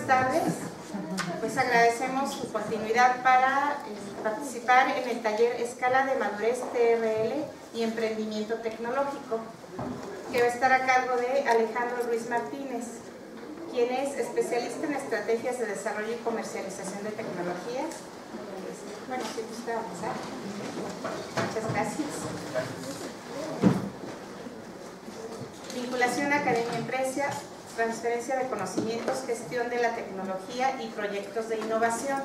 tardes. Pues agradecemos su continuidad para participar en el taller Escala de Madurez TRL y Emprendimiento Tecnológico, que va a estar a cargo de Alejandro Ruiz Martínez, quien es especialista en estrategias de desarrollo y comercialización de tecnologías. Bueno, si gusta avanzar. Muchas gracias. Vinculación Academia-Empresa, transferencia de conocimientos, gestión de la tecnología y proyectos de innovación.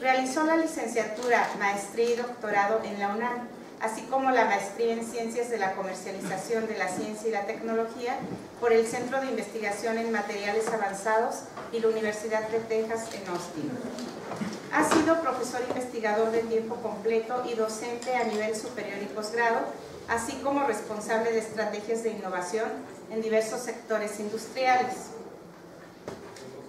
Realizó la licenciatura, maestría y doctorado en la UNAM, así como la maestría en Ciencias de la Comercialización de la Ciencia y la Tecnología por el Centro de Investigación en Materiales Avanzados y la Universidad de Texas en Austin. Ha sido profesor investigador de tiempo completo y docente a nivel superior y posgrado, así como responsable de estrategias de innovación en diversos sectores industriales.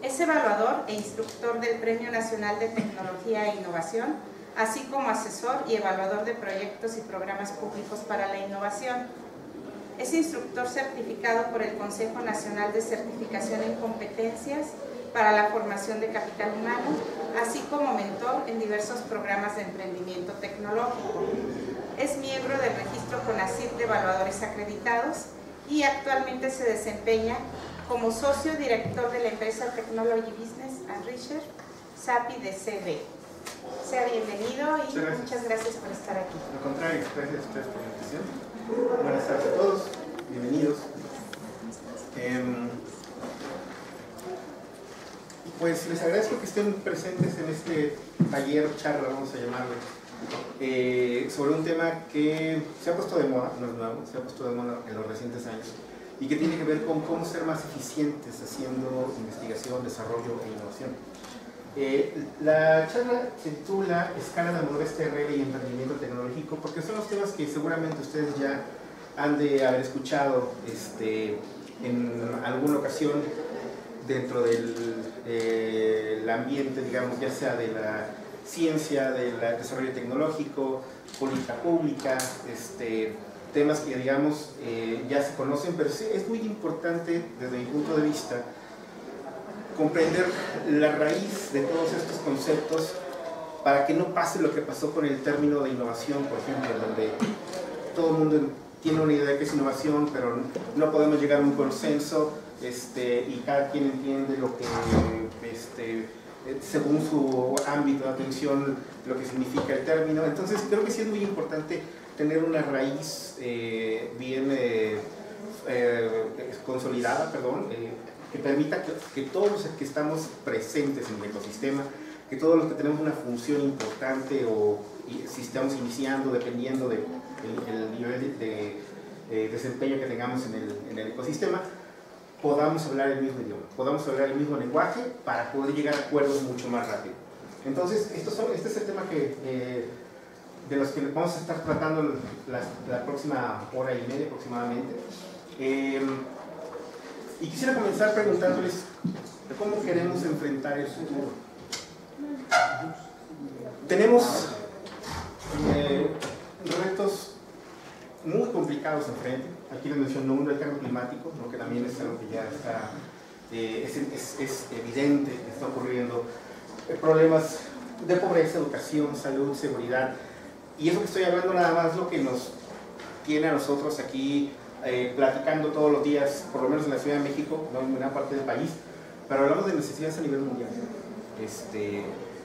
Es evaluador e instructor del Premio Nacional de Tecnología e Innovación, así como asesor y evaluador de proyectos y programas públicos para la innovación. Es instructor certificado por el Consejo Nacional de Certificación en Competencias para la Formación de Capital Humano, así como mentor en diversos programas de emprendimiento tecnológico. Es miembro del registro CONACYT de evaluadores acreditados y actualmente se desempeña como socio director de la empresa Technology Business and Research, SAPI de CB. Sea bienvenido y muchas gracias por estar aquí. Al contrario, gracias a ustedes por la invitación. Buenas tardes a todos, bienvenidos. Pues les agradezco que estén presentes en este taller, charla, vamos a llamarlo, sobre un tema que se ha puesto de moda, no es nuevo, se ha puesto de moda en los recientes años y que tiene que ver con cómo ser más eficientes haciendo investigación, desarrollo e innovación. La charla se titula Escala de Madurez TRL y Emprendimiento Tecnológico porque son los temas que seguramente ustedes ya han de haber escuchado en alguna ocasión dentro del ambiente, digamos, ya sea de la ciencia, del desarrollo tecnológico, política pública, temas que, digamos, ya se conocen, pero sí es muy importante, desde mi punto de vista, comprender la raíz de todos estos conceptos para que no pase lo que pasó con el término de innovación, por ejemplo, donde todo el mundo tiene una idea de qué es innovación, pero no podemos llegar a un consenso, y cada quien entiende lo que, según su ámbito de atención, lo que significa el término. Entonces creo que sí es muy importante tener una raíz bien consolidada, que permita que todos los que estamos presentes en el ecosistema, que todos los que tenemos una función importante o si estamos iniciando, dependiendo del nivel de desempeño que tengamos en el ecosistema, podamos hablar el mismo idioma, podamos hablar el mismo lenguaje para poder llegar a acuerdos mucho más rápido. Entonces, este es el tema de los que vamos a estar tratando la próxima hora y media aproximadamente. Y quisiera comenzar preguntándoles cómo queremos enfrentar el futuro. Tenemos retos muy complicados enfrente. Aquí les menciono uno, el cambio climático, ¿no? Que también es algo que ya está, es evidente que está ocurriendo. Problemas de pobreza, educación, salud, seguridad. Y eso que estoy hablando nada más lo que nos tiene a nosotros aquí platicando todos los días, por lo menos en la Ciudad de México, no en gran parte del país, pero hablamos de necesidades a nivel mundial.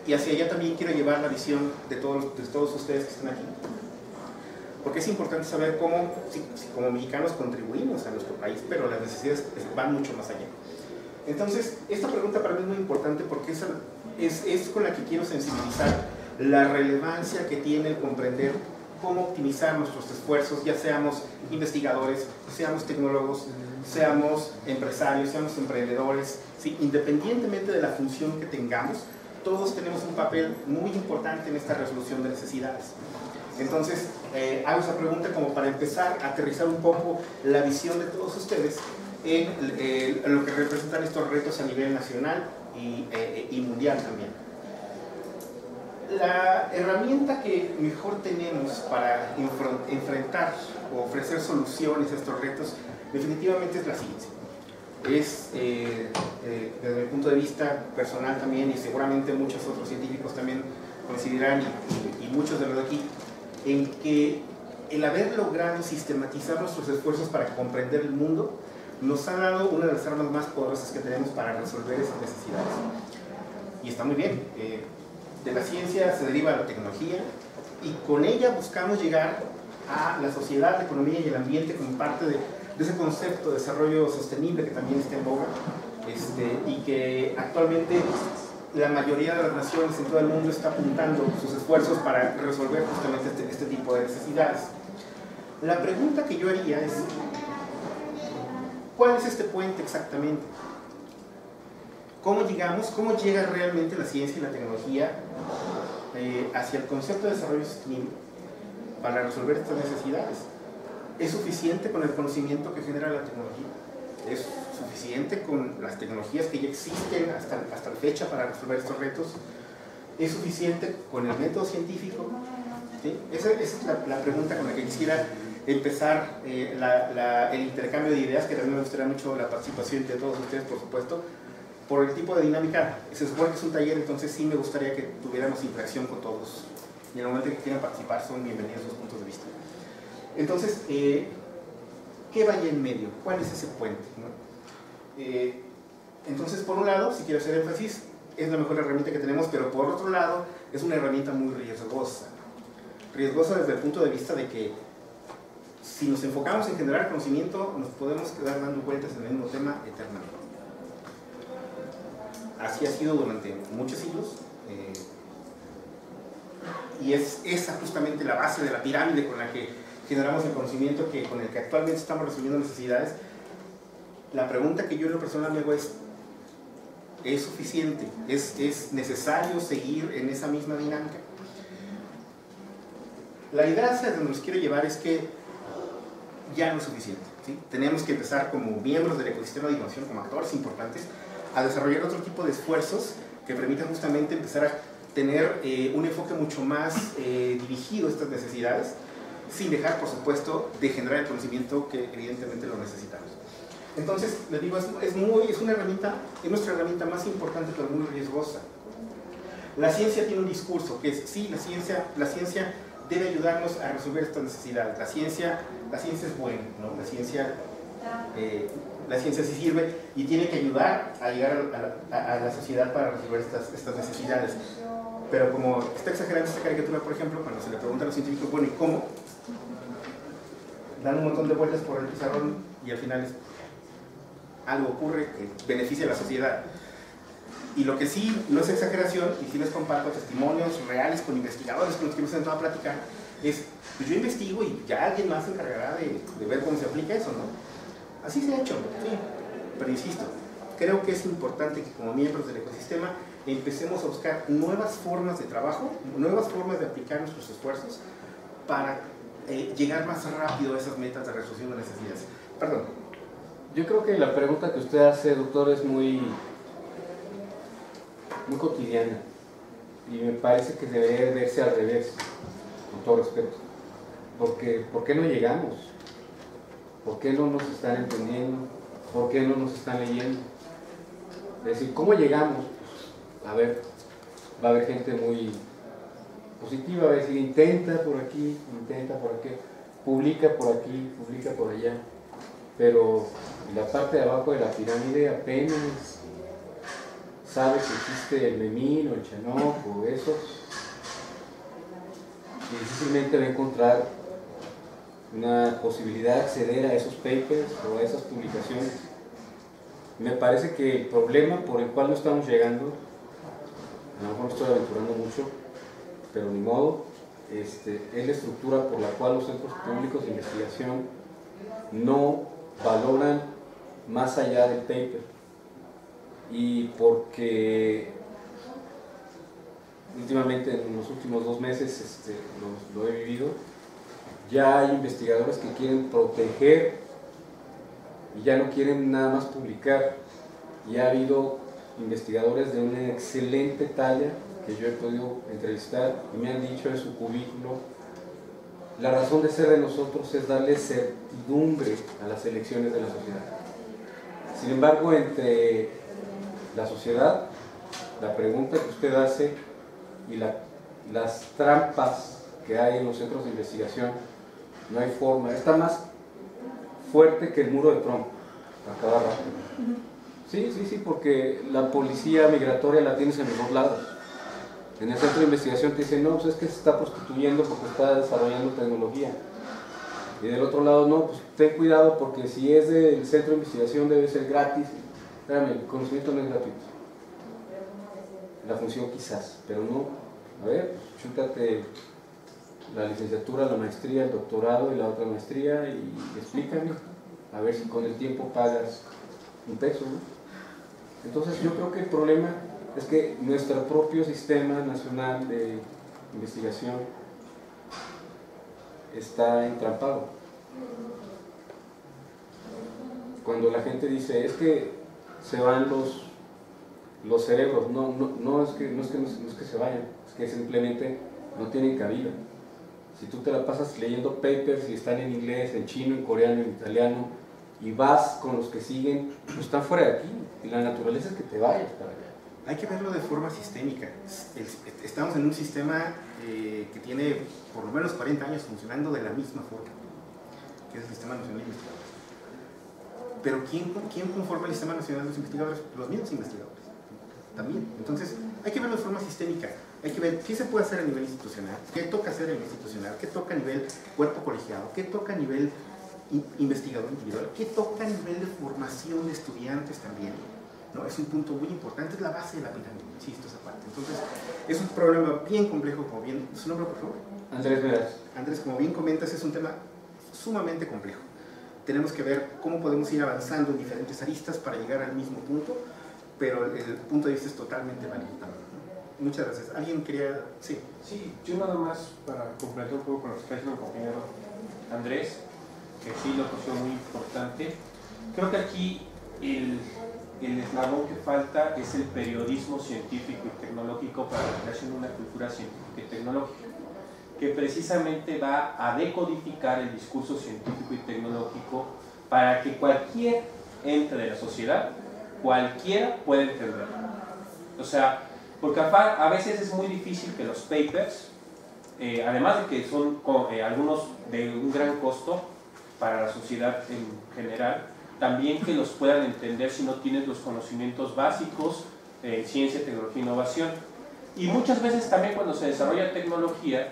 Y hacia allá también quiero llevar la visión de todos ustedes que están aquí. Porque es importante saber cómo, si como mexicanos contribuimos a nuestro país, pero las necesidades van mucho más allá. Entonces, esta pregunta para mí es muy importante porque es con la que quiero sensibilizar la relevancia que tiene el comprender cómo optimizar nuestros esfuerzos, ya seamos investigadores, seamos tecnólogos, seamos empresarios, seamos emprendedores, ¿sí? Independientemente de la función que tengamos, todos tenemos un papel muy importante en esta resolución de necesidades. Entonces, hago esa pregunta como para empezar a aterrizar un poco la visión de todos ustedes en lo que representan estos retos a nivel nacional y mundial también. La herramienta que mejor tenemos para enfrentar o ofrecer soluciones a estos retos definitivamente es la ciencia. es, desde mi punto de vista personal también, y seguramente muchos otros científicos también coincidirán, y muchos de los de aquí, en que el haber logrado sistematizar nuestros esfuerzos para comprender el mundo nos ha dado una de las armas más poderosas que tenemos para resolver esas necesidades. Y está muy bien. De la ciencia se deriva la tecnología, y con ella buscamos llegar a la sociedad, la economía y el ambiente como parte de ese concepto de desarrollo sostenible que también está en boga, y que actualmente la mayoría de las naciones en todo el mundo está apuntando sus esfuerzos para resolver justamente este tipo de necesidades. La pregunta que yo haría es, ¿cuál es este puente exactamente? ¿Cómo llega realmente la ciencia y la tecnología hacia el concepto de desarrollo sostenible para resolver estas necesidades? ¿Es suficiente con el conocimiento que genera la tecnología? ¿Es suficiente con las tecnologías que ya existen hasta la fecha para resolver estos retos? ¿Es suficiente con el método científico? ¿Sí? Esa es la pregunta con la que quisiera empezar el intercambio de ideas, que también me gustaría mucho la participación de todos ustedes, por supuesto, por el tipo de dinámica. Se supone que es un taller, entonces sí me gustaría que tuviéramos interacción con todos, y en el momento que quieran participar son bienvenidos sus puntos de vista. Entonces, ¿qué va allá en medio? ¿Cuál es ese puente, ¿no? Entonces, por un lado, si quiero hacer énfasis, es la mejor herramienta que tenemos, pero por otro lado, es una herramienta muy riesgosa. Riesgosa desde el punto de vista de que si nos enfocamos en generar conocimiento, nos podemos quedar dando vueltas en el mismo tema eternamente. Así ha sido durante muchos siglos, y es esa justamente la base de la pirámide con la que generamos el conocimiento, con el que actualmente estamos resolviendo necesidades. La pregunta que yo en lo personal me hago ¿es suficiente? ¿Es necesario seguir en esa misma dinámica? La idea hacia donde nos quiero llevar es que ya no es suficiente, ¿sí? Tenemos que empezar como miembros del ecosistema de innovación, como actores importantes, a desarrollar otro tipo de esfuerzos que permitan justamente empezar a tener un enfoque mucho más dirigido a estas necesidades, sin dejar, por supuesto, de generar el conocimiento que evidentemente lo necesitamos. Entonces, les digo, es una herramienta, es nuestra herramienta más importante, pero muy riesgosa. La ciencia tiene un discurso que es, sí, la ciencia debe ayudarnos a resolver estas necesidades. La ciencia es buena, ¿no? La ciencia sí sirve y tiene que ayudar a llegar a la sociedad para resolver estas necesidades. Pero como está exagerando esta caricatura, por ejemplo, cuando se le pregunta a los científicos, bueno, ¿y cómo? Dan un montón de vueltas por el pizarrón y al final algo ocurre que beneficia a la sociedad. Y lo que sí no es exageración, y sí les comparto testimonios reales con investigadores con los que hemos sentado a platicar, es, pues yo investigo y ya alguien más se encargará de ver cómo se aplica eso, ¿no? Así se ha hecho, sí. Pero insisto, creo que es importante que como miembros del ecosistema empecemos a buscar nuevas formas de trabajo, nuevas formas de aplicar nuestros esfuerzos para llegar más rápido a esas metas de resolución de necesidades. Perdón. Yo creo que la pregunta que usted hace, doctor, es muy cotidiana, y me parece que debería verse al revés, con todo respeto. Porque, ¿por qué no llegamos? ¿Por qué no nos están entendiendo? ¿Por qué no nos están leyendo? Es decir, ¿cómo llegamos? Pues, a ver, va a haber gente muy positiva, va a decir, intenta por aquí, intenta por aquí, publica por aquí, publica por allá, pero la parte de abajo de la pirámide apenas sabe que existe el Memín o el Chanop o eso, y difícilmente va a encontrar una posibilidad de acceder a esos papers o a esas publicaciones. Me parece que el problema por el cual no estamos llegando, a lo mejor me estoy aventurando mucho, pero ni modo, es la estructura por la cual los centros públicos de investigación no valoran más allá del paper, y porque últimamente, en los últimos 2 meses lo he vivido, ya hay investigadores que quieren proteger y ya no quieren nada más publicar. Y ha habido investigadores de una excelente talla que yo he podido entrevistar y me han dicho en su cubículo: la razón de ser de nosotros es darle certidumbre a las elecciones de la sociedad. Sin embargo, entre la sociedad, la pregunta que usted hace y las trampas que hay en los centros de investigación, no hay forma. Está más fuerte que el muro de Trump a cada rato. Sí, porque la policía migratoria la tienes en los dos lados. En el centro de investigación te dicen, no, pues es que se está prostituyendo porque está desarrollando tecnología. Y del otro lado, no, pues ten cuidado porque si es del centro de investigación debe ser gratis. Espérame, el conocimiento no es gratuito. La función quizás, pero no. A ver, pues, chútate la licenciatura, la maestría, el doctorado y la otra maestría y explícame. A ver si con el tiempo pagas un peso, ¿no? Entonces yo creo que el problema es que nuestro propio sistema nacional de investigación está entrampado. Cuando la gente dice, es que se van los cerebros, no es que se vayan, es que simplemente no tienen cabida. Si tú te la pasas leyendo papers y están en inglés, en chino, en coreano, en italiano, y vas con los que siguen, pues están fuera de aquí, y la naturaleza es que te vayas para allá. Hay que verlo de forma sistémica. Estamos en un sistema que tiene por lo menos 40 años funcionando de la misma forma, que es el Sistema Nacional de Investigadores. Pero ¿quién conforma el Sistema Nacional de los Investigadores? Los mismos investigadores, también. Entonces, hay que verlo de forma sistémica. Hay que ver qué se puede hacer a nivel institucional, qué toca hacer a nivel institucional, qué toca a nivel cuerpo colegiado, qué toca a nivel investigador individual, qué toca a nivel de formación de estudiantes también, ¿no? Es un punto muy importante, es la base de la pirámide, insisto, esa parte. Entonces, es un problema bien complejo, como bien... ¿Su nombre, por favor? Andrés Veras. Andrés, como bien comentas, es un tema sumamente complejo. Tenemos que ver cómo podemos ir avanzando en diferentes aristas para llegar al mismo punto, pero el punto de vista es totalmente válido también, ¿no? Muchas gracias. ¿Alguien quería...? Sí. Sí, yo nada más para completar un poco con lo que está diciendo el compañero Andrés, que sí lo considero muy importante. Creo que aquí el eslabón que falta es el periodismo científico y tecnológico para la creación de una cultura científica y tecnológica, que precisamente va a decodificar el discurso científico y tecnológico para que cualquier ente de la sociedad, cualquiera pueda entenderlo. O sea, porque a veces es muy difícil que los papers, además de que son algunos de un gran costo para la sociedad en general, también que los puedan entender si no tienes los conocimientos básicos en ciencia, tecnología e innovación. Y muchas veces también cuando se desarrolla tecnología,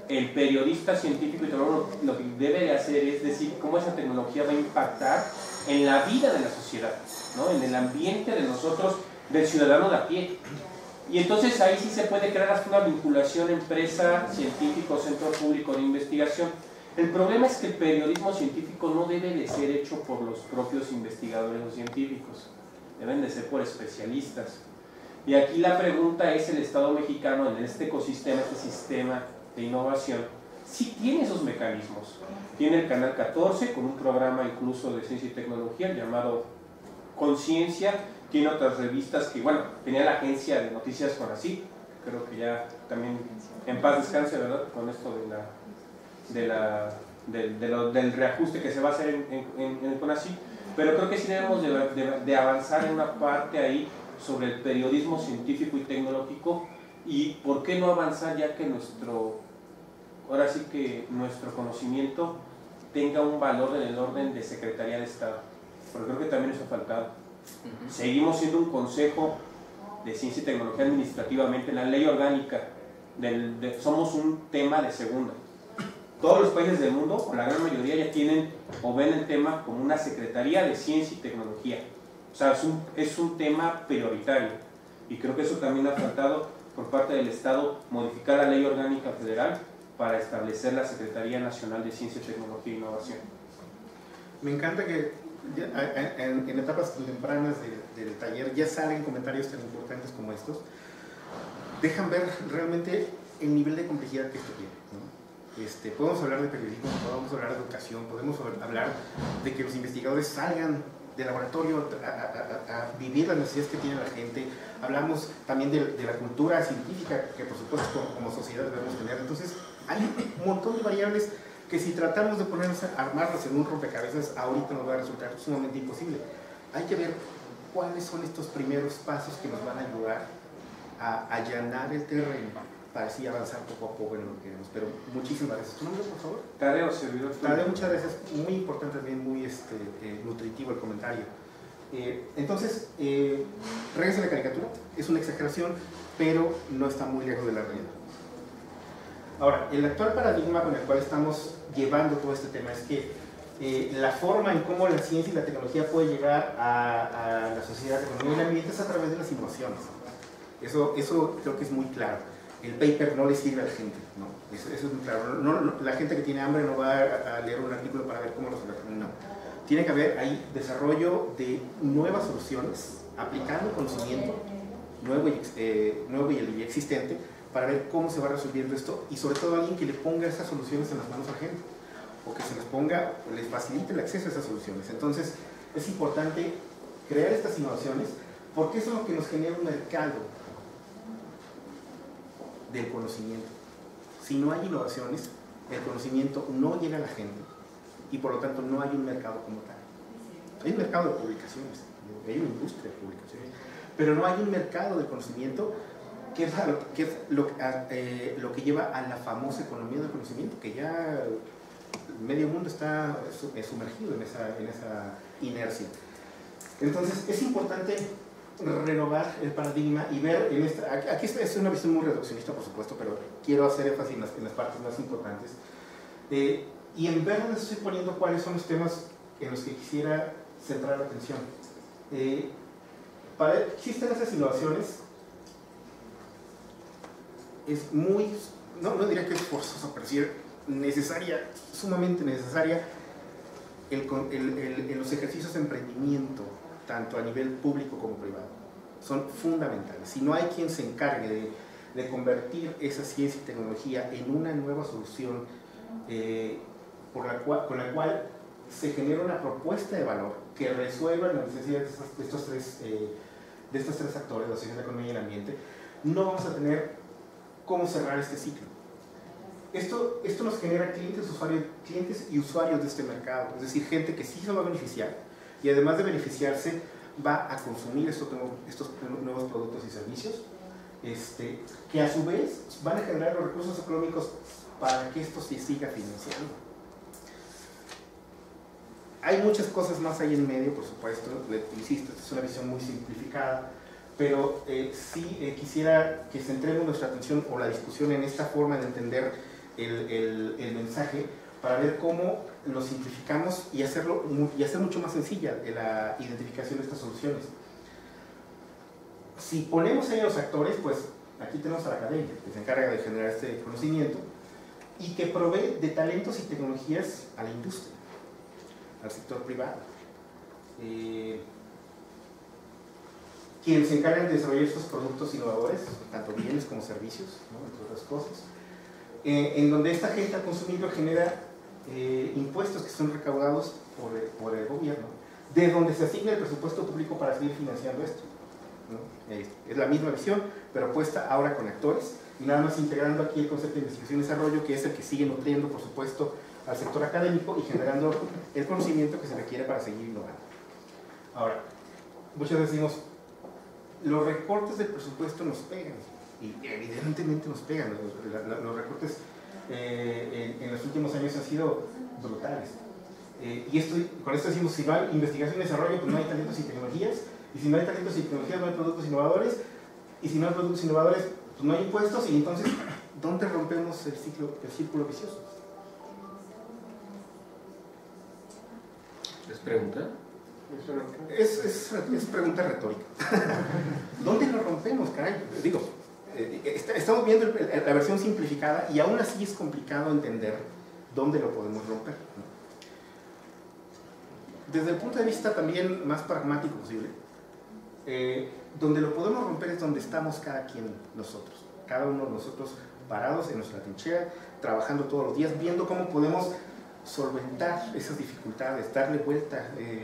el periodista científico y tecnológico lo que debe de hacer es decir cómo esa tecnología va a impactar en la vida de la sociedad, ¿no? En el ambiente de nosotros, del ciudadano de a pie. Y entonces ahí sí se puede crear hasta una vinculación empresa, científico, centro público de investigación. El problema es que el periodismo científico no debe de ser hecho por los propios investigadores o científicos, deben de ser por especialistas. Y aquí la pregunta es, el Estado mexicano en este ecosistema, este sistema de innovación, sí tiene esos mecanismos. Tiene el Canal 14 con un programa incluso de ciencia y tecnología llamado Conciencia, tiene otras revistas que, bueno, tenía la agencia de noticias CONACYT, creo que ya también en paz descanse, ¿verdad? Con esto del reajuste que se va a hacer en el CONACYT, pero creo que sí debemos de avanzar en una parte ahí sobre el periodismo científico y tecnológico, y por qué no avanzar ya que ahora sí que nuestro conocimiento tenga un valor en el orden de Secretaría de Estado, porque creo que también eso ha faltado. Seguimos siendo un consejo de ciencia y tecnología administrativamente, en la ley orgánica somos un tema de segunda. Todos los países del mundo, o la gran mayoría, ya tienen o ven el tema como una Secretaría de Ciencia y Tecnología. O sea, es un tema prioritario, y creo que eso también ha faltado por parte del Estado, modificar la ley orgánica federal para establecer la Secretaría Nacional de Ciencia, Tecnología e Innovación. Me encanta que en etapas tempranas del taller ya salen comentarios tan importantes como estos. Dejan ver realmente el nivel de complejidad que esto tiene, ¿no? Podemos hablar de periodismo, podemos hablar de educación, podemos hablar de que los investigadores salgan del laboratorio a vivir las necesidades que tiene la gente. Hablamos también de la cultura científica que por supuesto como sociedad debemos tener. Entonces hay un montón de variables que si tratamos de ponernos a armarlas en un rompecabezas, ahorita nos va a resultar sumamente imposible. hay que ver cuáles son estos primeros pasos que nos van a ayudar a allanar el terreno para así avanzar poco a poco en lo que queremos. Pero muchísimas gracias. ¿Tu nombre, por favor? Tadeo, servidor. Tadeo, muchas gracias. Muy importante también, muy nutritivo el comentario. Entonces, regresa a la caricatura. Es una exageración, pero no está muy lejos de la realidad. Ahora, el actual paradigma con el cual estamos llevando todo este tema es que la forma en cómo la ciencia y la tecnología puede llegar a la sociedad, la economía y el ambiente es a través de las innovaciones. Eso creo que es muy claro. El paper no le sirve a la gente, ¿no? Eso es muy claro. La gente que tiene hambre no va a leer un artículo para ver cómo resolver. No. Tiene que haber ahí desarrollo de nuevas soluciones, aplicando conocimiento nuevo y ya existente, para ver cómo se va resolviendo esto, y sobre todo alguien que le ponga esas soluciones en las manos a la gente, o que se les ponga, les facilite el acceso a esas soluciones. Entonces, es importante crear estas innovaciones, porque eso es lo que nos genera un mercado del conocimiento. Si no hay innovaciones, el conocimiento no llega a la gente, y por lo tanto no hay un mercado como tal. Hay un mercado de publicaciones, hay una industria de publicaciones, pero no hay un mercado del conocimiento, que es lo que lleva a la famosa economía del conocimiento, que ya medio mundo está sumergido en esa inercia. Entonces es importante renovar el paradigma y ver en esta, aquí es una visión muy reduccionista, por supuesto, pero quiero hacer énfasis en las partes más importantes, y en verde les estoy poniendo cuáles son los temas en los que quisiera centrar la atención. Existen esas innovaciones, es muy, no diría que es forzosa, pero sí necesaria, sumamente necesaria en los ejercicios de emprendimiento, tanto a nivel público como privado. Son fundamentales. Si no hay quien se encargue de convertir esa ciencia y tecnología en una nueva solución con la cual se genera una propuesta de valor que resuelva las necesidades de estos tres actores, la ciencia, la economía y el ambiente, no vamos a tener cómo cerrar este ciclo. Esto nos genera clientes y usuarios de este mercado, es decir, gente que sí se va a beneficiar, y además de beneficiarse va a consumir estos nuevos productos y servicios, que a su vez van a generar los recursos económicos para que esto se siga financiando. Hay muchas cosas más ahí en medio, por supuesto, insisto, esta es una visión muy simplificada, pero sí quisiera que centremos nuestra atención o la discusión en esta forma de entender el mensaje, para ver cómo lo simplificamos y hacer mucho más sencilla la identificación de estas soluciones. Si ponemos ahí a los actores, pues aquí tenemos a la academia, que se encarga de generar este conocimiento y que provee de talentos y tecnologías a la industria, al sector privado, quienes se encargan de desarrollar estos productos innovadores, tanto bienes como servicios, ¿no?, entre otras cosas, en donde esta gente al consumirlo genera impuestos que son recaudados por el gobierno, de donde se asigna el presupuesto público para seguir financiando esto, ¿no? Es la misma visión, pero puesta ahora con actores, y nada más integrando aquí el concepto de investigación y desarrollo, que es el que sigue nutriendo, por supuesto, al sector académico y generando el conocimiento que se requiere para seguir innovando. Ahora, muchas veces decimos, los recortes del presupuesto nos pegan, y evidentemente nos pegan. Los recortes en los últimos años han sido brutales. Con esto decimos, si no hay investigación y desarrollo, pues no hay talentos y tecnologías, y si no hay talentos y tecnologías, no hay productos innovadores, y si no hay productos innovadores, pues no hay impuestos, y entonces, ¿dónde rompemos el círculo vicioso? ¿Es pregunta? Es pregunta retórica. ¿Dónde lo rompemos, caray? Digo, estamos viendo la versión simplificada y aún así es complicado entender dónde lo podemos romper, ¿no? Desde el punto de vista también más pragmático posible, donde lo podemos romper es donde estamos cada uno de nosotros parados en nuestra trinchera, trabajando todos los días, viendo cómo podemos solventar esas dificultades, darle vuelta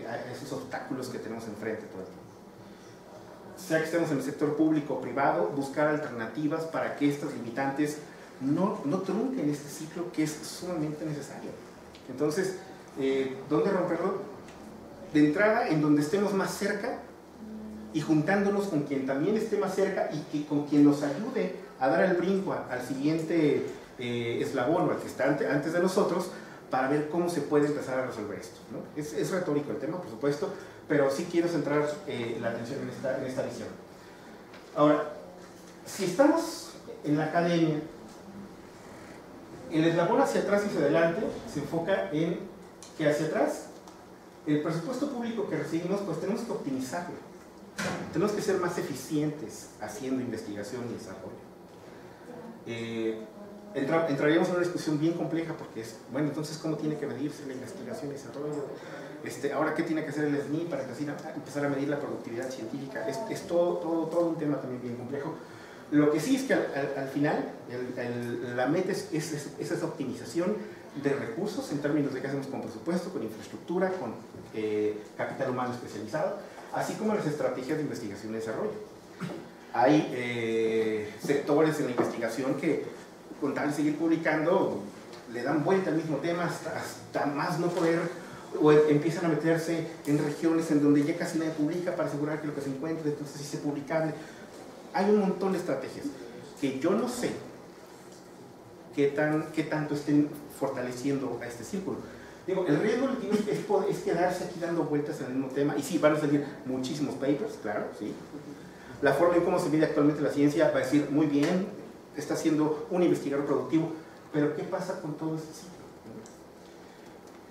a esos obstáculos que tenemos enfrente todo el tiempo. Sea que estemos en el sector público o privado, buscar alternativas para que estas limitantes no trunquen este ciclo que es sumamente necesario. Entonces, ¿dónde romperlo? de entrada en donde estemos más cerca y juntándonos con quien también esté más cerca y con quien nos ayude a dar el brinco al siguiente eslabón o al que está antes de nosotros, para ver cómo se puede empezar a resolver esto, ¿no? Es retórico el tema, por supuesto, pero sí quiero centrar la atención en esta visión. Ahora, si estamos en la academia, el eslabón hacia atrás y hacia adelante se enfoca en que hacia atrás, el presupuesto público que recibimos, pues tenemos que optimizarlo. Tenemos que ser más eficientes haciendo investigación y desarrollo. Entraríamos en una discusión bien compleja porque es, bueno, entonces, ¿cómo tiene que medirse la investigación y desarrollo? Ahora, ¿qué tiene que hacer el SNI para empezar a medir la productividad científica? Es todo un tema también bien complejo. Lo que sí es que al final, la meta es esa optimización de recursos en términos de qué hacemos con presupuesto, con infraestructura, con capital humano especializado, así como las estrategias de investigación y desarrollo. Hay sectores en la investigación que, con tal de seguir publicando, le dan vuelta al mismo tema hasta más no poder, o empiezan a meterse en regiones en donde ya casi nadie publica para asegurar que lo que se encuentre entonces sí sea publicable. Hay un montón de estrategias que yo no sé qué tanto estén fortaleciendo a este círculo. Digo, el riesgo es quedarse aquí dando vueltas en el mismo tema, y sí, van a salir muchísimos papers, claro, sí. La forma en cómo se mide actualmente la ciencia va a decir, muy bien, está siendo un investigador productivo, pero ¿qué pasa con todo este ciclo?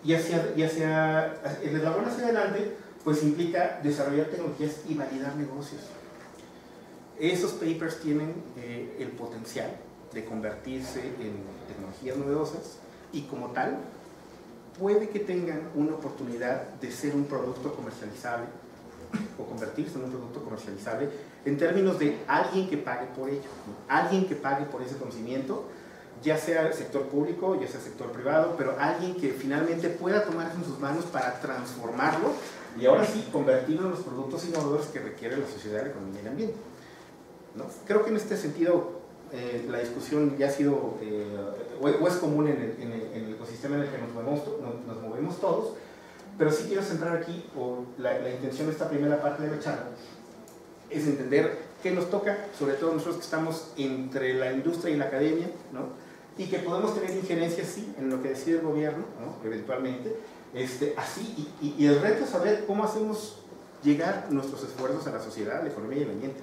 Y hacia el eslabón hacia adelante, pues implica desarrollar tecnologías y validar negocios. Esos papers tienen el potencial de convertirse en tecnologías novedosas y, como tal, puede que tengan una oportunidad de ser un producto comercializable o convertirse en un producto comercializable en términos de alguien que pague por ello, ¿no? Alguien que pague por ese conocimiento, ya sea el sector público, ya sea el sector privado, pero alguien que finalmente pueda tomar eso en sus manos para transformarlo y ahora sí convertirlo en los productos innovadores que requiere la sociedad, la economía y el ambiente, ¿no? Creo que en este sentido la discusión ya ha sido, o es común en el ecosistema en el que nos movemos todos, pero sí quiero centrar aquí, o la intención de esta primera parte de la charla, es entender qué nos toca, sobre todo nosotros que estamos entre la industria y la academia, ¿no? Y que podemos tener injerencias, sí, en lo que decide el gobierno, ¿no? Eventualmente, así, y el reto es saber cómo hacemos llegar nuestros esfuerzos a la sociedad, la economía y el ambiente.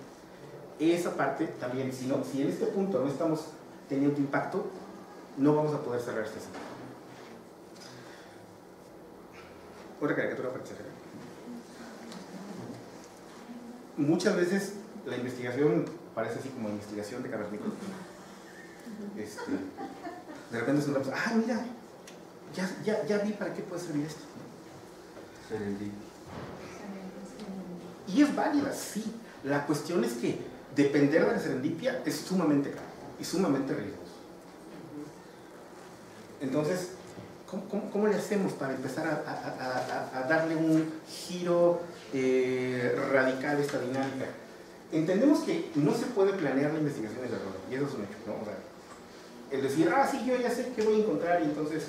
Esa parte también, si en este punto no estamos teniendo impacto, no vamos a poder cerrar este ciclo. Otra caricatura para cerrar. Muchas veces la investigación parece así como investigación de cavernícola. De repente nos encontramos, mira, ya vi para qué puede servir esto. Y es válida, sí. La cuestión es que depender de la serendipia es sumamente caro y sumamente riesgoso. Entonces, ¿cómo le hacemos para empezar a darle un giro radical a esta dinámica? Entendemos que no se puede planear la investigación y el desarrollo, y eso es un hecho, ¿no? O sea, el decir, sí, yo ya sé qué voy a encontrar y entonces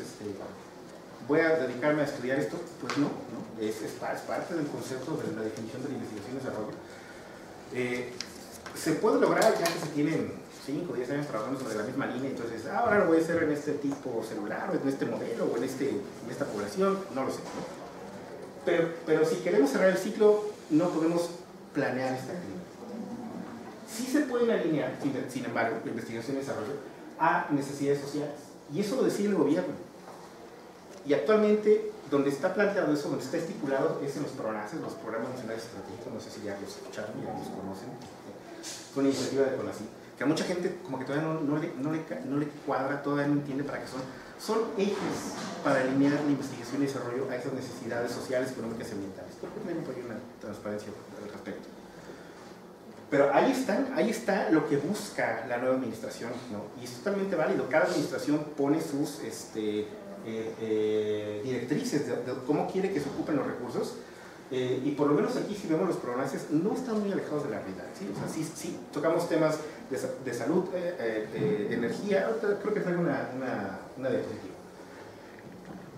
voy a dedicarme a estudiar esto, pues no. Es parte del concepto de la definición de la investigación y desarrollo. Se puede lograr ya que se tienen 5 o 10 años trabajando sobre la misma línea, entonces ahora lo voy a hacer en este tipo celular, o en este modelo, o en esta población, no lo sé, ¿no? Pero si queremos cerrar el ciclo, no podemos planear esta actividad. Sí se pueden alinear, sin embargo, la investigación y desarrollo a necesidades sociales, y eso lo decide el gobierno. Y actualmente, donde está planteado eso, donde está estipulado, es en los PRONACES, los Programas Nacionales Estratégicos, no sé si ya los escucharon, ya los conocen. Es una iniciativa de CONACYT, que a mucha gente como que todavía no le cuadra, todavía no entiende para qué son ejes para alinear la investigación y desarrollo a esas necesidades sociales, económicas y ambientales. Creo que también hay una transparencia al respecto. Pero ahí está lo que busca la nueva administración, ¿no? Y es totalmente válido. Cada administración pone sus directrices de cómo quiere que se ocupen los recursos, y por lo menos aquí, si vemos los PRONACES, no están muy alejados de la realidad, ¿sí? O sea, sí tocamos temas de salud, energía. Creo que traigo una diapositiva.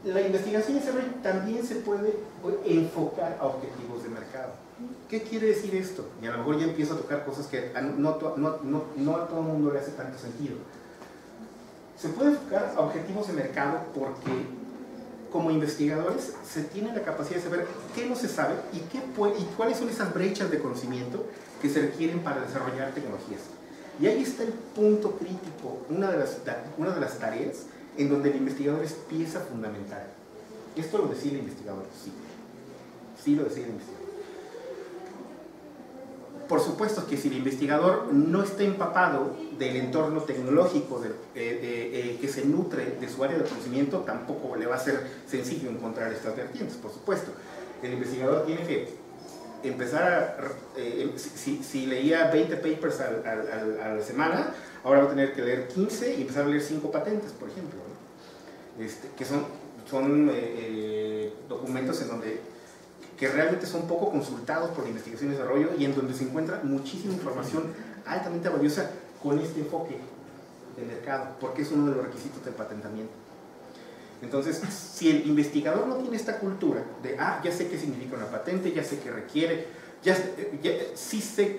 La investigación y desarrollo también se puede enfocar a objetivos de mercado. ¿Qué quiere decir esto? Y a lo mejor ya empiezo a tocar cosas que no a todo el mundo le hace tanto sentido. Se puede enfocar a objetivos de mercado porque como investigadores se tiene la capacidad de saber qué no se sabe y cuáles son esas brechas de conocimiento que se requieren para desarrollar tecnologías. Y ahí está el punto crítico, una de las tareas en donde el investigador es pieza fundamental. Esto lo decide el investigador, sí. Sí lo decide el investigador. Por supuesto que si el investigador no está empapado del entorno tecnológico que se nutre de su área de conocimiento, tampoco le va a ser sencillo encontrar estas vertientes, por supuesto. El investigador tiene que empezar si leía 20 papers a la semana, ahora va a tener que leer 15 y empezar a leer 5 patentes, por ejemplo, ¿no? Que son documentos en donde que realmente son poco consultados por la investigación y desarrollo y en donde se encuentra muchísima información altamente valiosa con este enfoque de mercado, porque es uno de los requisitos del patentamiento. Entonces, si el investigador no tiene esta cultura de, ya sé qué significa una patente, ya sé qué requiere, sí sé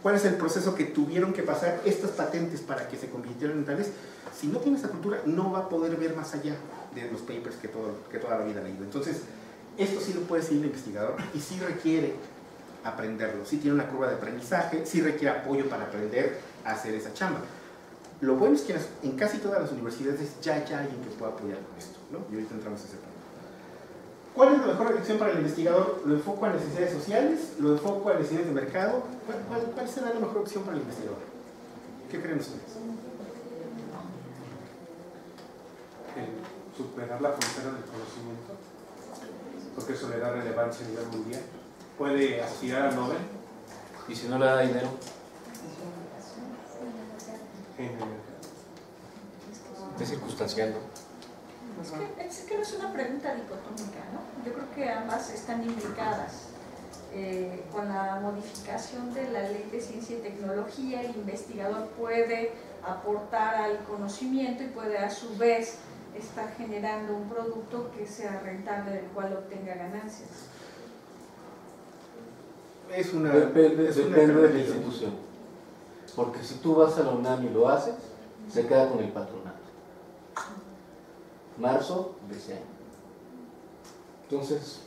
cuál es el proceso que tuvieron que pasar estas patentes para que se convirtieran en tales, si no tiene esta cultura, no va a poder ver más allá de los papers que toda la vida ha leído. Entonces, esto sí lo puede decir el investigador y sí requiere aprenderlo, sí tiene una curva de aprendizaje, sí requiere apoyo para aprender a hacer esa chamba. Lo bueno es que en casi todas las universidades ya hay alguien que pueda apoyar con esto, ¿no? Y ahorita entramos a ese punto. ¿Cuál es la mejor elección para el investigador? ¿Lo enfoco a necesidades sociales? ¿Lo enfoco a necesidades de mercado? ¿Cuál será la mejor opción para el investigador? ¿Qué creen ustedes? Superar la frontera del conocimiento, porque eso le da relevancia a nivel mundial. Puede aspirar a Nobel. ¿Y si no le da dinero? Es circunstancial, ¿no? Es que no es una pregunta dicotómica, ¿no? Yo creo que ambas están imbricadas. Con la modificación de la Ley de Ciencia y Tecnología, el investigador puede aportar al conocimiento y puede a su vez estar generando un producto que sea rentable, del cual obtenga ganancias. Depende de la institución. Porque si tú vas a la UNAM y lo haces, se queda con el patronato. Marzo de ese año. Entonces,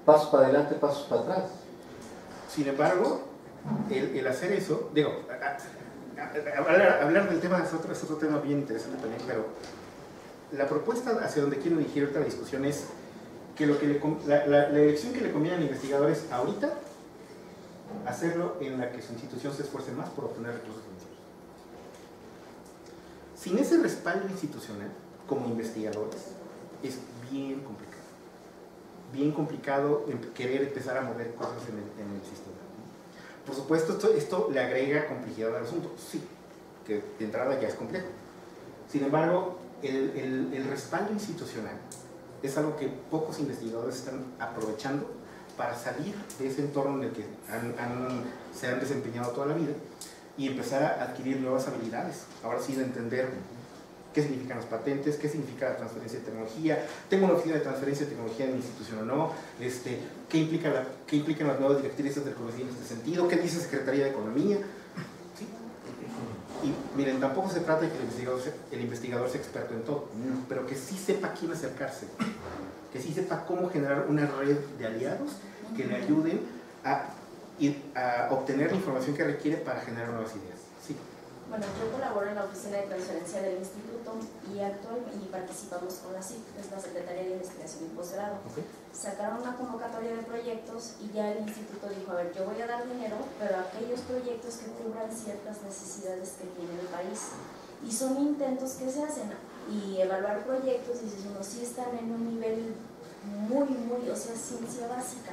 pasos para adelante, pasos para atrás. Sin embargo, el hacer eso, digo, hablar del tema es otro tema bien interesante también, pero la propuesta hacia donde quiero dirigir ahorita la discusión es que la elección que le conviene al investigador es ahorita hacerlo en la que su institución se esfuerce más por obtener recursos financieros. Sin ese respaldo institucional, como investigadores, es bien complicado. Bien complicado querer empezar a mover cosas en el sistema. Por supuesto, esto le agrega complejidad al asunto. Sí, que de entrada ya es complejo. Sin embargo, el respaldo institucional es algo que pocos investigadores están aprovechando para salir de ese entorno en el que se han desempeñado toda la vida y empezar a adquirir nuevas habilidades. Ahora sí, de entender qué significan las patentes, qué significa la transferencia de tecnología, tengo una oficina de transferencia de tecnología en mi institución o no, qué implican las nuevas directrices del conocimiento en este sentido, qué dice Secretaría de Economía. ¿Sí? Y miren, tampoco se trata de que el investigador sea experto en todo, pero que sí sepa a quién acercarse, que sí sepa cómo generar una red de aliados que le ayuden a obtener la información que requiere para generar nuevas ideas. Sí. Bueno, yo colaboro en la oficina de transferencia del instituto y participamos con la CIP, que es la Secretaría de Investigación y Posgrado. Okay. Sacaron una convocatoria de proyectos y ya el instituto dijo, a ver, yo voy a dar dinero, pero a aquellos proyectos que cubran ciertas necesidades que tiene el país. Y son intentos que se hacen, y evaluar proyectos, dices uno, sí están en un nivel muy, o sea, ciencia básica.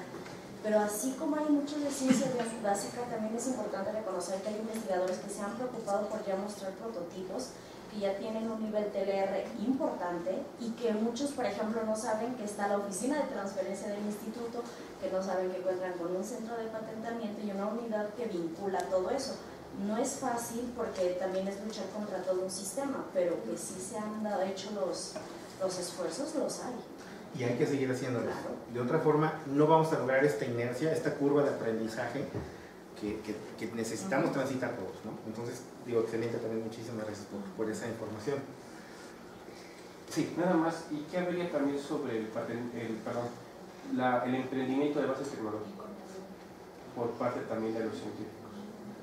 Pero así como hay muchos de ciencia básica, también es importante reconocer que hay investigadores que se han preocupado por ya mostrar prototipos, que ya tienen un nivel TLR importante y que muchos, por ejemplo, no saben que está la oficina de transferencia del instituto, que no saben que cuentan con un centro de patentamiento y una unidad que vincula todo eso. No es fácil porque también es luchar contra todo un sistema, pero que sí se han hecho los esfuerzos, los hay. Y hay que seguir haciéndolo. Claro. De otra forma, no vamos a lograr esta inercia, esta curva de aprendizaje que necesitamos transitar todos, ¿no? Entonces, digo, excelente también, muchísimas gracias por esa información. Sí. Nada más, ¿y qué habría también sobre el emprendimiento de base tecnológico por parte también de los científicos?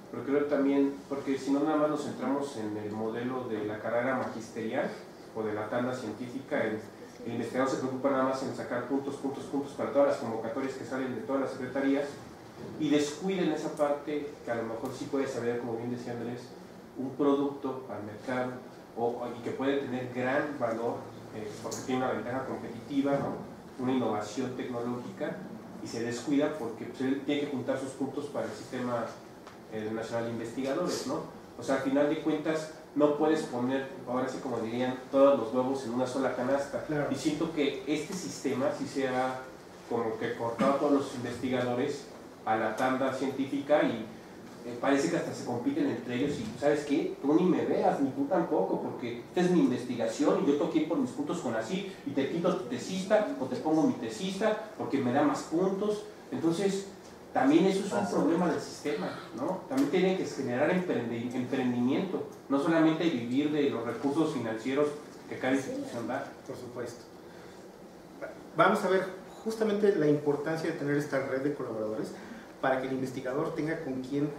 Pero creo también, porque si no nada más nos centramos en el modelo de la carrera magisterial o de la tanda científica, el investigador se preocupa nada más en sacar puntos para todas las convocatorias que salen de todas las secretarías y descuiden esa parte que a lo mejor sí puede saber, como bien decía Andrés, un producto al mercado y que puede tener gran valor porque tiene una ventaja competitiva, ¿no? Una innovación tecnológica, y se descuida porque pues, él tiene que juntar sus puntos para el Sistema Nacional de Investigadores, ¿no? O sea, al final de cuentas no puedes poner, ahora sí como dirían, todos los huevos en una sola canasta. Claro. Y siento que este sistema sí se ha como que cortado a todos los investigadores a la tanda científica y parece que hasta se compiten entre ellos y ¿sabes qué? Tú ni me veas, ni tú tampoco, porque esta es mi investigación y yo tengo que ir por mis puntos con así y te quito tu tesista o te pongo mi tesista porque me da más puntos. Entonces, también eso es un problema del sistema, ¿no? También tiene que generar emprendimiento, no solamente vivir de los recursos financieros que cada institución da. Por supuesto. Vamos a ver justamente la importancia de tener esta red de colaboradores para que el investigador tenga con quién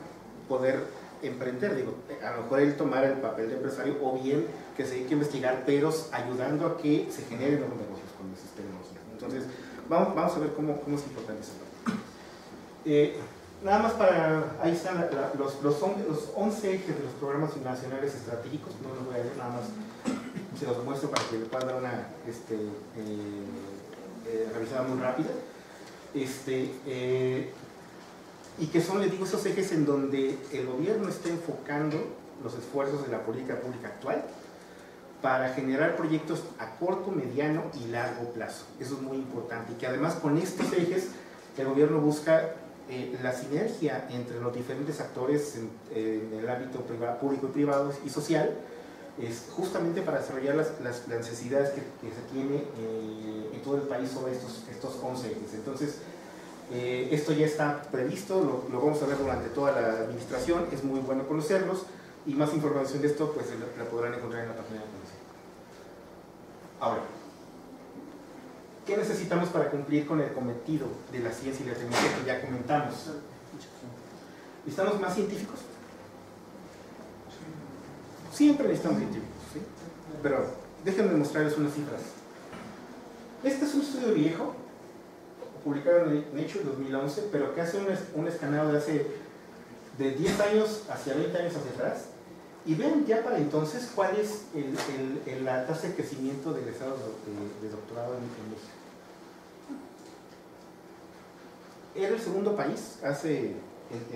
poder emprender. Digo, a lo mejor él tomara el papel de empresario o bien que se dedique a investigar, pero ayudando a que se generen nuevos negocios con el sistema. Entonces, vamos a ver cómo es importante esa parte. Nada más para, ahí están los 11 ejes de los programas nacionales estratégicos, no los voy a leer, nada más se los muestro para que le puedan dar una revisada muy rápida. Y que son, les digo, esos ejes en donde el gobierno está enfocando los esfuerzos de la política pública actual para generar proyectos a corto, mediano y largo plazo. Eso es muy importante y que además con estos ejes el gobierno busca la sinergia entre los diferentes actores en el ámbito público y privado y social, justamente para desarrollar las necesidades que se tiene en todo el país sobre estos 11 ejes. Entonces, esto ya está previsto, lo vamos a ver durante toda la administración, es muy bueno conocerlos y más información de esto pues la podrán encontrar en la página de la Comisión. Ahora, ¿qué necesitamos para cumplir con el cometido de la ciencia y la tecnología que ya comentamos? ¿Necesitamos más científicos? Siempre necesitamos científicos, ¿sí? Pero déjenme mostrarles unas cifras. Este es un estudio viejo, publicado en Nature en 2011, pero que hace un escaneo de 10 años hacia 20 años hacia atrás, y ven ya para entonces cuál es la tasa de crecimiento de egresados de doctorado en México. Era el segundo país, hace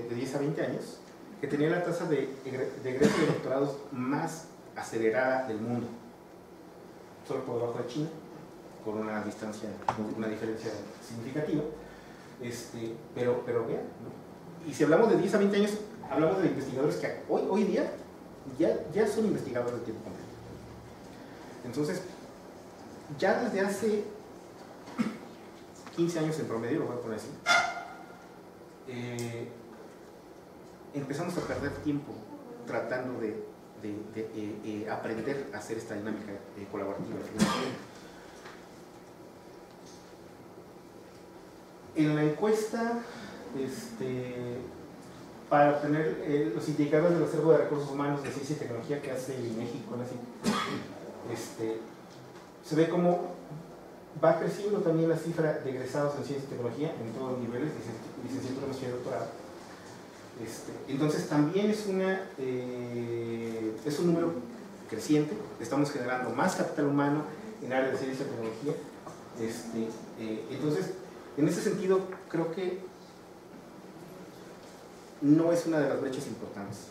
de 10 a 20 años, que tenía la tasa de egreso de doctorados más acelerada del mundo, solo por debajo de China, con una diferencia significativa, pero vean, ¿no? Y si hablamos de 10 a 20 años, hablamos de investigadores que hoy día ya son investigadores de tiempo completo. Entonces, ya desde hace 15 años en promedio, lo voy a poner así, empezamos a perder tiempo tratando de aprender a hacer esta dinámica colaborativa. En la encuesta, para obtener los indicadores del acervo de recursos humanos de ciencia y tecnología que hace México, se ve cómo va creciendo también la cifra de egresados en ciencia y tecnología en todos los niveles, licenciatura, maestría y doctorado. Entonces también es un número creciente, estamos generando más capital humano en áreas de ciencia y tecnología. Entonces, en ese sentido, creo que no es una de las brechas importantes.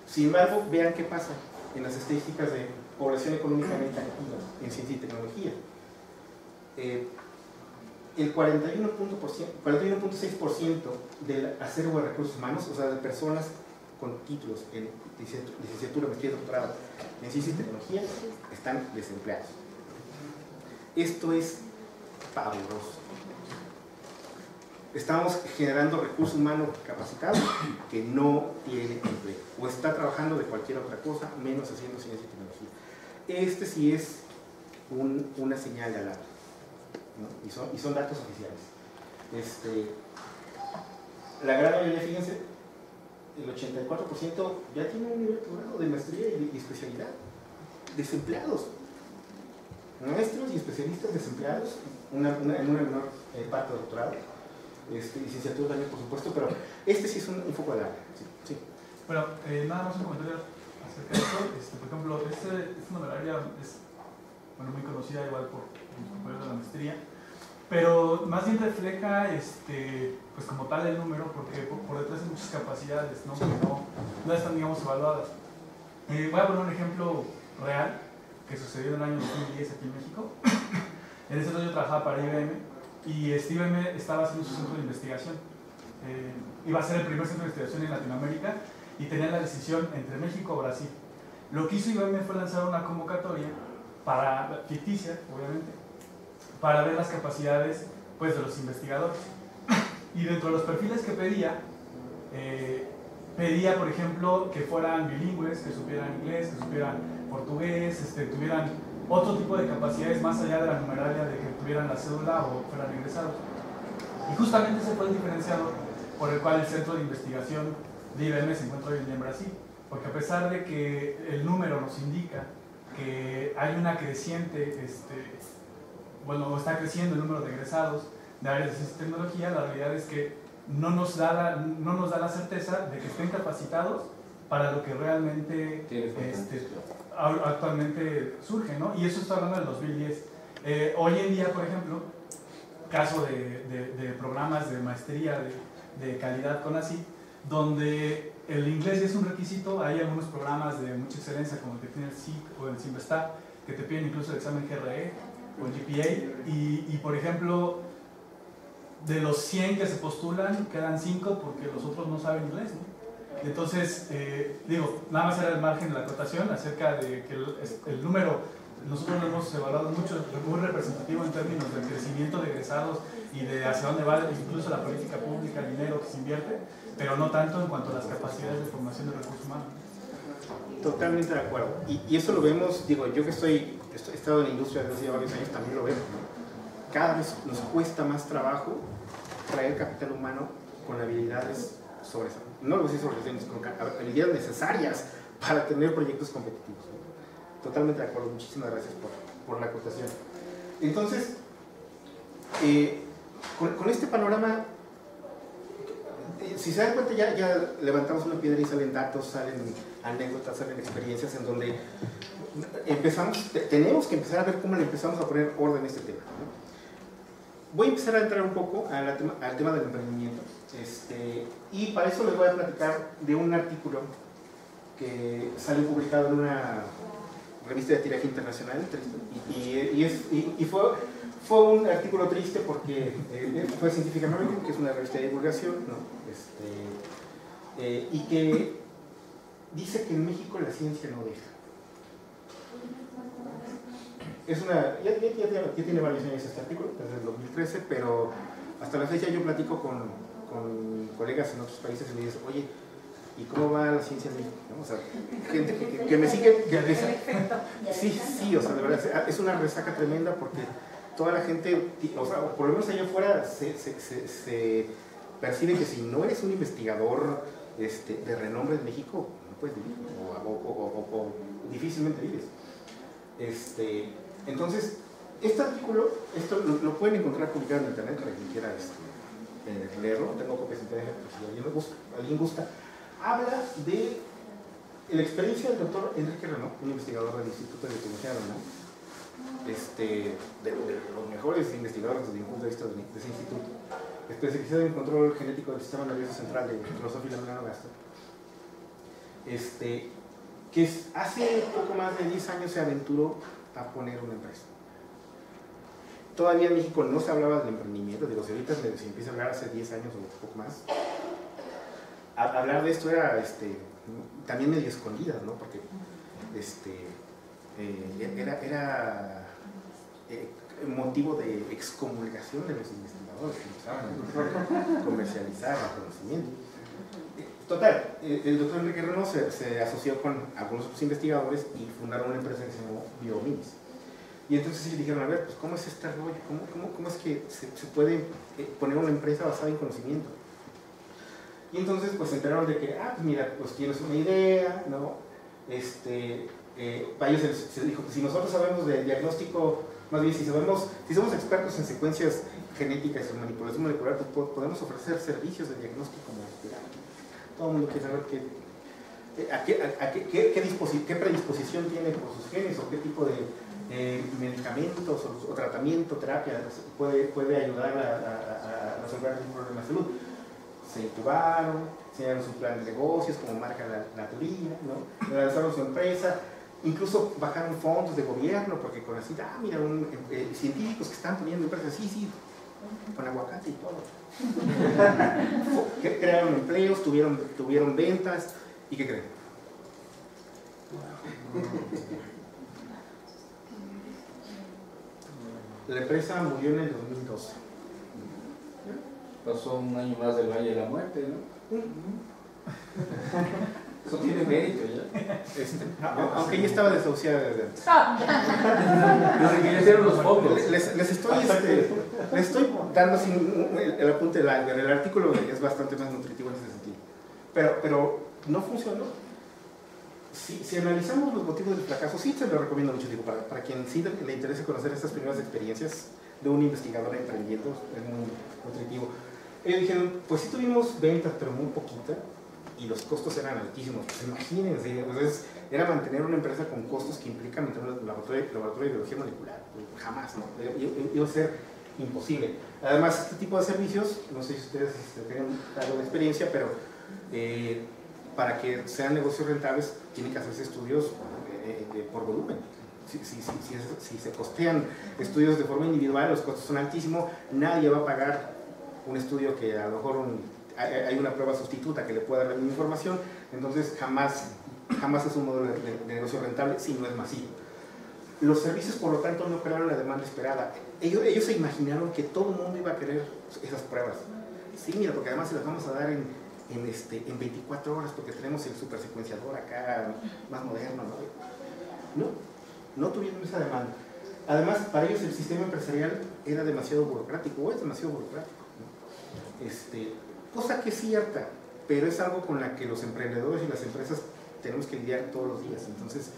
Sin embargo, vean qué pasa en las estadísticas de población económicamente activa en ciencia y tecnología. el 41.6% del acervo de recursos humanos, o sea, de personas con títulos en licenciatura, maestría, doctorado en ciencia y tecnología, están desempleados. Esto es pavoroso. Estamos generando recurso humano capacitado que no tiene empleo o está trabajando de cualquier otra cosa menos haciendo ciencia y tecnología. Este sí es una señal de alarma, ¿no? y son datos oficiales. La gran mayoría, fíjense, el 84% ya tiene un nivel de maestría y especialidad. Desempleados, maestros y especialistas desempleados, en una menor parte de doctorado, licenciatura también, por supuesto, pero este sí es un foco de alarma. Sí. Bueno, nada más un comentario acerca de esto. Por ejemplo, esta numeraria es muy conocida igual por los compañeros de la maestría, pero más bien refleja pues como tal el número, porque por detrás hay muchas capacidades, ¿no? Que no están, digamos, evaluadas. Voy a poner un ejemplo real que sucedió en el año 2010 aquí en México. En ese entonces yo trabajaba para IBM y IBM estaba haciendo su centro de investigación. Iba a ser el primer centro de investigación en Latinoamérica y tenían la decisión entre México o Brasil. Lo que hizo IBM fue lanzar una convocatoria ficticia, obviamente, para ver las capacidades, pues, de los investigadores. Y dentro de los perfiles que pedía, por ejemplo, que fueran bilingües, que supieran inglés, que supieran portugués, tuvieran otro tipo de capacidades más allá de la numeraria de que tuvieran la cédula o fueran egresados. Y justamente ese fue el diferenciador por el cual el centro de investigación de IBM se encuentra hoy en día en Brasil. Porque a pesar de que el número nos indica que hay una creciente, está creciendo el número de egresados de áreas de ciencia y tecnología, la realidad es que no nos da la certeza de que estén capacitados para lo que realmente actualmente surge, ¿no? Y eso está hablando del 2010. Hoy en día, por ejemplo, caso de programas de maestría de calidad CONACYT, donde el inglés es un requisito. Hay algunos programas de mucha excelencia como el que tiene el SIC o el CIMBESTAB que te piden incluso el examen GRE o el GPA y por ejemplo, de los 100 que se postulan quedan 5 porque los otros no saben inglés, ¿no? Entonces, nada más era el margen de la acotación acerca de que el número, nosotros lo hemos evaluado mucho, muy representativo en términos del crecimiento de egresados y de hacia dónde va incluso la política pública, el dinero que se invierte, pero no tanto en cuanto a las capacidades de formación de recursos humanos. Totalmente de acuerdo. Y eso lo vemos, yo que he estado en la industria desde hace varios años, también lo vemos, ¿no? Cada vez nos cuesta más trabajo traer capital humano con habilidades sobresalientes, no lo sé sobresalientes, con habilidades necesarias para tener proyectos competitivos, ¿no? Totalmente de acuerdo, muchísimas gracias por la acotación. Entonces, con este panorama, si se dan cuenta, ya levantamos una piedra y salen datos, salen anécdotas, salen experiencias en donde tenemos que empezar a ver cómo le empezamos a poner orden a este tema, ¿no? Voy a empezar a entrar un poco al tema del emprendimiento, y para eso les voy a platicar de un artículo que salió publicado en una revista de tiraje internacional, y fue un artículo triste porque fue Scientific American, que es una revista de divulgación, ¿no? Y que dice que en México la ciencia no deja. Ya tiene varios años este artículo, desde el 2013, pero hasta la fecha yo platico con colegas en otros países y me dicen, oye, ¿y cómo va la ciencia en México? ¿No? O sea, gente que me sigue. Sí, o sea, de verdad, es una resaca tremenda porque toda la gente, o sea, por lo menos allá afuera se percibe que si no eres un investigador de renombre en México, no puedes vivir, o difícilmente vives. Entonces, este artículo, lo pueden encontrar publicado en internet para quien quiera leerlo, tengo copias en internet, si alguien gusta. Habla de la experiencia del doctor Enrique Renaud, un investigador del Instituto de Tecnología de la UNAM, de los mejores investigadores desde mi punto de vista de ese instituto, especializado en control genético del sistema nervioso central de Drosophila melanogaster, que hace poco más de 10 años se aventuró a poner una empresa. todavía en México no se hablaba del emprendimiento, digo, si ahorita se empieza a hablar hace 10 años o un poco más, hablar de esto era también medio escondida, ¿no? Porque era motivo de excomulgación de los investigadores que empezaban a comercializar el conocimiento. Total, el doctor Enrique Renaud se asoció con algunos otros investigadores y fundaron una empresa que se llamó Biominis. Y entonces ellos dijeron, a ver, pues ¿cómo es este rollo? ¿Cómo es que se puede poner una empresa basada en conocimiento? Y entonces pues se enteraron de que, pues mira, pues tienes una idea, ¿no? Para ellos se dijo, pues si nosotros sabemos de diagnóstico, más bien si somos expertos en secuencias genéticas y manipulación molecular, pues podemos ofrecer servicios de diagnóstico molecular. Todo el mundo quiere saber qué predisposición tiene por sus genes o qué tipo de medicamentos o tratamiento, terapia puede ayudar a resolver algún problema de salud. Se incubaron, se dieron su plan de negocios, como marca la teoría, ¿no? Lanzaron su empresa, incluso bajaron fondos de gobierno, porque con así, mira, científicos que están poniendo empresas, sí, con aguacate y todo. Crearon empleos, tuvieron ventas, ¿y qué creen? La empresa murió en el 2012. Pasó un año más del Valle de la Muerte, ¿no? Eso tiene mérito ya. Aunque ella estaba desahuciada desde antes. Lo requirieron los fondos. Les estoy dando así el apunte del iceberg. El artículo es bastante más nutritivo en ese sentido. Pero no funcionó. Si analizamos los motivos del fracaso, sí se lo recomiendo mucho, digo, para quien sí le interese conocer estas primeras experiencias de un investigador emprendiendo, es muy nutritivo. Ellos dijeron, pues sí tuvimos ventas, pero muy poquita, y los costos eran altísimos. Pues imagínense, entonces era mantener una empresa con costos que implican mantener un laboratorio de biología molecular. Jamás, ¿no? Iba a ser imposible. Además, este tipo de servicios, no sé si ustedes tienen algo de experiencia, pero para que sean negocios rentables, tienen que hacerse estudios por volumen. Si se costean estudios de forma individual, los costos son altísimos, nadie va a pagar un estudio que a lo mejor hay una prueba sustituta que le pueda dar la misma información, entonces jamás es un modelo de negocio rentable si no es masivo. Los servicios, por lo tanto, no crearon la demanda esperada. Ellos se imaginaron que todo el mundo iba a querer esas pruebas. Sí, mira, porque además se las vamos a dar en 24 horas porque tenemos el supersecuenciador acá más moderno, ¿no? No tuvieron esa demanda. Además, para ellos el sistema empresarial era demasiado burocrático, o es demasiado burocrático, ¿no? Cosa que es cierta, pero es algo con la que los emprendedores y las empresas tenemos que lidiar todos los días. Entonces,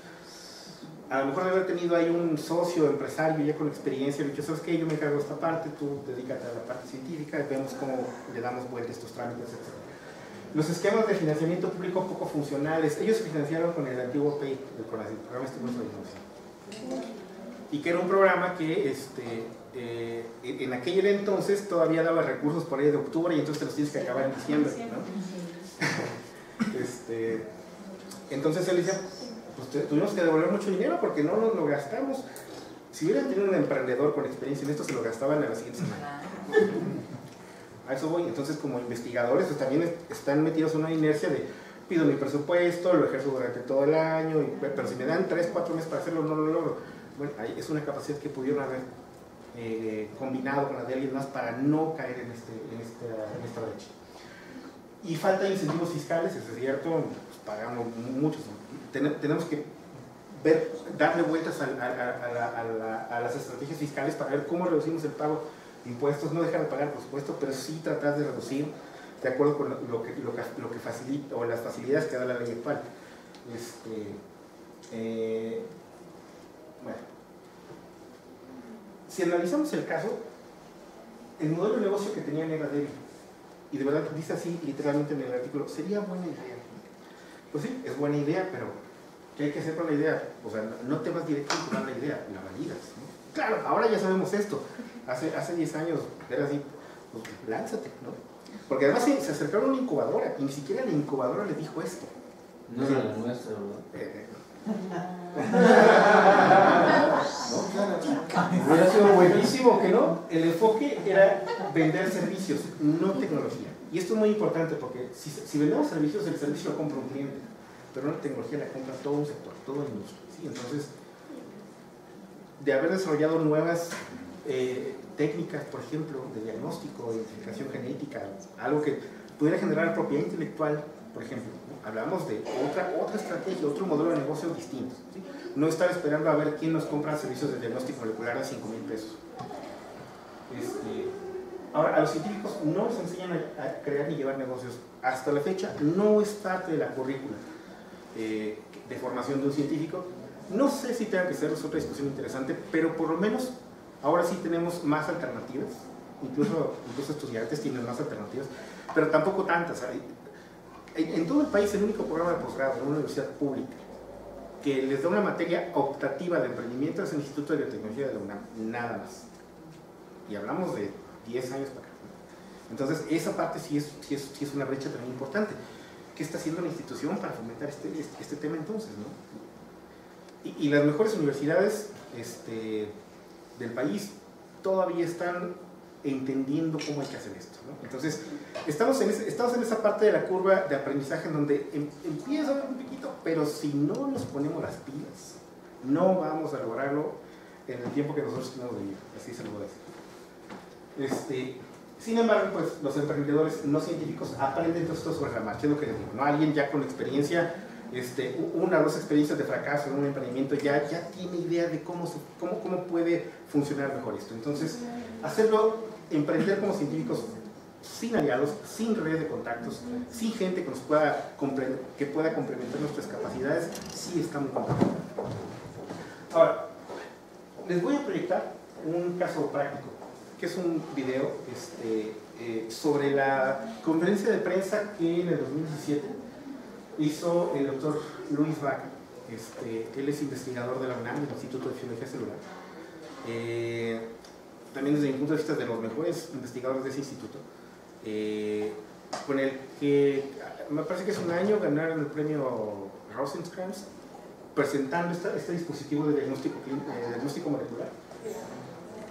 a lo mejor de haber tenido ahí un socio empresario ya con experiencia, le he dicho, ¿sabes qué? Yo me encargo de esta parte, tú dedícate a la parte científica, y vemos cómo le damos vuelta a estos trámites, etc. Los esquemas de financiamiento público poco funcionales, ellos se financiaron con el antiguo PEI, del CONACYT, Programa de Estímulos a la Innovación. Y que era un programa que en aquel entonces todavía daba recursos por ahí de octubre y entonces te los tienes que acabar en diciembre, ¿no? Entonces él decía, pues tuvimos que devolver mucho dinero porque no nos lo gastamos. Si hubieran tenido un emprendedor con experiencia en esto, se lo gastaban a la siguiente semana. A eso voy. Entonces, como investigadores, pues también están metidos en una inercia de pido mi presupuesto, lo ejerzo durante todo el año, pero si me dan 3, 4 meses para hacerlo, no lo logro. Bueno, es una capacidad que pudieron haber combinado con la de alguien más para no caer en esta brecha. Y falta de incentivos fiscales, es cierto, pues pagamos muchos. Tenemos que darle vueltas a las estrategias fiscales para ver cómo reducimos el pago de impuestos, no dejar de pagar, por supuesto, pero sí tratar de reducir de acuerdo con lo que facilita o las facilidades que da la ley actual. Bueno, si analizamos el caso, el modelo de negocio que tenían era débil, y de verdad dice así literalmente en el artículo, sería buena idea. Pues sí, es buena idea, pero ¿qué hay que hacer con la idea? O sea, no te vas directo a implementar la idea, la validas, ¿no? Claro, ahora ya sabemos esto. Hace 10 años era así, pues lánzate, ¿no? Porque además se acercaron a una incubadora, y ni siquiera la incubadora le dijo esto. No era la nuestra, ¿verdad? Hubiera sido Buenísimo que no. El enfoque era vender servicios, no tecnología. Y esto es muy importante porque si vendemos servicios, el servicio lo compra un cliente, pero la tecnología la compra todo un sector, toda la industria. ¿Sí? Entonces, de haber desarrollado nuevas técnicas, por ejemplo, de diagnóstico, de identificación genética, algo que pudiera generar propiedad intelectual, por ejemplo, ¿no? Hablamos de otra estrategia, otro modelo de negocio distinto. ¿Sí? No estar esperando a ver quién nos compra servicios de diagnóstico molecular a 5,000 pesos. Ahora, a los científicos no les enseñan a crear ni llevar negocios. Hasta la fecha no es parte de la currícula de formación de un científico. No sé si tenga que ser, es otra discusión interesante, pero por lo menos ahora sí tenemos más alternativas. Incluso estudiantes tienen más alternativas, pero tampoco tantas. En todo el país, el único programa de posgrado de una universidad pública que les da una materia optativa de emprendimiento es el Instituto de Biotecnología de la UNAM, nada más. Y hablamos de 10 años para acá. Entonces, esa parte sí es una brecha también importante. ¿Qué está haciendo la institución para fomentar este tema entonces, ¿no? Y las mejores universidades del país todavía están entendiendo cómo hay que hacer esto, ¿no? Entonces, estamos en esa parte de la curva de aprendizaje en donde empieza un poquito, pero si no nos ponemos las pilas, no vamos a lograrlo en el tiempo que nosotros tenemos de vida, así se lo voy a decir. Sin embargo, pues los emprendedores no científicos aprenden todo esto sobre la marcha, es lo que les digo, ¿no? Alguien ya con experiencia, una o dos experiencias de fracaso en un emprendimiento ya tiene idea de cómo puede funcionar mejor esto. Entonces, emprender como científicos sin aliados, sin red de contactos, sin gente que pueda complementar nuestras capacidades, sí está muy complicado. Ahora, les voy a proyectar un caso práctico, que es un video sobre la conferencia de prensa que en el 2017 hizo el doctor Luis Vaca. Él es investigador de la UNAM, del Instituto de Fisiología Celular. También desde mi punto de vista de los mejores investigadores de ese instituto, con el que me parece que es un año ganaron el premio Rosencrantz presentando este dispositivo de diagnóstico molecular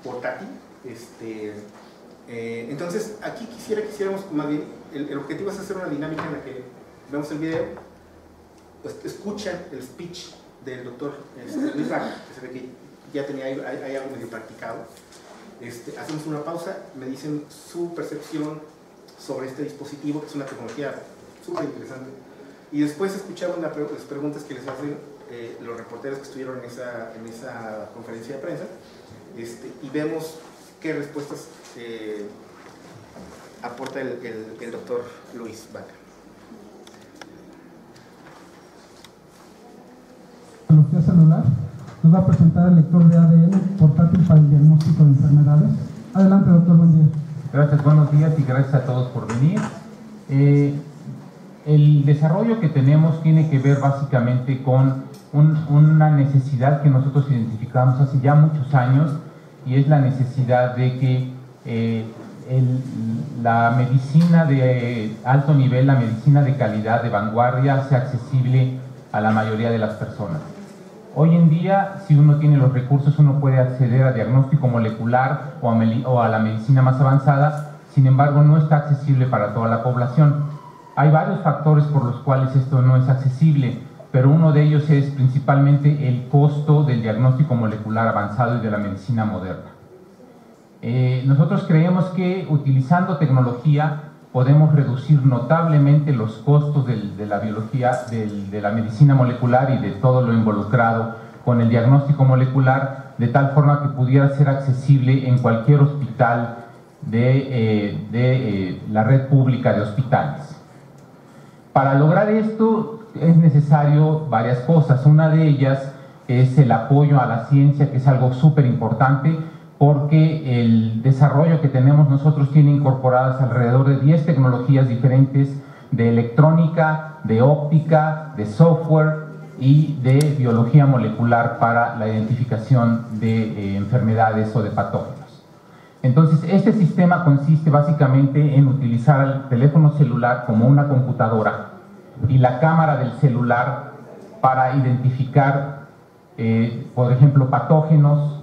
portátil. Entonces aquí quisiéramos más bien, el objetivo es hacer una dinámica en la que vemos el video, pues, escuchan el speech del doctor Luis Vaca, que se ve que ya hay algo medio practicado. Hacemos una pausa, me dicen su percepción sobre este dispositivo, que es una tecnología súper interesante, y después escuchamos las preguntas que les hacen los reporteros que estuvieron en esa conferencia de prensa, y vemos qué respuestas aporta el doctor Luis Vaca. Tecnología celular nos va a presentar el lector de ADN portátil para el diagnóstico de enfermedades. Adelante, doctor, buen día. Gracias, buenos días y gracias a todos por venir. El desarrollo que tenemos tiene que ver básicamente con una necesidad que nosotros identificamos hace ya muchos años, y es la necesidad de que la medicina de alto nivel, la medicina de calidad, de vanguardia, sea accesible a la mayoría de las personas. Hoy en día, si uno tiene los recursos, uno puede acceder a diagnóstico molecular o a la medicina más avanzada. Sin embargo, no está accesible para toda la población. Hay varios factores por los cuales esto no es accesible, pero uno de ellos es principalmente el costo del diagnóstico molecular avanzado y de la medicina moderna. Nosotros creemos que utilizando tecnología podemos reducir notablemente los costos de la biología, de la medicina molecular y de todo lo involucrado con el diagnóstico molecular, de tal forma que pudiera ser accesible en cualquier hospital de la red pública de hospitales. Para lograr esto es necesario varias cosas. Una de ellas es el apoyo a la ciencia, que es algo súper importante, porque el desarrollo que tenemos nosotros tiene incorporadas alrededor de 10 tecnologías diferentes de electrónica, de óptica, de software y de biología molecular para la identificación de enfermedades o de patógenos. Entonces, este sistema consiste básicamente en utilizar el teléfono celular como una computadora y la cámara del celular para identificar, por ejemplo, patógenos,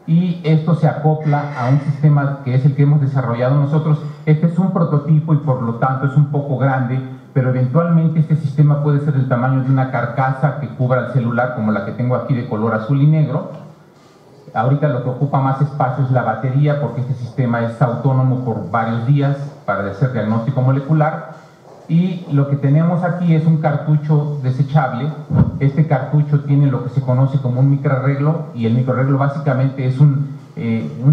y esto se acopla a un sistema que es el que hemos desarrollado nosotros. Este es un prototipo y por lo tanto es un poco grande, pero eventualmente este sistema puede ser del tamaño de una carcasa que cubra el celular, como la que tengo aquí de color azul y negro. Ahorita lo que ocupa más espacio es la batería, porque este sistema es autónomo por varios días para hacer diagnóstico molecular. Y lo que tenemos aquí es un cartucho desechable. Este cartucho tiene lo que se conoce como un microarreglo, y el microarreglo básicamente es un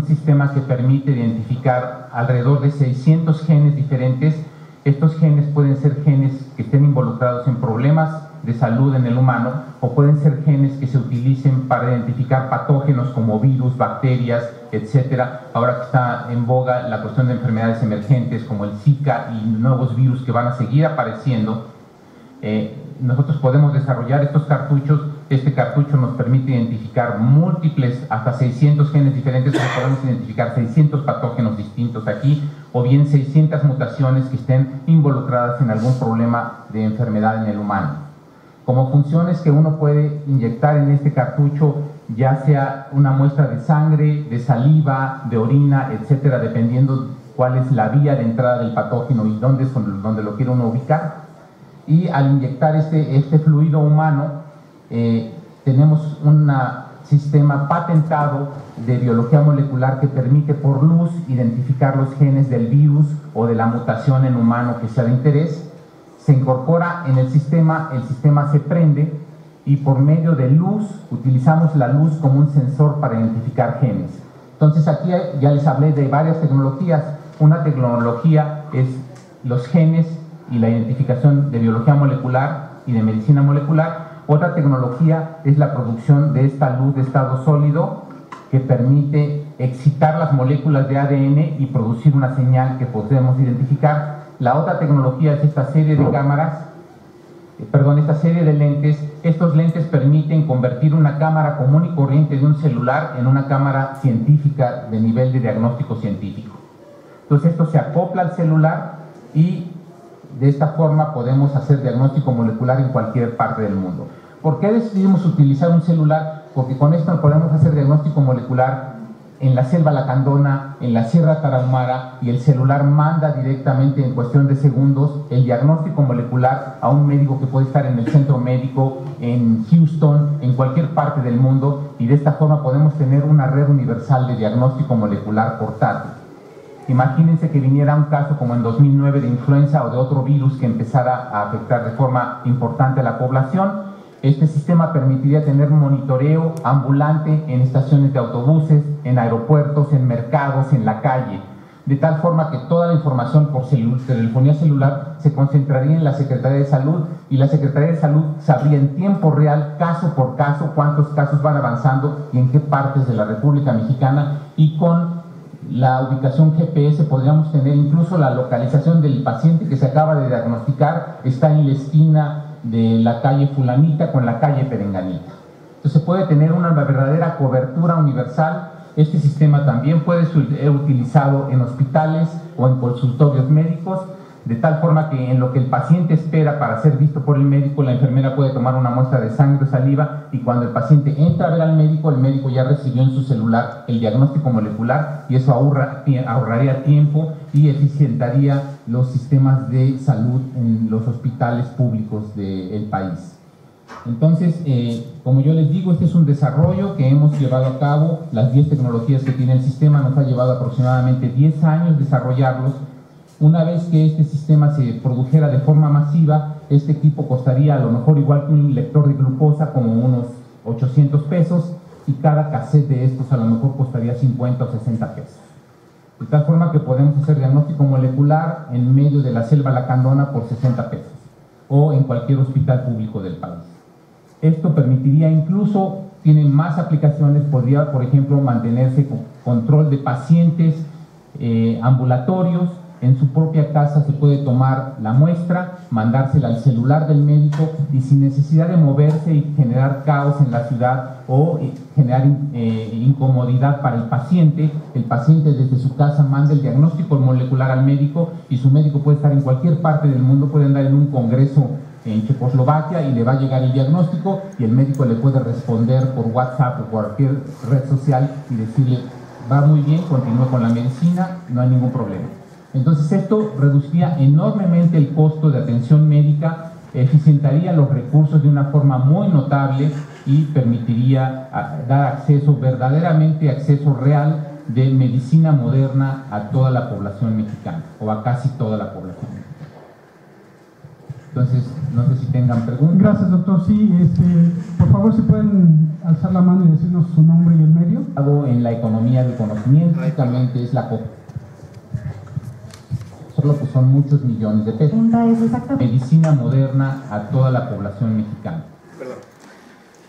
sistema que permite identificar alrededor de 600 genes diferentes. Estos genes pueden ser genes que estén involucrados en problemas de salud en el humano, o pueden ser genes que se utilicen para identificar patógenos como virus, bacterias, etcétera. Ahora que está en boga la cuestión de enfermedades emergentes como el Zika y nuevos virus que van a seguir apareciendo, nosotros podemos desarrollar estos cartuchos. Este cartucho nos permite identificar múltiples, hasta 600 genes diferentes, o podemos identificar 600 patógenos distintos aquí, o bien 600 mutaciones que estén involucradas en algún problema de enfermedad en el humano. Como funciones que uno puede inyectar en este cartucho, ya sea una muestra de sangre, de saliva, de orina, etcétera, dependiendo cuál es la vía de entrada del patógeno y dónde es donde lo quiere uno ubicar. Y al inyectar este fluido humano, tenemos un sistema patentado de biología molecular que permite por luz identificar los genes del virus o de la mutación en humano que sea de interés. Se incorpora en el sistema se prende, y por medio de luz, utilizamos la luz como un sensor para identificar genes. Entonces aquí ya les hablé de varias tecnologías. Una tecnología es los genes y la identificación de biología molecular y de medicina molecular. Otra tecnología es la producción de esta luz de estado sólido, que permite excitar las moléculas de ADN y producir una señal que podemos identificar. La otra tecnología es esta serie de esta serie de lentes. Estos lentes permiten convertir una cámara común y corriente de un celular en una cámara científica de nivel de diagnóstico científico. Entonces esto se acopla al celular y de esta forma podemos hacer diagnóstico molecular en cualquier parte del mundo. ¿Por qué decidimos utilizar un celular? Porque con esto podemos hacer diagnóstico molecular en la selva lacandona, en la Sierra Tarahumara, y el celular manda directamente en cuestión de segundos el diagnóstico molecular a un médico que puede estar en el centro médico, en Houston, en cualquier parte del mundo, y de esta forma podemos tener una red universal de diagnóstico molecular portátil. Imagínense que viniera un caso como en 2009 de influenza o de otro virus que empezara a afectar de forma importante a la población. Este sistema permitiría tener monitoreo ambulante en estaciones de autobuses, en aeropuertos, en mercados, en la calle, de tal forma que toda la información por telefonía celular se concentraría en la Secretaría de Salud, y la Secretaría de Salud sabría en tiempo real, caso por caso, cuántos casos van avanzando y en qué partes de la República Mexicana, y con la ubicación GPS podríamos tener incluso la localización del paciente que se acaba de diagnosticar, está en la esquina de la calle fulanita con la calle perenganita. Entonces se puede tener una verdadera cobertura universal. Este sistema también puede ser utilizado en hospitales o en consultorios médicos, de tal forma que en lo que el paciente espera para ser visto por el médico, la enfermera puede tomar una muestra de sangre o saliva, y cuando el paciente entra a ver al médico, el médico ya recibió en su celular el diagnóstico molecular, y eso ahorraría tiempo y eficientaría los sistemas de salud en los hospitales públicos del país. Entonces, como yo les digo, este es un desarrollo que hemos llevado a cabo. Las 10 tecnologías que tiene el sistema nos ha llevado aproximadamente 10 años desarrollarlos. Una vez que este sistema se produjera de forma masiva, este equipo costaría a lo mejor igual que un lector de glucosa, como unos 800 pesos, y cada cassette de estos a lo mejor costaría 50 o 60 pesos. De tal forma que podemos hacer diagnóstico molecular en medio de la selva lacandona por 60 pesos, o en cualquier hospital público del país. Esto permitiría incluso, tiene más aplicaciones, podría, por ejemplo, mantenerse con control de pacientes ambulatorios. En su propia casa se puede tomar la muestra, mandársela al celular del médico, y sin necesidad de moverse y generar caos en la ciudad o generar incomodidad para el paciente desde su casa manda el diagnóstico molecular al médico, y su médico puede estar en cualquier parte del mundo, puede andar en un congreso en Checoslovaquia y le va a llegar el diagnóstico y el médico le puede responder por WhatsApp o cualquier red social y decirle, va muy bien, continúe con la medicina, no hay ningún problema. Entonces esto reduciría enormemente el costo de atención médica, eficientaría los recursos de una forma muy notable y permitiría dar acceso, verdaderamente acceso real de medicina moderna a toda la población mexicana, o a casi toda la población mexicana. Entonces, no sé si tengan preguntas. Gracias, doctor. Sí, por favor, si pueden alzar la mano y decirnos su nombre y el medio. En la economía del conocimiento, básicamente es la COP. Solo pues son muchos millones de pesos. Medicina moderna a toda la población mexicana. Perdón.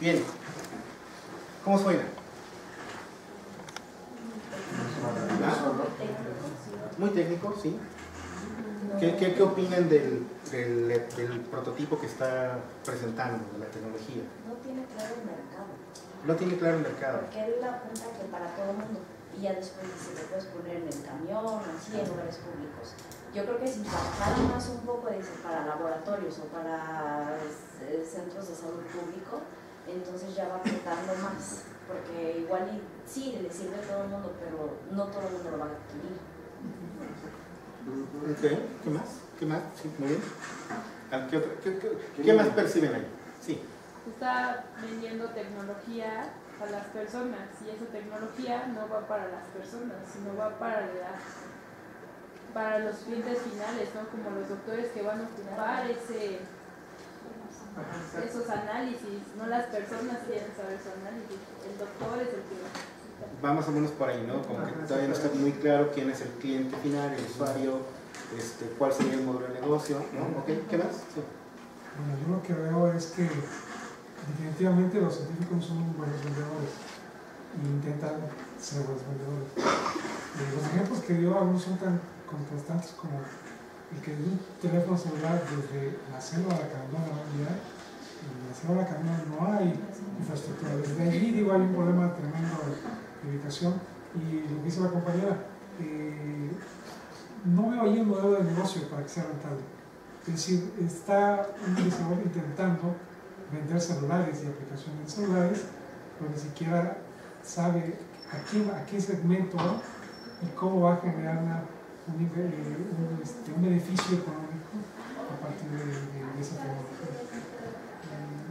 Bien. ¿Cómo suena? Muy técnico, sí. ¿Qué opinan del prototipo que está presentando, de la tecnología? No tiene claro el mercado. No tiene claro el mercado. Porque él apunta que para todo el mundo. Y ya después dice, te puedes poner en el camión, así, en lugares públicos. Yo creo que si bajara más un poco, dice, para laboratorios o para centros de salud público, entonces ya va apuntando más. Porque igual sí, le sirve a todo el mundo, pero no todo el mundo lo va a adquirir. Okay. ¿Qué más? ¿Qué más? Sí, muy bien. ¿Qué más perciben ahí? Sí. Está vendiendo tecnología a las personas y esa tecnología no va para las personas, sino va para los clientes finales, ¿no? Como los doctores que van a ocupar esos análisis, no las personas quieren saber su análisis, el doctor es el que va más o menos por ahí, ¿no? Como que todavía no está muy claro quién es el cliente final, el usuario, cuál sería el modelo de negocio, ¿no? Okay. ¿Qué más? Sí. Bueno, yo lo que veo es que definitivamente los científicos son buenos vendedores e intentan ser buenos vendedores. Los ejemplos que dio algunos son tan contrastantes como el que de un teléfono celular desde la selva a la camioneta va a enviar. En la selva a la camioneta no hay infraestructura. Desde allí digo, hay un problema tremendo de ubicación. Y lo que dice la compañera, no veo ahí un modelo de negocio para que sea rentable. Es decir, está un diseñador intentando vender celulares y aplicaciones de celulares, pero ni siquiera sabe a qué segmento y cómo va a generar un beneficio económico a partir de esa tecnología.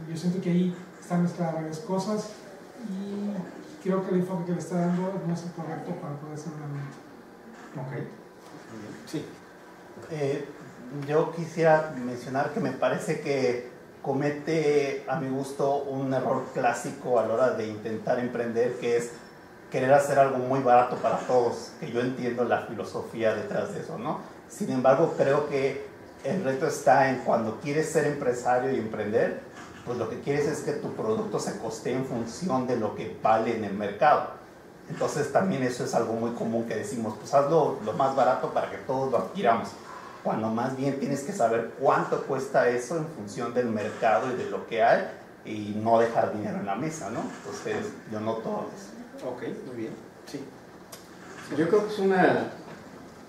Yo siento que ahí están mezcladas varias cosas y creo que el enfoque que le está dando no es el correcto para poder hacer una venta. Ok. Sí. Yo quisiera mencionar que me parece que comete, a mi gusto, un error clásico a la hora de intentar emprender, que es querer hacer algo muy barato para todos, que yo entiendo la filosofía detrás de eso, ¿no? Sin embargo, creo que el reto está en cuando quieres ser empresario y emprender, pues lo que quieres es que tu producto se costee en función de lo que vale en el mercado. Entonces también eso es algo muy común que decimos, pues hazlo lo más barato para que todos lo adquiramos, cuando más bien tienes que saber cuánto cuesta eso en función del mercado y de lo que hay y no dejar dinero en la mesa, ¿no? Entonces yo noto eso. Ok, muy bien. Sí. Yo creo que es una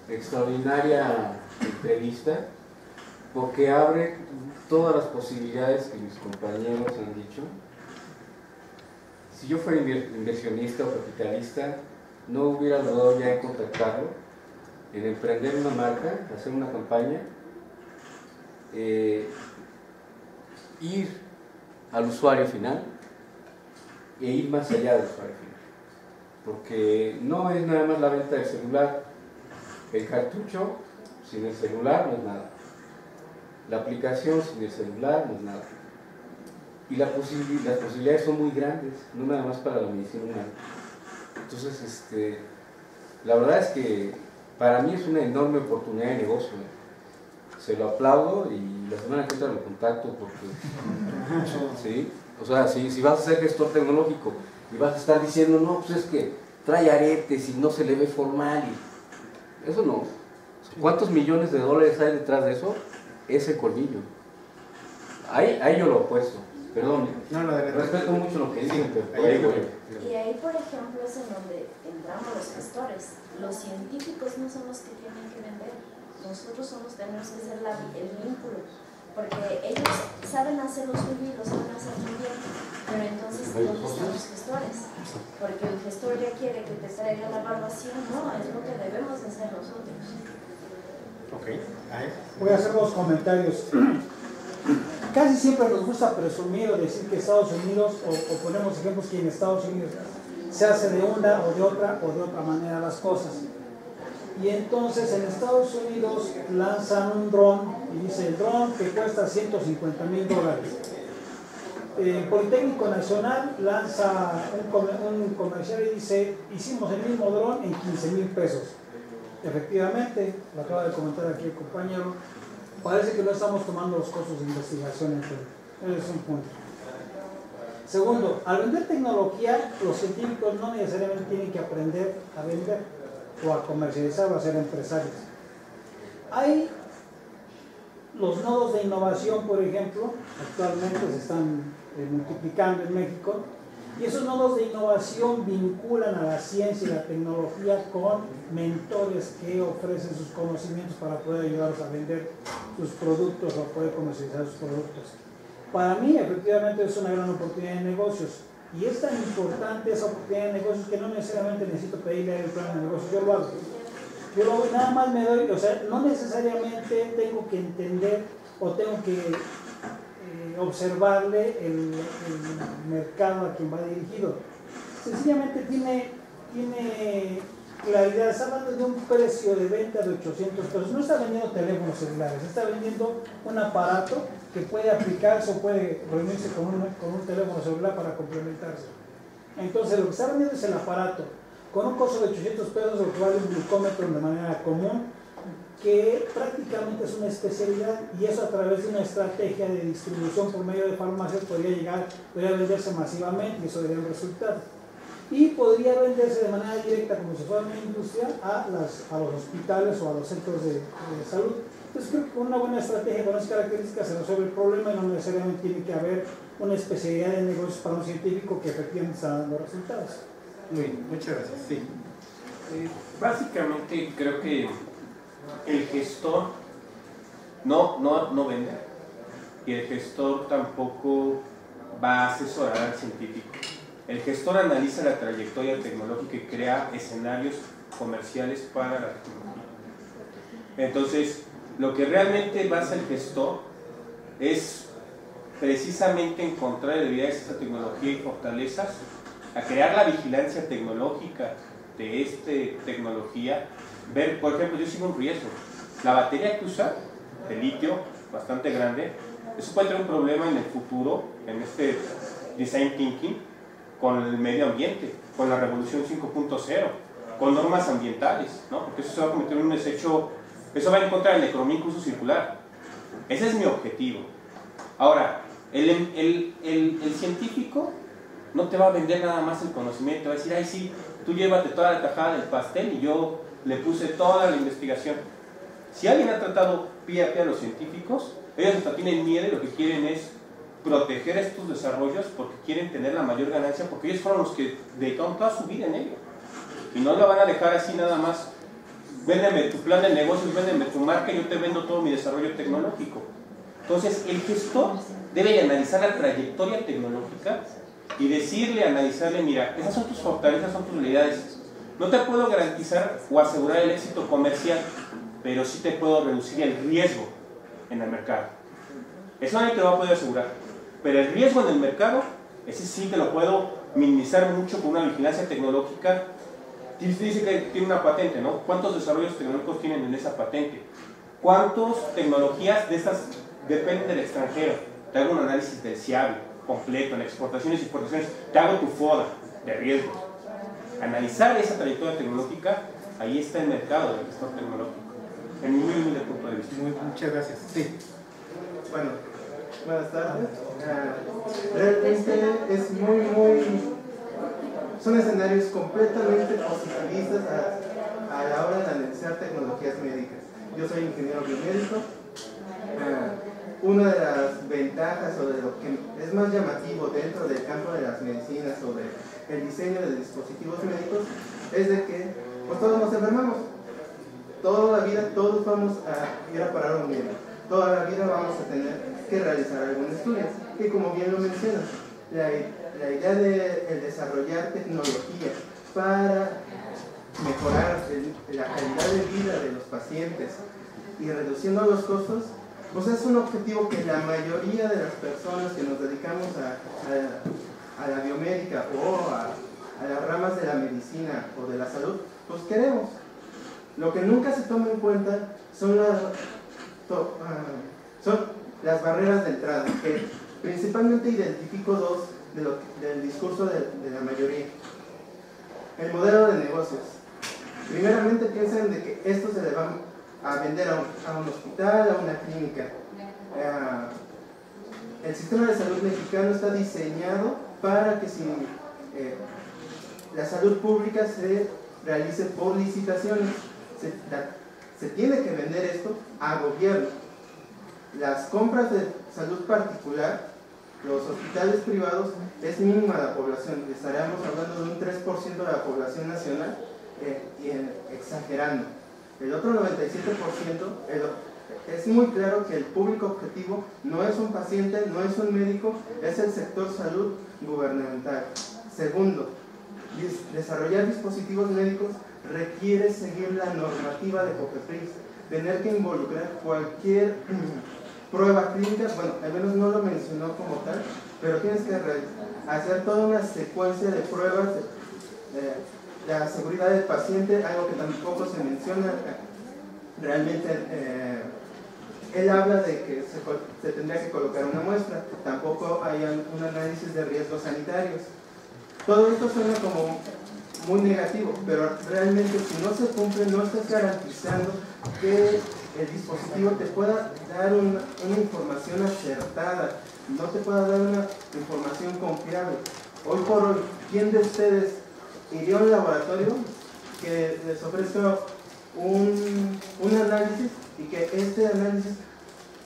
extraordinaria entrevista porque abre todas las posibilidades que mis compañeros han dicho. Si yo fuera inversionista o capitalista, no hubiera dudado ya en contactarlo, en emprender una marca, hacer una campaña, ir al usuario final e ir más allá del usuario final. Porque no es nada más la venta del celular. El cartucho sin el celular no es nada. La aplicación sin el celular no es nada. Y las posibilidades son muy grandes, no nada más para la medicina humana. Entonces, la verdad es que para mí es una enorme oportunidad de negocio. Se lo aplaudo y la semana que entra lo contacto porque... ¿sí? O sea, si vas a ser gestor tecnológico y vas a estar diciendo, no, pues es que trae aretes y no se le ve formal. Y... eso no. ¿Cuántos millones de dólares hay detrás de eso? Ese colmillo. Ahí yo lo opuesto. Perdón, respeto mucho lo que dicen, pero ahí voy. Y ahí, por ejemplo, es en donde entramos los gestores. Los científicos no son los que tienen que vender. Nosotros tenemos que ser el vínculo porque ellos saben hacerlo suyo y lo saben hacer muy bien, pero entonces ¿dónde están los gestores? Porque el gestor ya quiere que te traiga la evaluación, no, es lo que debemos de hacer nosotros. Ok, voy a hacer dos comentarios. Casi siempre nos gusta presumir o decir que Estados Unidos, o ponemos ejemplos que en Estados Unidos se hace de una o de otra manera las cosas. Y entonces en Estados Unidos lanzan un dron y dice el dron que cuesta $150,000. El Politécnico Nacional lanza un comercial y dice hicimos el mismo dron en $15,000. Efectivamente, lo acaba de comentar aquí el compañero, parece que no estamos tomando los costos de investigación en todo. Ese es un punto. Segundo, al vender tecnología, los científicos no necesariamente tienen que aprender a vender o a comercializar o a ser empresarios. Hay los nodos de innovación, por ejemplo, actualmente se están multiplicando en México, y esos nodos de innovación vinculan a la ciencia y la tecnología con mentores que ofrecen sus conocimientos para poder ayudarlos a vender sus productos o poder comercializar sus productos. Para mí, efectivamente, es una gran oportunidad de negocios. Y es tan importante esa oportunidad de negocios que no necesariamente necesito pedirle el plan de negocios, yo lo hago. Yo lo, nada más me doy, o sea, no necesariamente tengo que entender o tengo que observarle el mercado a quien va dirigido. Sencillamente tiene claridad, está hablando de un precio de venta de $800. No está vendiendo teléfonos celulares, está vendiendo un aparato que puede aplicarse o puede reunirse con un teléfono celular para complementarse. Entonces lo que está vendiendo es el aparato con un costo de $800, lo que vale un glucómetro de manera común, que prácticamente es una especialidad, y eso a través de una estrategia de distribución por medio de farmacias podría venderse masivamente, y eso daría un resultado. Y podría venderse de manera directa, como si fuera una industria, a los hospitales o a los centros de salud. Entonces creo que con una buena estrategia, con esas características, se resuelve el problema y no necesariamente tiene que haber una especialidad de negocios para un científico que efectivamente está dando resultados. Muy bien, muchas gracias. Sí. Básicamente creo que el gestor no vende, y el gestor tampoco va a asesorar al científico. El gestor analiza la trayectoria tecnológica y crea escenarios comerciales para la tecnología. Entonces, lo que realmente va a hacer el gestor es precisamente encontrar debilidades de esta tecnología y fortalezas, a crear la vigilancia tecnológica de esta tecnología, ver, por ejemplo, yo sigo un riesgo. La batería que usa, de litio, bastante grande, eso puede tener un problema en el futuro, en este design thinking, con el medio ambiente, con la revolución 5.0, con normas ambientales, ¿no? Porque eso se va a convertir en un desecho, eso va en contra de la economía incluso circular. Ese es mi objetivo. Ahora, el científico no te va a vender nada más el conocimiento, va a decir, ay sí, tú llévate toda la tajada del pastel y yo le puse toda la investigación. Si alguien ha tratado pie a pie a los científicos, ellos hasta tienen miedo y lo que quieren es proteger estos desarrollos porque quieren tener la mayor ganancia, porque ellos fueron los que dedicaron toda su vida en ello. Y no lo van a dejar así nada más, véndeme tu plan de negocios, véndeme tu marca y yo te vendo todo mi desarrollo tecnológico. Entonces, el gestor debe analizar la trayectoria tecnológica y decirle, analizarle, mira, esas son tus fortalezas, son tus habilidades. No te puedo garantizar o asegurar el éxito comercial, pero sí te puedo reducir el riesgo en el mercado. Eso nadie te lo va a poder asegurar. Pero el riesgo en el mercado, ese sí te lo puedo minimizar mucho con una vigilancia tecnológica. Dice que tiene una patente, ¿no? ¿Cuántos desarrollos tecnológicos tienen en esa patente? ¿Cuántas tecnologías de estas dependen del extranjero? Te hago un análisis del CIABI completo, en exportaciones y importaciones. Te hago tu FODA de riesgos. Analizar esa trayectoria tecnológica, ahí está el mercado del gestor tecnológico. En mi humilde punto de vista. Muchas gracias. Sí. Bueno, buenas tardes. Realmente es son escenarios completamente positivistas a la hora de analizar tecnologías médicas. Yo soy ingeniero biomédico. Una de las ventajas o de lo que es más llamativo dentro del campo de las medicinas sobre el diseño de dispositivos médicos es de que pues todos nos enfermamos. Toda la vida todos vamos a ir a parar un médico. toda la vida vamos a tener que realizar algún estudio. Y como bien lo mencionas, la idea de el desarrollar tecnología para mejorar la calidad de vida de los pacientes y reduciendo los costos, pues es un objetivo que la mayoría de las personas que nos dedicamos a la biomédica o a las ramas de la medicina o de la salud, pues queremos. Lo que nunca se toma en cuenta son las barreras de entrada, que principalmente identifico dos del discurso de la mayoría. El modelo de negocios. Primeramente piensan de que esto se le va a vender a un hospital, a una clínica. El sistema de salud mexicano está diseñado para que si la salud pública se realice por licitaciones. Se tiene que vender esto a gobierno. Las compras de salud particular, los hospitales privados, es mínima la población. Estaríamos hablando de un 3% de la población nacional, exagerando. El otro 97%, es muy claro que el público objetivo no es un paciente, no es un médico, es el sector salud gubernamental. Segundo, desarrollar dispositivos médicos requiere seguir la normativa de COFEPRIS, tener que involucrar cualquier prueba clínica, bueno, al menos no lo mencionó como tal, pero tienes que hacer toda una secuencia de pruebas, la seguridad del paciente, algo que tampoco se menciona. Realmente él habla de que se tendría que colocar una muestra, tampoco hay un análisis de riesgos sanitarios. Todo esto suena como muy negativo, pero realmente si no se cumple, no estás garantizando que el dispositivo te pueda dar una información acertada, no te pueda dar una información confiable. Hoy por hoy, ¿quién de ustedes iría a un laboratorio que les ofrezca un análisis y que este análisis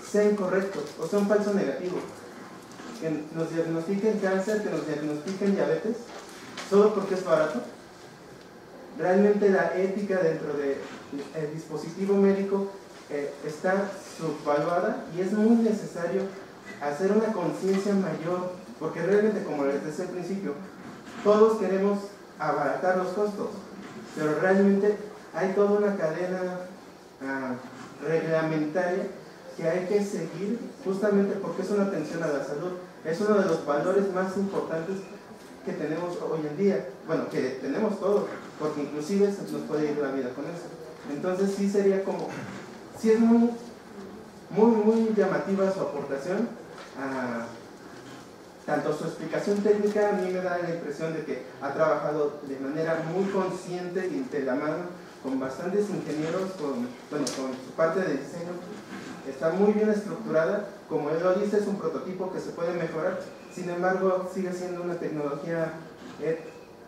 sea incorrecto o sea un falso negativo? Que nos diagnostiquen cáncer, que nos diagnostiquen diabetes, solo porque es barato. Realmente la ética dentro del dispositivo médico está subvaluada y es muy necesario hacer una conciencia mayor, porque realmente, como les decía al principio, todos queremos abaratar los costos, pero realmente hay toda una cadena reglamentaria que hay que seguir, justamente porque es una atención a la salud, es uno de los valores más importantes que tenemos hoy en día, bueno, que tenemos todos, porque inclusive se nos puede ir la vida con eso. Entonces sí sería como, sí es muy llamativa su aportación, tanto su explicación técnica. A mí me da la impresión de que ha trabajado de manera muy consciente y de la mano con bastantes ingenieros, con su parte de diseño. Está muy bien estructurada, como él lo dice, es un prototipo que se puede mejorar, sin embargo sigue siendo una tecnología,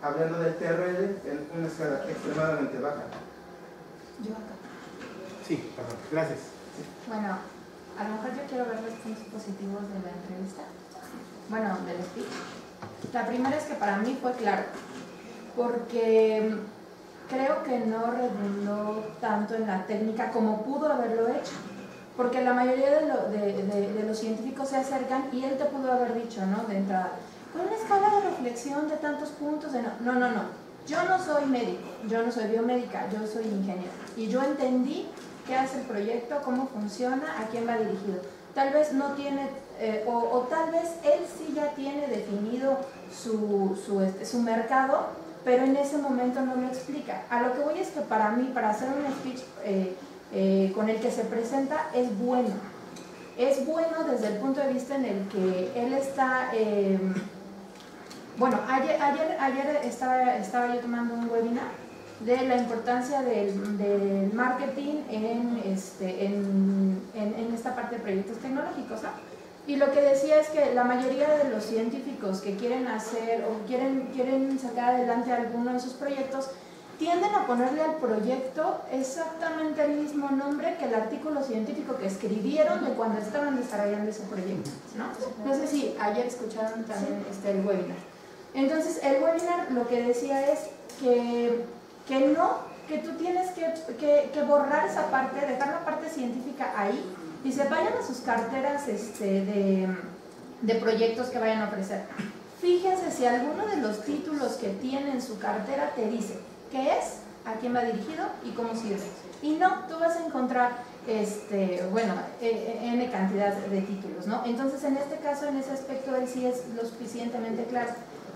hablando del TRL, en una escala extremadamente baja. Yo acá. Sí, perdón, gracias. Sí. Bueno, a lo mejor yo quiero ver los puntos positivos de la entrevista, bueno, del speech. La primera es que para mí fue claro, porque creo que no redundó tanto en la técnica como pudo haberlo hecho, porque la mayoría de los científicos se acercan y él te pudo haber dicho, ¿no?, de entrada, con una escala de reflexión de tantos puntos, no, yo no soy médico, yo no soy biomédica, yo soy ingeniero, y yo entendí qué hace el proyecto, cómo funciona, a quién va dirigido. Tal vez no tiene, o tal vez él sí ya tiene definido su mercado, pero en ese momento no lo explica. A lo que voy es que para mí, para hacer un speech con el que se presenta, es bueno. Es bueno desde el punto de vista en el que él está... bueno, ayer estaba yo tomando un webinar de la importancia del marketing en esta parte de proyectos tecnológicos, ¿no? Y lo que decía es que la mayoría de los científicos que quieren hacer o quieren sacar adelante alguno de sus proyectos tienden a ponerle al proyecto exactamente el mismo nombre que el artículo científico que escribieron de cuando estaban desarrollando ese proyecto, ¿no? No sé si ayer escucharon también el webinar. Entonces, el webinar lo que decía es que tú tienes que borrar esa parte, dejar la parte científica ahí Dice, vayan a sus carteras de proyectos que vayan a ofrecer. Fíjense si alguno de los títulos que tiene en su cartera te dice qué es, a quién va dirigido y cómo sirve. Y no, tú vas a encontrar, N cantidad de títulos, ¿no? Entonces, en este caso, en ese aspecto, él sí es lo suficientemente claro.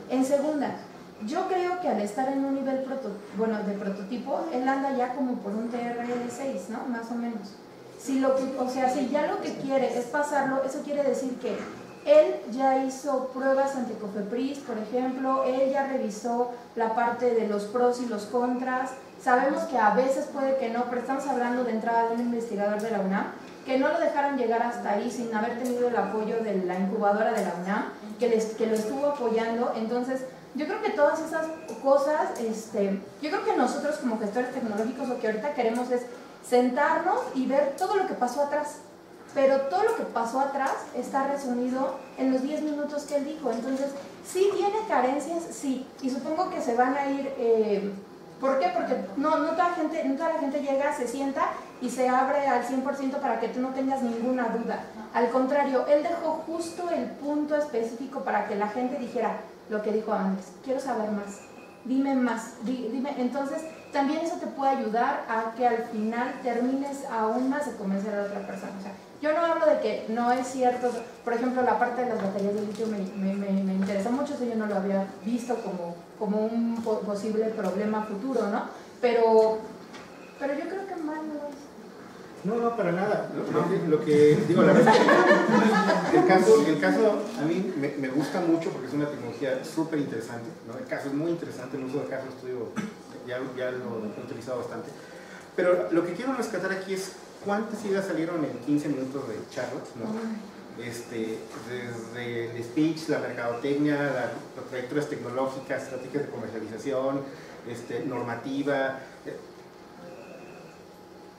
En segunda, yo creo que al estar en un nivel de prototipo, él anda ya como por un TRL6, ¿no? Más o menos. Si ya lo que quiere es pasarlo, eso quiere decir que él ya hizo pruebas ante COFEPRIS, por ejemplo, él ya revisó la parte de los pros y los contras. Sabemos que a veces puede que no, pero estamos hablando de entrada de un investigador de la UNAM, que no lo dejaron llegar hasta ahí sin haber tenido el apoyo de la incubadora de la UNAM, que lo estuvo apoyando. Entonces, yo creo que todas esas cosas, yo creo que nosotros como gestores tecnológicos lo que ahorita queremos es sentarnos y ver todo lo que pasó atrás. Pero todo lo que pasó atrás está resumido en los 10 minutos que él dijo. Entonces, ¿sí tiene carencias? Sí. Y supongo que se van a ir... ¿Por qué? Porque no toda la gente llega, se sienta y se abre al 100% para que tú no tengas ninguna duda. Al contrario, él dejó justo el punto específico para que la gente dijera lo que dijo antes. Quiero saber más. Dime más. Dime. Entonces, también eso te puede ayudar a que al final termines aún más de convencer a la otra persona. O sea, yo no hablo de que no es cierto, por ejemplo, la parte de las baterías de litio me interesó mucho, eso yo no lo había visto como un posible problema futuro, ¿no? Pero yo creo que mal no es. No, para nada. Lo que digo, la verdad es que el caso a mí me gusta mucho porque es una tecnología súper interesante, ¿no? El caso es muy interesante, el uso de caso estudio ya lo he utilizado bastante. Pero lo que quiero rescatar aquí es cuántas ideas salieron en 15 minutos de charla, ¿no? Desde el speech, la mercadotecnia, las trayectorias tecnológicas, estrategias de comercialización, normativa.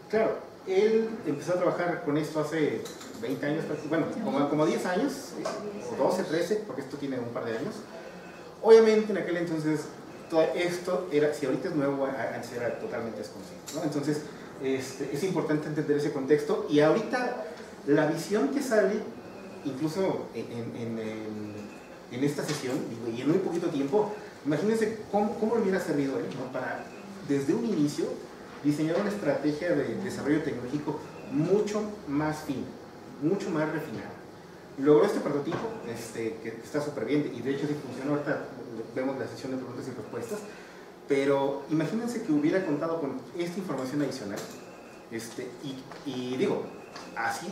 Claro, él empezó a trabajar con esto hace 20 años, bueno, como 10 años, o 12, 13, porque esto tiene un par de años. Obviamente en aquel entonces todo esto era, si ahorita es nuevo, antes era totalmente desconocido, ¿no? Entonces es importante entender ese contexto y ahorita la visión que sale, incluso en esta sesión, y en muy poquito tiempo, imagínense cómo le hubiera servido él, ¿no? Para desde un inicio diseñar una estrategia de desarrollo tecnológico mucho más fina, mucho más refinada. Logró este prototipo que está súper bien, y de hecho sí funciona. Ahorita vemos la sesión de preguntas y respuestas, pero imagínense que hubiera contado con esta información adicional, y digo,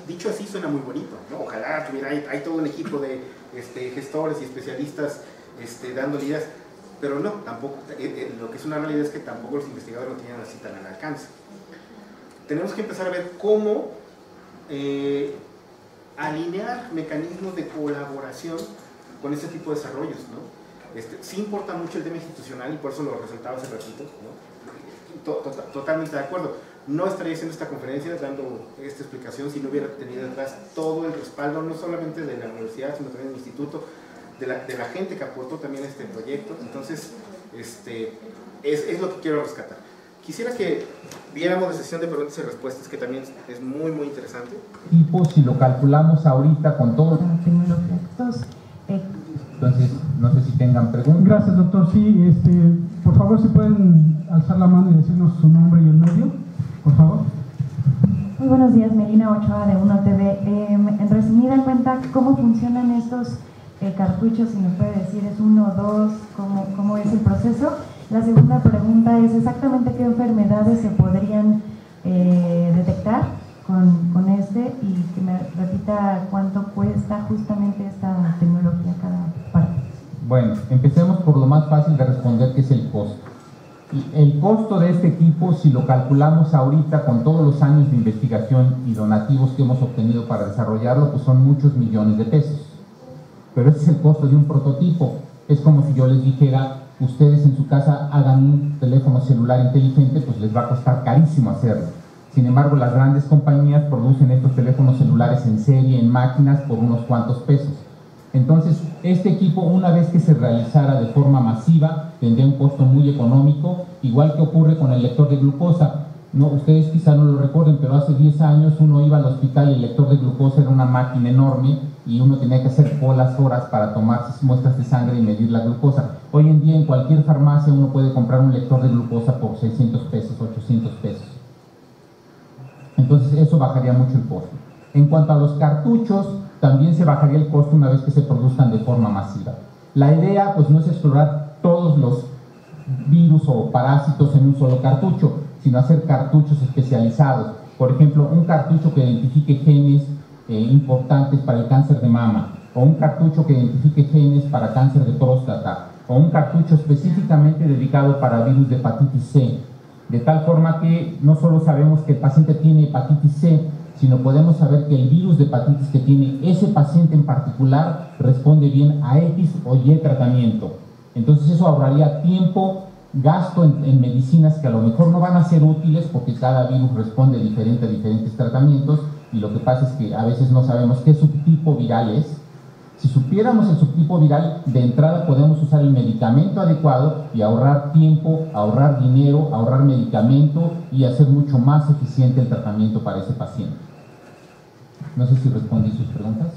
dicho así suena muy bonito, ¿no? Ojalá tuviera, hay todo un equipo de gestores y especialistas dando ideas, pero no, tampoco, lo que es una realidad es que tampoco los investigadores lo tenían así tan al alcance. Tenemos que empezar a ver cómo alinear mecanismos de colaboración con este tipo de desarrollos, ¿no? Sí importa mucho el tema institucional y por eso lo resaltaba hace ratito, ¿no? Totalmente de acuerdo. No estaría haciendo esta conferencia dando esta explicación si no hubiera tenido detrás todo el respaldo, no solamente de la universidad, sino también del instituto, de la gente que aportó también este proyecto. Entonces, es lo que quiero rescatar. Quisiera que viéramos la sesión de preguntas y respuestas, que también es muy, muy interesante. Tipo, si lo calculamos ahorita con todo... Entonces, no sé si tengan preguntas. Gracias, doctor. Sí, por favor, si pueden alzar la mano y decirnos su nombre y el medio, por favor. Muy buenos días, Melina Ochoa de Uno TV. En resumida cuenta, ¿cómo funcionan estos cartuchos? Si nos puede decir, ¿es 1 o 2? ¿Cómo es el proceso? La segunda pregunta es exactamente qué enfermedades se podrían detectar con y que me repita cuánto cuesta justamente esta tecnología cada parte. Bueno, empecemos por lo más fácil de responder, que es el costo. Y el costo de este equipo, si lo calculamos ahorita con todos los años de investigación y donativos que hemos obtenido para desarrollarlo, pues son muchos millones de pesos. Pero ese es el costo de un prototipo. Es como si yo les dijera, ustedes en su casa hagan un teléfono celular inteligente, pues les va a costar carísimo hacerlo. Sin embargo, las grandes compañías producen estos teléfonos celulares en serie, en máquinas, por unos cuantos pesos. Entonces, este equipo, una vez que se realizara de forma masiva, tendría un costo muy económico, igual que ocurre con el lector de glucosa. No, ustedes quizá no lo recuerden, pero hace 10 años uno iba al hospital y el lector de glucosa era una máquina enorme y uno tenía que hacer colas horas para tomar muestras de sangre y medir la glucosa. Hoy en día en cualquier farmacia uno puede comprar un lector de glucosa por 600 pesos, 800 pesos. Entonces eso bajaría mucho el costo. En cuanto a los cartuchos, también se bajaría el costo una vez que se produzcan de forma masiva. La idea pues no es explorar todos los virus o parásitos en un solo cartucho, sino hacer cartuchos especializados. Por ejemplo, un cartucho que identifique genes importantes para el cáncer de mama, o un cartucho que identifique genes para cáncer de próstata, o un cartucho específicamente dedicado para virus de hepatitis C, de tal forma que no solo sabemos que el paciente tiene hepatitis C, sino podemos saber que el virus de hepatitis que tiene ese paciente en particular responde bien a X o Y tratamiento. Entonces eso ahorraría tiempo, gasto en medicinas que a lo mejor no van a ser útiles porque cada virus responde diferente a diferentes tratamientos, y lo que pasa es que a veces no sabemos qué subtipo viral es. Si supiéramos el subtipo viral, de entrada podemos usar el medicamento adecuado y ahorrar tiempo, ahorrar dinero, ahorrar medicamento y hacer mucho más eficiente el tratamiento para ese paciente. No sé si respondí sus preguntas.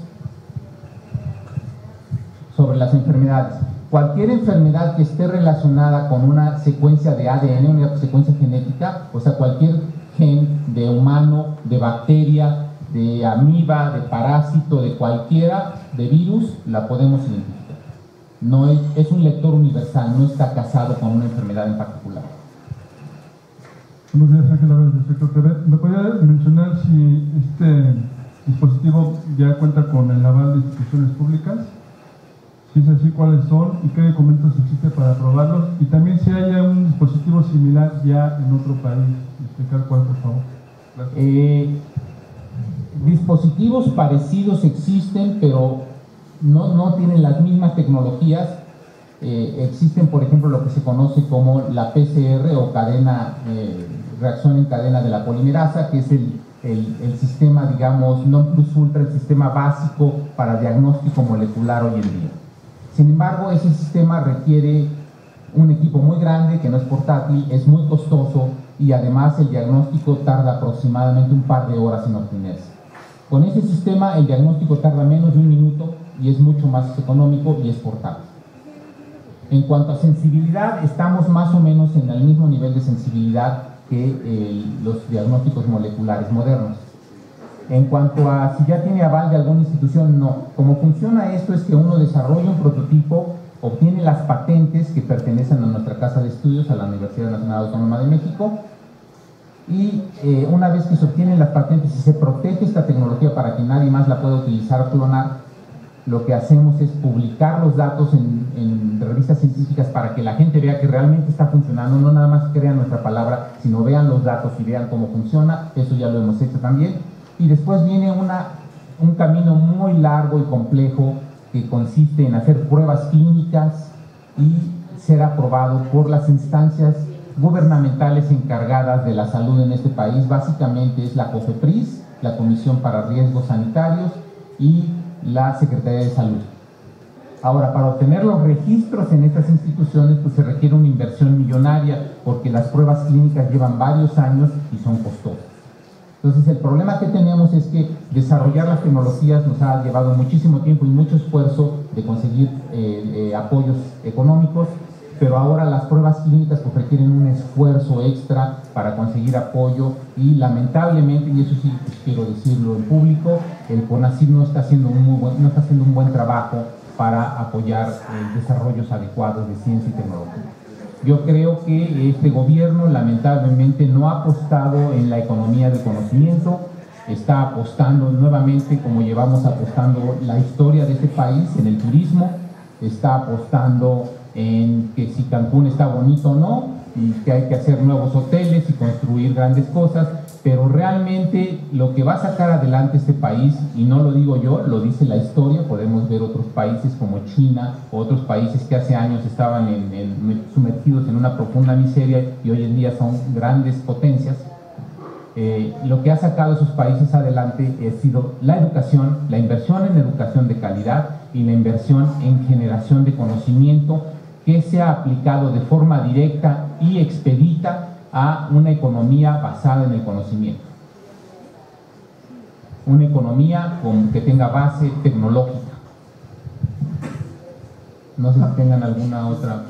Sobre las enfermedades. Cualquier enfermedad que esté relacionada con una secuencia de ADN, una secuencia genética, o sea, cualquier gen de humano, de bacteria, de amiba, de parásito, de cualquiera, de virus, la podemos identificar. No es un lector universal, no está casado con una enfermedad en particular. Buenos días, Ángel Álvarez del Sector TV. ¿Me podría mencionar si este dispositivo ya cuenta con el aval de instituciones públicas? Si es así, ¿cuáles son y qué documentos existe para aprobarlos? Y también si hay un dispositivo similar ya en otro país. Explicar cuál, por favor. Gracias. Dispositivos parecidos existen, pero no tienen las mismas tecnologías. Existen, por ejemplo, lo que se conoce como la PCR o reacción en cadena de la polimerasa, que es el sistema, digamos, non plus ultra, el sistema básico para diagnóstico molecular hoy en día. Sin embargo, ese sistema requiere un equipo muy grande, que no es portátil, es muy costoso y además el diagnóstico tarda aproximadamente un par de horas en obtenerse. Con ese sistema el diagnóstico tarda menos de un minuto y es mucho más económico y es portátil. En cuanto a sensibilidad, estamos más o menos en el mismo nivel de sensibilidad que los diagnósticos moleculares modernos. En cuanto a si ya tiene aval de alguna institución, no. Como funciona esto es que uno desarrolla un prototipo, obtiene las patentes que pertenecen a nuestra casa de estudios, a la Universidad Nacional Autónoma de México, y una vez que se obtienen las patentes y se protege esta tecnología para que nadie más la pueda utilizar o clonar, lo que hacemos es publicar los datos en revistas científicas para que la gente vea que realmente está funcionando, no nada más crean nuestra palabra, sino vean los datos y vean cómo funciona. Eso ya lo hemos hecho también. Y después viene un camino muy largo y complejo que consiste en hacer pruebas clínicas y ser aprobado por las instancias gubernamentales encargadas de la salud en este país. Básicamente es la COFEPRIS, la Comisión para Riesgos Sanitarios, y la Secretaría de Salud. Ahora, para obtener los registros en estas instituciones, pues se requiere una inversión millonaria, porque las pruebas clínicas llevan varios años y son costosas. Entonces, el problema que tenemos es que desarrollar las tecnologías nos ha llevado muchísimo tiempo y mucho esfuerzo de conseguir apoyos económicos, pero ahora las pruebas clínicas pues requieren un esfuerzo extra para conseguir apoyo y lamentablemente, y eso sí pues, quiero decirlo en público, el CONACYT no está haciendo un buen trabajo para apoyar desarrollos adecuados de ciencia y tecnología. Yo creo que este gobierno lamentablemente no ha apostado en la economía del conocimiento, está apostando nuevamente, como llevamos apostando la historia de este país, en el turismo, está apostando en que si Cancún está bonito o no, y que hay que hacer nuevos hoteles y construir grandes cosas, pero realmente lo que va a sacar adelante este país, y no lo digo yo, lo dice la historia, podemos ver otros países como China, o otros países que hace años estaban sumergidos en una profunda miseria y hoy en día son grandes potencias. Lo que ha sacado a esos países adelante ha sido la educación, la inversión en educación de calidad y la inversión en generación de conocimiento que se ha aplicado de forma directa y expedita a una economía basada en el conocimiento. Una economía que tenga base tecnológica. No sé si tengan alguna otra.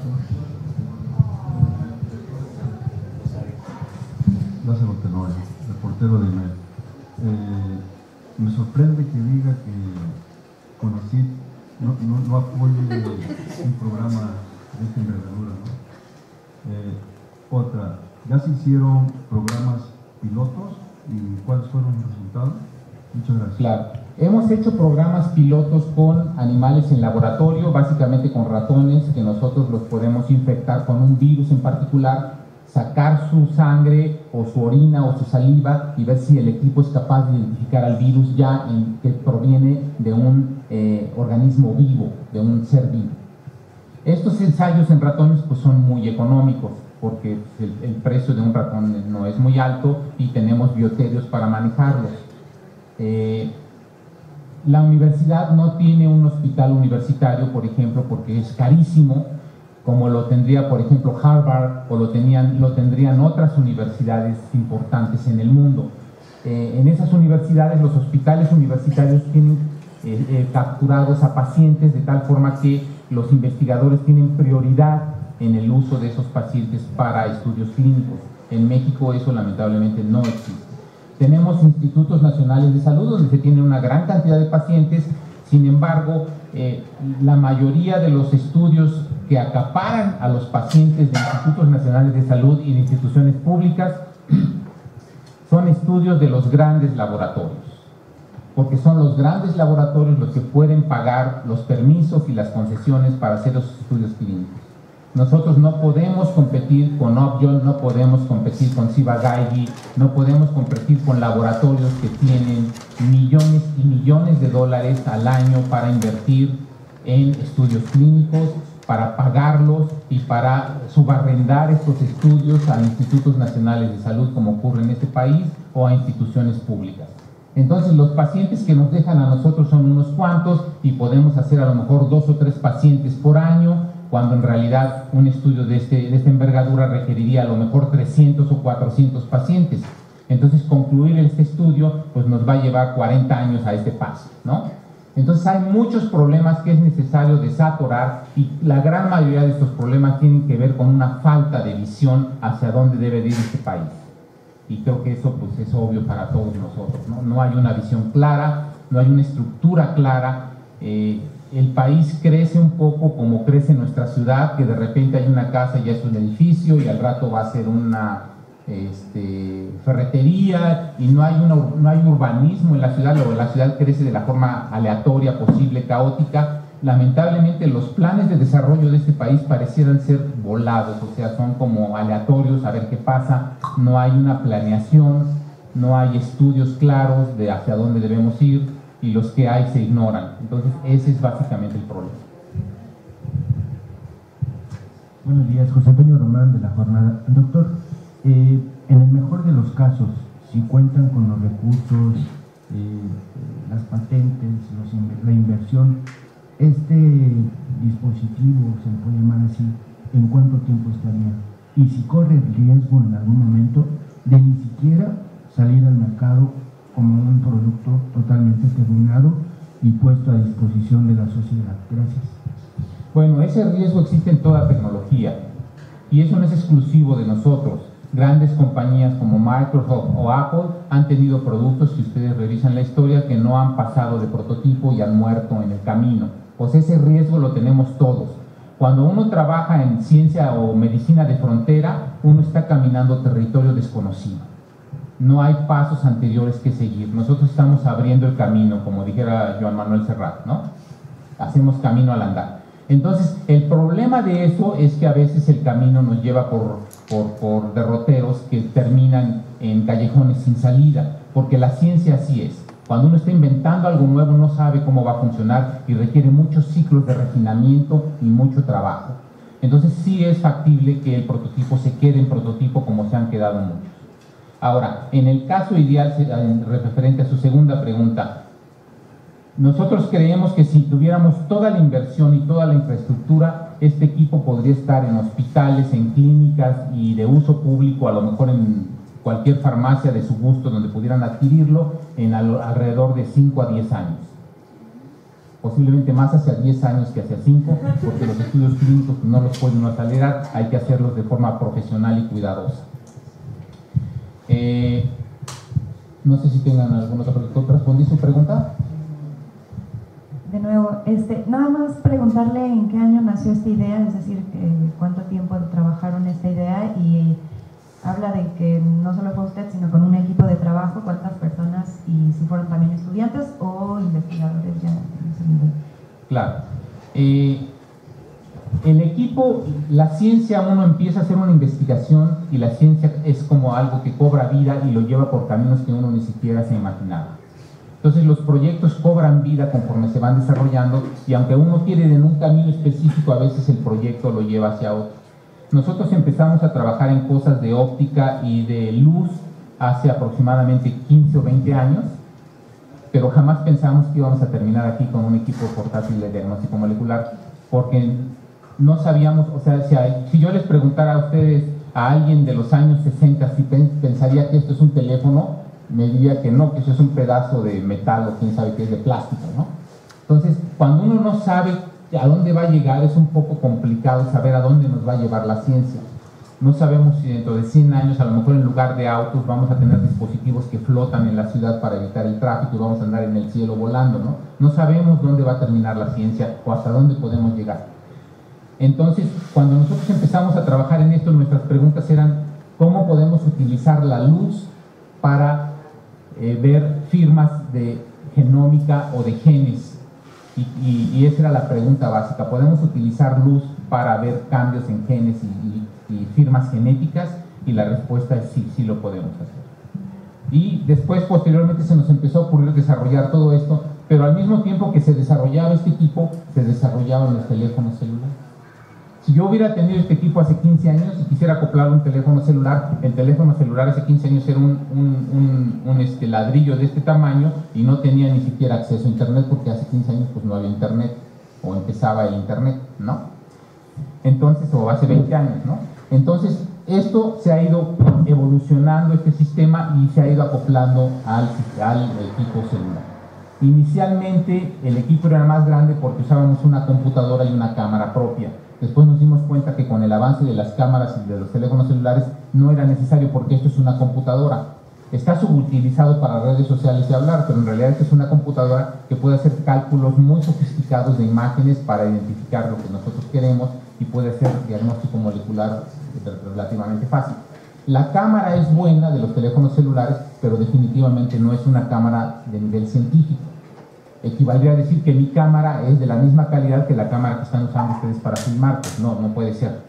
Lázaro Tenora, reportero de IMED. Me sorprende que diga que conocí, no apoye un programa de esta envergadura, ¿no? Otra, ¿ya se hicieron programas pilotos y cuáles fueron los resultados? Muchas gracias. Claro. Hemos hecho programas pilotos con animales en laboratorio, básicamente con ratones, que nosotros los podemos infectar con un virus en particular, sacar su sangre o su orina o su saliva y ver si el equipo es capaz de identificar al virus ya que proviene de un organismo vivo, de un ser vivo. Estos ensayos en ratones pues son muy económicos porque el precio de un ratón no es muy alto y tenemos bioterios para manejarlos. La universidad no tiene un hospital universitario, por ejemplo, porque es carísimo, como lo tendría, por ejemplo, Harvard, o lo tendrían otras universidades importantes en el mundo. En esas universidades, los hospitales universitarios tienen capturados a pacientes de tal forma que los investigadores tienen prioridad en el uso de esos pacientes para estudios clínicos. En México eso lamentablemente no existe. Tenemos institutos nacionales de salud donde se tiene una gran cantidad de pacientes, sin embargo, la mayoría de los estudios que acaparan a los pacientes de institutos nacionales de salud y de instituciones públicas son estudios de los grandes laboratorios, porque son los grandes laboratorios los que pueden pagar los permisos y las concesiones para hacer los estudios clínicos. Nosotros no podemos competir con Upjohn, no podemos competir con Ciba-Geigy, no podemos competir con laboratorios que tienen millones y millones de dólares al año para invertir en estudios clínicos, para pagarlos y para subarrendar estos estudios a institutos nacionales de salud como ocurre en este país o a instituciones públicas. Entonces los pacientes que nos dejan a nosotros son unos cuantos y podemos hacer a lo mejor 2 o 3 pacientes por año, cuando en realidad un estudio de esta envergadura requeriría a lo mejor 300 o 400 pacientes. Entonces concluir este estudio pues nos va a llevar 40 años a este paso, ¿no? Entonces hay muchos problemas que es necesario desatorar y la gran mayoría de estos problemas tienen que ver con una falta de visión hacia dónde debe ir este país. Y creo que eso pues es obvio para todos nosotros, ¿no? No hay una visión clara, no hay una estructura clara. El país crece un poco como crece nuestra ciudad, que de repente hay una casa y ya es un edificio y al rato va a ser una ferretería y no hay urbanismo en la ciudad, o la ciudad crece de la forma aleatoria posible, caótica. Lamentablemente los planes de desarrollo de este país parecieran ser volados, o sea, son como aleatorios, a ver qué pasa, no hay una planeación, no hay estudios claros de hacia dónde debemos ir y los que hay se ignoran. Entonces ese es básicamente el problema. Buenos días, José Antonio Román de La Jornada. Doctor, en el mejor de los casos, si cuentan con los recursos, las patentes, la inversión, este dispositivo, se le puede llamar así, ¿en cuánto tiempo estaría? Y si corre el riesgo en algún momento de ni siquiera salir al mercado como un producto totalmente terminado y puesto a disposición de la sociedad. Gracias. Bueno, ese riesgo existe en toda tecnología y eso no es exclusivo de nosotros. Grandes compañías como Microsoft o Apple han tenido productos, si ustedes revisan la historia, que no han pasado de prototipo y han muerto en el camino. Pues ese riesgo lo tenemos todos. Cuando uno trabaja en ciencia o medicina de frontera, uno está caminando territorio desconocido. No hay pasos anteriores que seguir. Nosotros estamos abriendo el camino, como dijera Joan Manuel Serrat, ¿no? Hacemos camino al andar. Entonces, el problema de eso es que a veces el camino nos lleva por derroteros que terminan en callejones sin salida, porque la ciencia así es. Cuando uno está inventando algo nuevo no sabe cómo va a funcionar y requiere muchos ciclos de refinamiento y mucho trabajo. Entonces sí es factible que el prototipo se quede en prototipo como se han quedado muchos. Ahora, en el caso ideal, referente a su segunda pregunta, nosotros creemos que si tuviéramos toda la inversión y toda la infraestructura, este equipo podría estar en hospitales, en clínicas y de uso público, a lo mejor en cualquier farmacia de su gusto donde pudieran adquirirlo, en alrededor de 5 a 10 años. Posiblemente más hacia 10 años que hacia 5, porque los estudios clínicos no los pueden acelerar, hay que hacerlos de forma profesional y cuidadosa. No sé si tengan alguna otra pregunta. ¿Respondí su pregunta? De nuevo, nada más preguntarle en qué año nació esta idea, es decir, cuánto tiempo trabajaron esta idea, y habla de que no solo fue usted, sino con un equipo de trabajo, cuántas personas, y si fueron también estudiantes o investigadores ya en ese nivel. Claro. El equipo, la ciencia, uno empieza a hacer una investigación y la ciencia es como algo que cobra vida y lo lleva por caminos que uno ni siquiera se imaginaba. Entonces los proyectos cobran vida conforme se van desarrollando, y aunque uno quiere ir en un camino específico, a veces el proyecto lo lleva hacia otro. Nosotros empezamos a trabajar en cosas de óptica y de luz hace aproximadamente 15 o 20 años, pero jamás pensamos que íbamos a terminar aquí con un equipo portátil de diagnóstico molecular, porque no sabíamos, o sea, si yo les preguntara a ustedes, a alguien de los años 60, si pensaría que esto es un teléfono, me diría que no, que eso es un pedazo de metal o quién sabe qué es, de plástico, ¿no? Entonces, cuando uno no sabe a dónde va a llegar, es un poco complicado saber a dónde nos va a llevar la ciencia. No sabemos si dentro de 100 años, a lo mejor en lugar de autos, vamos a tener dispositivos que flotan en la ciudad para evitar el tráfico y vamos a andar en el cielo volando, ¿no? No sabemos dónde va a terminar la ciencia o hasta dónde podemos llegar. Entonces, cuando nosotros empezamos a trabajar en esto, nuestras preguntas eran: ¿cómo podemos utilizar la luz para ver firmas de genómica o de genes? Y esa era la pregunta básica. ¿Podemos utilizar luz para ver cambios en genes y firmas genéticas? Y la respuesta es sí, sí lo podemos hacer. Y después, posteriormente, se nos empezó a ocurrir desarrollar todo esto, pero al mismo tiempo que se desarrollaba este equipo, se desarrollaban los teléfonos celulares. Si yo hubiera tenido este equipo hace 15 años y quisiera acoplar un teléfono celular, el teléfono celular hace 15 años era un ladrillo de este tamaño y no tenía ni siquiera acceso a internet, porque hace 15 años pues no había internet, o empezaba el internet, ¿no? Entonces, o hace 20 años, ¿no? Entonces, esto se ha ido evolucionando, este sistema, y se ha ido acoplando al equipo celular. Inicialmente el equipo era más grande porque usábamos una computadora y una cámara propia. Después nos dimos cuenta que con el avance de las cámaras y de los teléfonos celulares no era necesario, porque esto es una computadora. Está subutilizado para redes sociales y hablar, pero en realidad esto es una computadora que puede hacer cálculos muy sofisticados de imágenes para identificar lo que nosotros queremos, y puede hacer diagnóstico molecular relativamente fácil. La cámara es buena de los teléfonos celulares, pero definitivamente no es una cámara de nivel científico. Equivaldría a decir que mi cámara es de la misma calidad que la cámara que están usando ustedes para filmar. Pues no, no puede ser.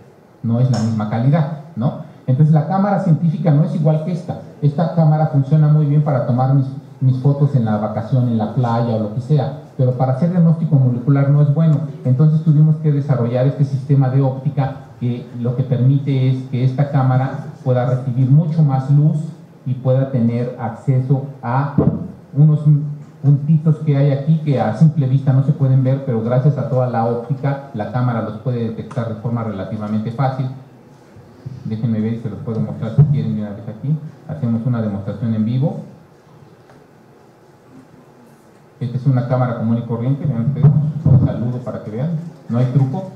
No es la misma calidad, ¿no? Entonces la cámara científica no es igual que esta. Esta cámara funciona muy bien para tomar mis fotos en la vacación, en la playa o lo que sea, pero para hacer diagnóstico molecular no es bueno. Entonces tuvimos que desarrollar este sistema de óptica que lo que permite es que esta cámara pueda recibir mucho más luz y pueda tener acceso a unos puntitos que hay aquí que a simple vista no se pueden ver, pero gracias a toda la óptica la cámara los puede detectar de forma relativamente fácil. Déjenme ver y se los puedo mostrar si quieren de una vez aquí. Hacemos una demostración en vivo. Esta es una cámara común y corriente, vean ustedes, un saludo para que vean, no hay truco,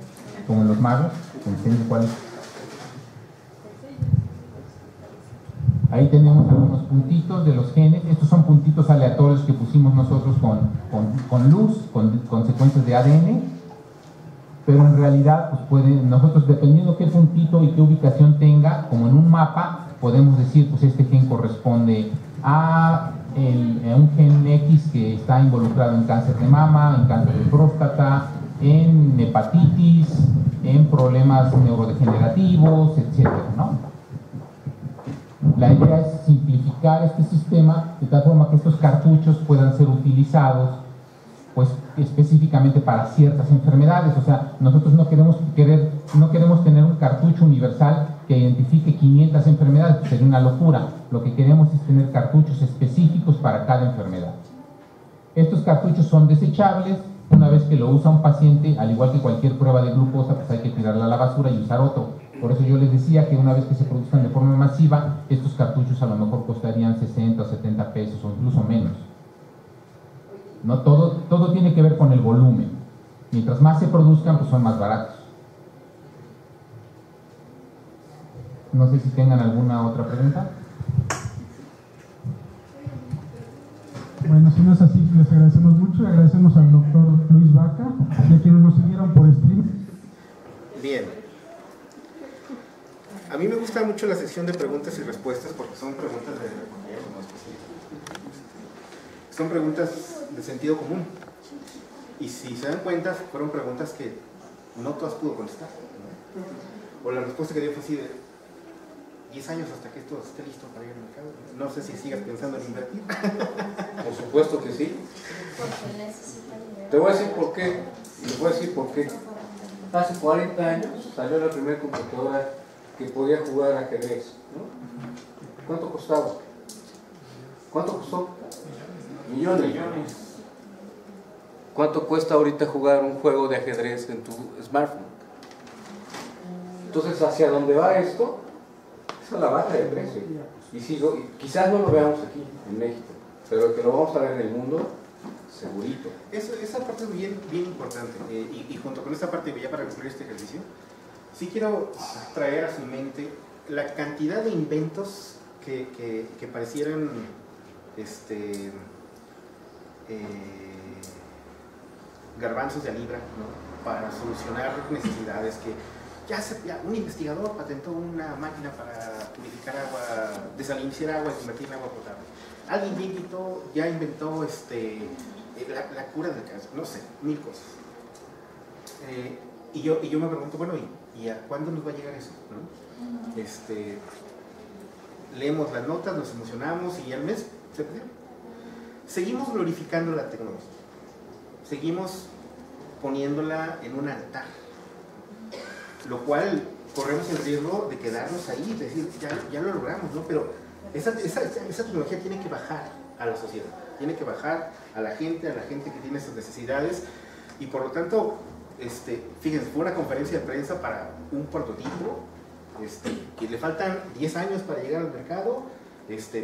como en los magos, enseño cuál es. Ahí tenemos algunos puntitos de los genes. Estos son puntitos aleatorios que pusimos nosotros con luz, con secuencias de ADN, pero en realidad pues nosotros, dependiendo qué puntito y qué ubicación tenga, como en un mapa, podemos decir pues este gen corresponde a un gen X que está involucrado en cáncer de mama, en cáncer de próstata, en hepatitis, en problemas neurodegenerativos, etcétera, ¿no? La idea es simplificar este sistema de tal forma que estos cartuchos puedan ser utilizados pues específicamente para ciertas enfermedades. O sea, nosotros no queremos tener un cartucho universal que identifique 500 enfermedades, pues sería una locura. Lo que queremos es tener cartuchos específicos para cada enfermedad. Estos cartuchos son desechables, Una vez que lo usa un paciente, al igual que cualquier prueba de glucosa, pues hay que tirarla a la basura y usar otro. Por eso yo les decía que una vez que se produzcan de forma masiva, estos cartuchos a lo mejor costarían 60 o 70 pesos o incluso menos. No, todo tiene que ver con el volumen. Mientras más se produzcan, pues son más baratos. No sé si tengan alguna otra pregunta. Bueno, si no es así, les agradecemos mucho y agradecemos al doctor Luis Vaca y a quienes nos siguieron por stream. Bien. A mí me gusta mucho la sección de preguntas y respuestas porque son preguntas de son preguntas de sentido común. Y si se dan cuenta, fueron preguntas que no todas pudo contestar, ¿no? O la respuesta que dio fue así de 10 años hasta que esto esté listo para ir al mercado. No sé si sigas pensando en invertir. Por supuesto que sí. Te voy a decir por qué. Te voy a decir por qué. Hace 40 años salió la primera computadora que podía jugar ajedrez, ¿no? ¿Cuánto costaba? ¿Cuánto costó? Millones. ¿Cuánto cuesta ahorita jugar un juego de ajedrez en tu smartphone? Entonces, ¿hacia dónde va esto? Es a la baja de precio. Y si quizás no lo veamos aquí, en México, pero que lo vamos a ver en el mundo, segurito. Esa parte es bien importante. Y junto con esta parte, ya para concluir este ejercicio, sí quiero traer a su mente la cantidad de inventos que parecieran garbanzos de a libra, ¿no? Para solucionar necesidades que ya un investigador patentó una máquina para purificar agua, desalinizar agua y convertirla en agua potable. Alguien ya inventó la cura del cáncer, no sé, 1000 cosas. Y yo me pregunto, bueno, ¿y a cuándo nos va a llegar eso? ¿No? Leemos las notas, nos emocionamos y al mes se perdió. Seguimos glorificando la tecnología, seguimos poniéndola en un altar, lo cual corremos el riesgo de quedarnos ahí, de decir, ya lo logramos, ¿no? Pero esa tecnología tiene que bajar a la sociedad, tiene que bajar a la gente que tiene esas necesidades, y por lo tanto, fíjense, fue una conferencia de prensa para un prototipo, que le faltan 10 años para llegar al mercado,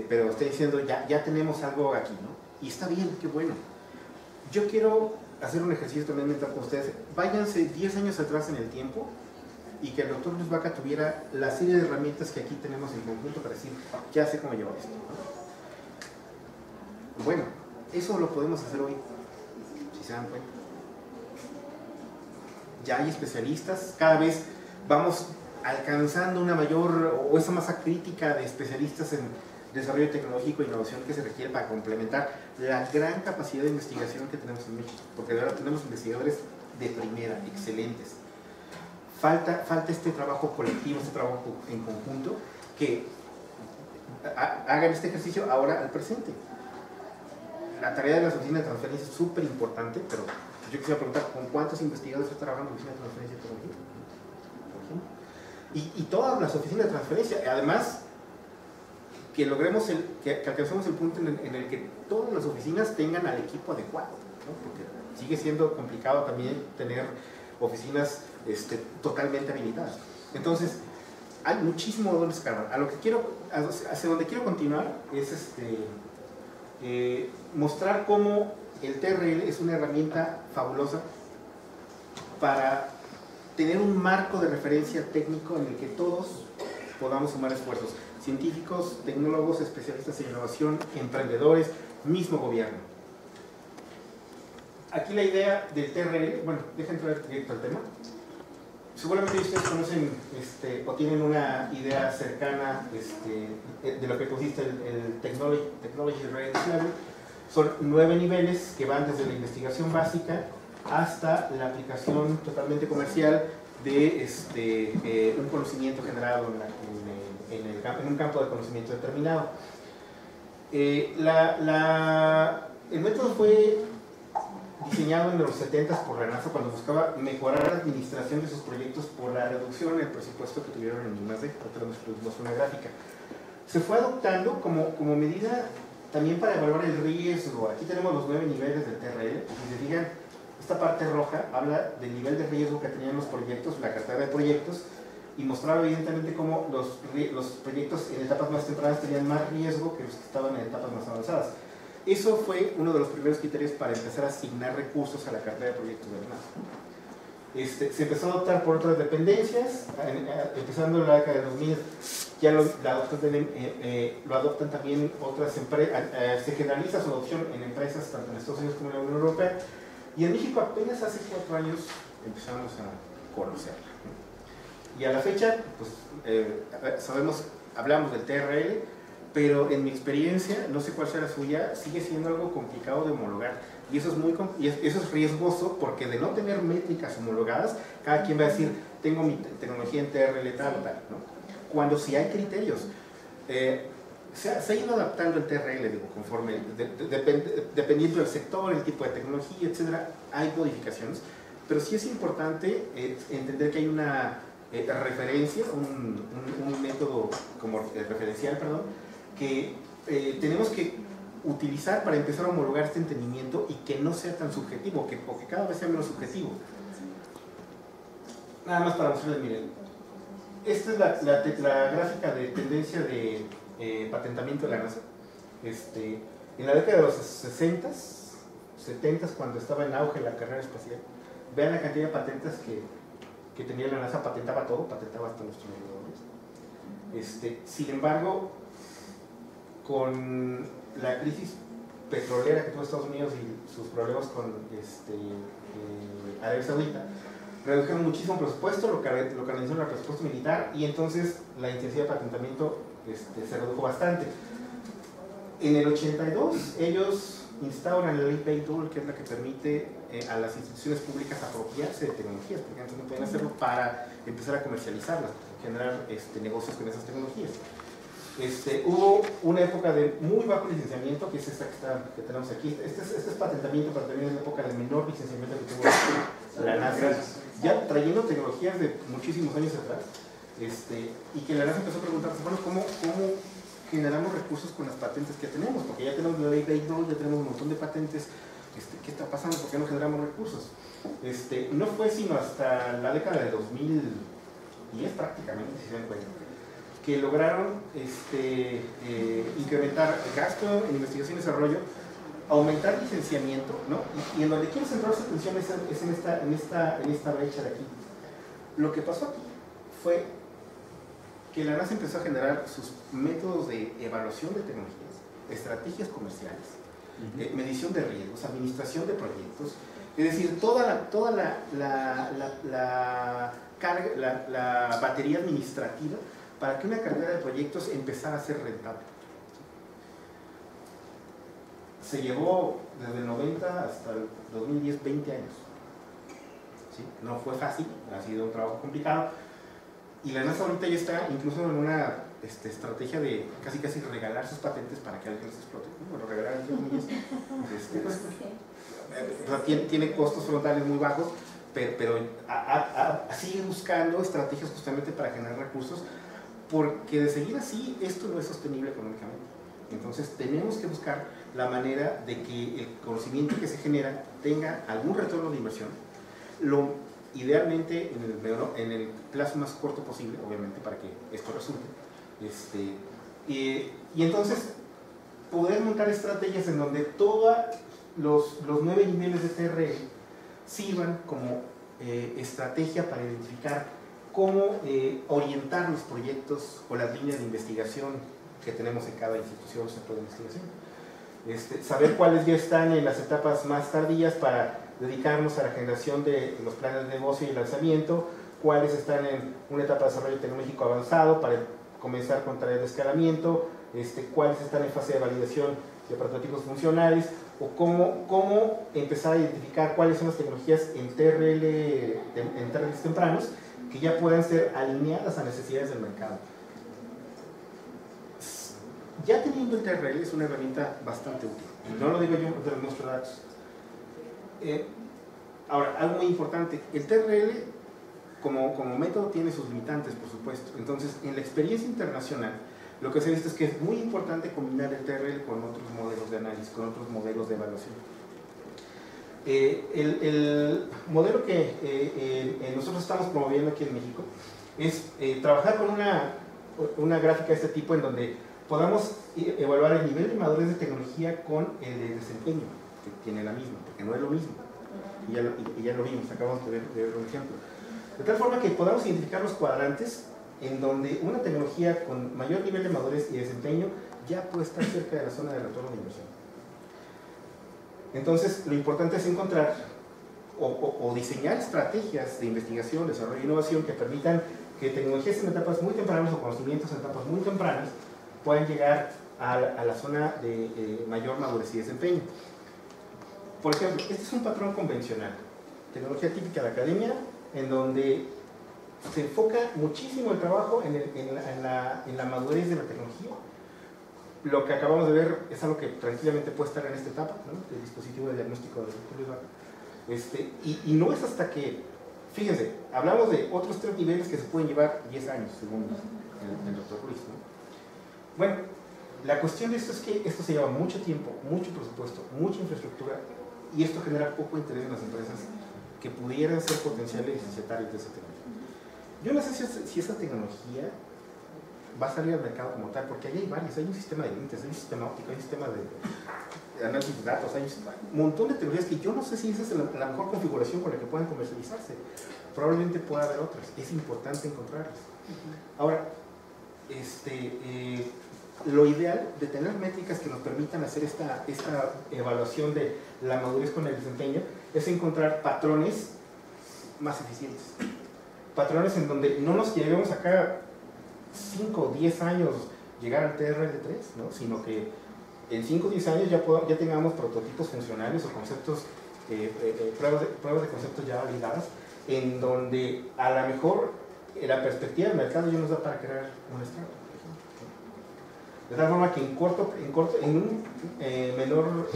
pero estoy diciendo, ya tenemos algo aquí, ¿no? Y está bien, qué bueno. Yo quiero hacer un ejercicio también mental con ustedes. Váyanse 10 años atrás en el tiempo y que el doctor Luis Vaca tuviera la serie de herramientas que aquí tenemos en conjunto para decir, ya sé cómo llevar esto, ¿no? Bueno, eso lo podemos hacer hoy, si se dan cuenta. Ya hay especialistas, cada vez vamos alcanzando una mayor o esa masa crítica de especialistas en desarrollo tecnológico e innovación que se requiere para complementar la gran capacidad de investigación que tenemos en México, porque de ahora tenemos investigadores de primera, excelentes. Falta este trabajo colectivo, este trabajo en conjunto, que hagan este ejercicio ahora al presente. La tarea de las oficinas de transferencia es súper importante, pero yo quisiera preguntar, ¿con cuántos investigadores está trabajando en la oficina de transferencia de tecnología? Y todas las oficinas de transferencia, además, que logremos que alcancemos el punto en el que todas las oficinas tengan al equipo adecuado, ¿no? Porque sigue siendo complicado también tener oficinas totalmente habilitadas. Entonces, hay muchísimo donde escalar. Hacia donde quiero continuar es mostrar cómo el TRL es una herramienta fabulosa para tener un marco de referencia técnico en el que todos podamos sumar esfuerzos. Científicos, tecnólogos, especialistas en innovación, emprendedores, mismo gobierno. Aquí la idea del TRL, bueno, dejen entrar directo al tema. Seguramente ustedes conocen o tienen una idea cercana de lo que consiste el Technology Readiness Level. Son 9 niveles que van desde la investigación básica hasta la aplicación totalmente comercial de un conocimiento generado en un campo de conocimiento determinado. El método fue diseñado en los 70 por la NASA cuando buscaba mejorar la administración de sus proyectos por la reducción en el presupuesto que tuvieron en I+D. Ahorita les muestro una gráfica. Se fue adoptando como medida también para evaluar el riesgo. Aquí tenemos los 9 niveles del TRL. Si se fijan, Esta parte roja habla del nivel de riesgo que tenían los proyectos, la cartera de proyectos, y mostraba evidentemente cómo los proyectos en etapas más tempranas tenían más riesgo que los que estaban en etapas más avanzadas. Eso fue uno de los primeros criterios para empezar a asignar recursos a la cartera de proyectos de la NASA. Se empezó a adoptar por otras dependencias, empezando en la década de 2000, ya lo adoptan también otras empresas, se generaliza su adopción en empresas tanto en Estados Unidos como en la Unión Europea, y en México apenas hace 4 años empezamos a conocerla. Y a la fecha, pues hablamos del TRL, pero en mi experiencia, no sé cuál sea la suya, sigue siendo algo complicado de homologar. Y eso es riesgoso porque de no tener métricas homologadas, cada quien va a decir, tengo mi tecnología en TRL tal, ¿no? Cuando sí hay criterios. Se ha ido adaptando el TRL, digo, conforme, dependiendo del sector, el tipo de tecnología, etcétera, hay modificaciones, pero sí es importante entender que hay una referencia, un método como referencial, perdón, que tenemos que utilizar para empezar a homologar este entendimiento y que no sea tan subjetivo, o que cada vez sea menos subjetivo. Nada más para mostrarles, miren, esta es la gráfica de tendencia de patentamiento de la NASA. En la década de los 60s, 70s, cuando estaba en auge la carrera espacial, vean la cantidad de patentes que tenía la NASA, patentaba todo, patentaba hasta los trabajadores. Sin embargo, con la crisis petrolera que tuvo Estados Unidos y sus problemas con Arabia Saudita, redujeron muchísimo el presupuesto, lo canalizaron al presupuesto militar, y entonces la intensidad de patentamiento se redujo bastante. En el 82 ellos instauran la ley Bayh-Dole, que es la que permite a las instituciones públicas apropiarse de tecnologías, porque antes no podían hacerlo, para empezar a comercializarlas, generar negocios con esas tecnologías. Hubo una época de muy bajo licenciamiento, que es esta que tenemos aquí. Este es patentamiento, pero también es la época de menor licenciamiento que tuvo la NASA, ya trayendo tecnologías de muchísimos años atrás, y que la NASA empezó a preguntarse, bueno, ¿cómo generamos recursos con las patentes que tenemos? Porque ya tenemos la ley Bayh-Dole, ya tenemos un montón de patentes. ¿Qué está pasando? ¿Por qué no generamos recursos? No fue sino hasta la década de 2010 prácticamente, si se dan cuenta, que lograron incrementar el gasto en investigación y desarrollo, aumentar licenciamiento, ¿no? Y en donde quiero centrar su atención es en esta brecha de aquí. Lo que pasó aquí fue que la NASA empezó a generar sus métodos de evaluación de tecnologías, estrategias comerciales, medición de riesgos, administración de proyectos, es decir, toda la batería administrativa para que una cartera de proyectos empezara a ser rentable. Se llevó desde el 90 hasta el 2010, 20 años. ¿Sí? No fue fácil, ha sido un trabajo complicado, y la NASA ahorita ya está incluso en una estrategia de casi regalar sus patentes para que alguien los explote. Bueno, regalar entre comillas, tiene costos frontales muy bajos, pero sigue buscando estrategias justamente para generar recursos, porque de seguir así esto no es sostenible económicamente. Entonces tenemos que buscar la manera de que el conocimiento que se genera tenga algún retorno de inversión, idealmente en el plazo más corto posible, obviamente, para que esto resulte. Y entonces poder montar estrategias en donde todos los 9 niveles de TRL sirvan como estrategia para identificar cómo orientar los proyectos o las líneas de investigación que tenemos en cada institución o centro de investigación. Saber cuáles ya están en las etapas más tardías para dedicarnos a la generación de los planes de negocio y lanzamiento, cuáles están en una etapa de desarrollo tecnológico avanzado para comenzar con tareas de escalamiento, cuáles están en fase de validación de prototipos funcionales, o cómo empezar a identificar cuáles son las tecnologías en TRLs tempranos que ya puedan ser alineadas a necesidades del mercado. Ya teniendo el TRL es una herramienta bastante útil, no lo digo yo, pero muestro datos. Ahora, algo muy importante, el TRL como método tiene sus limitantes, por supuesto. Entonces, en la experiencia internacional, lo que se ha visto es que es muy importante combinar el TRL con otros modelos de análisis, con otros modelos de evaluación. El modelo que nosotros estamos promoviendo aquí en México es trabajar con una gráfica de este tipo en donde podamos evaluar el nivel de madurez de tecnología con el de desempeño que tiene la misma, porque no es lo mismo. Y ya lo vimos, acabamos de ver un ejemplo. De tal forma que podamos identificar los cuadrantes en donde una tecnología con mayor nivel de madurez y desempeño ya puede estar cerca de la zona de retorno de inversión. Entonces, lo importante es encontrar o diseñar estrategias de investigación, desarrollo e innovación que permitan que tecnologías en etapas muy tempranas o conocimientos en etapas muy tempranas puedan llegar a la zona de mayor madurez y desempeño. Por ejemplo, este es un patrón convencional, tecnología típica de academia, en donde se enfoca muchísimo el trabajo en la madurez de la tecnología. Lo que acabamos de ver es algo que tranquilamente puede estar en esta etapa, ¿no? El dispositivo de diagnóstico de Luis Vaca. Y no es hasta que, fíjense, hablamos de otros 3 niveles que se pueden llevar 10 años, según el doctor Ruiz, ¿no? Bueno, la cuestión de esto es que esto se lleva mucho tiempo, mucho presupuesto, mucha infraestructura, y esto genera poco interés en las empresas que pudieran ser potenciales licenciatarios de esa tecnología. Yo no sé si esa tecnología va a salir al mercado como tal, porque ahí hay varios, hay un sistema de lentes, hay un sistema óptico, hay un sistema de análisis de datos, hay un montón de tecnologías que yo no sé si esa es la mejor configuración con la que puedan comercializarse. Probablemente pueda haber otras, es importante encontrarlas. Ahora, lo ideal de tener métricas que nos permitan hacer esta evaluación de la madurez con el desempeño es encontrar patrones más eficientes. Patrones en donde no nos lleguemos acá 5 o 10 años llegar al TRL3, ¿no? Sino que en 5 o 10 años ya tengamos prototipos funcionales o conceptos, pruebas de conceptos ya validadas, en donde a lo mejor la perspectiva del mercado ya nos da para crear un startup. De tal forma que en un menor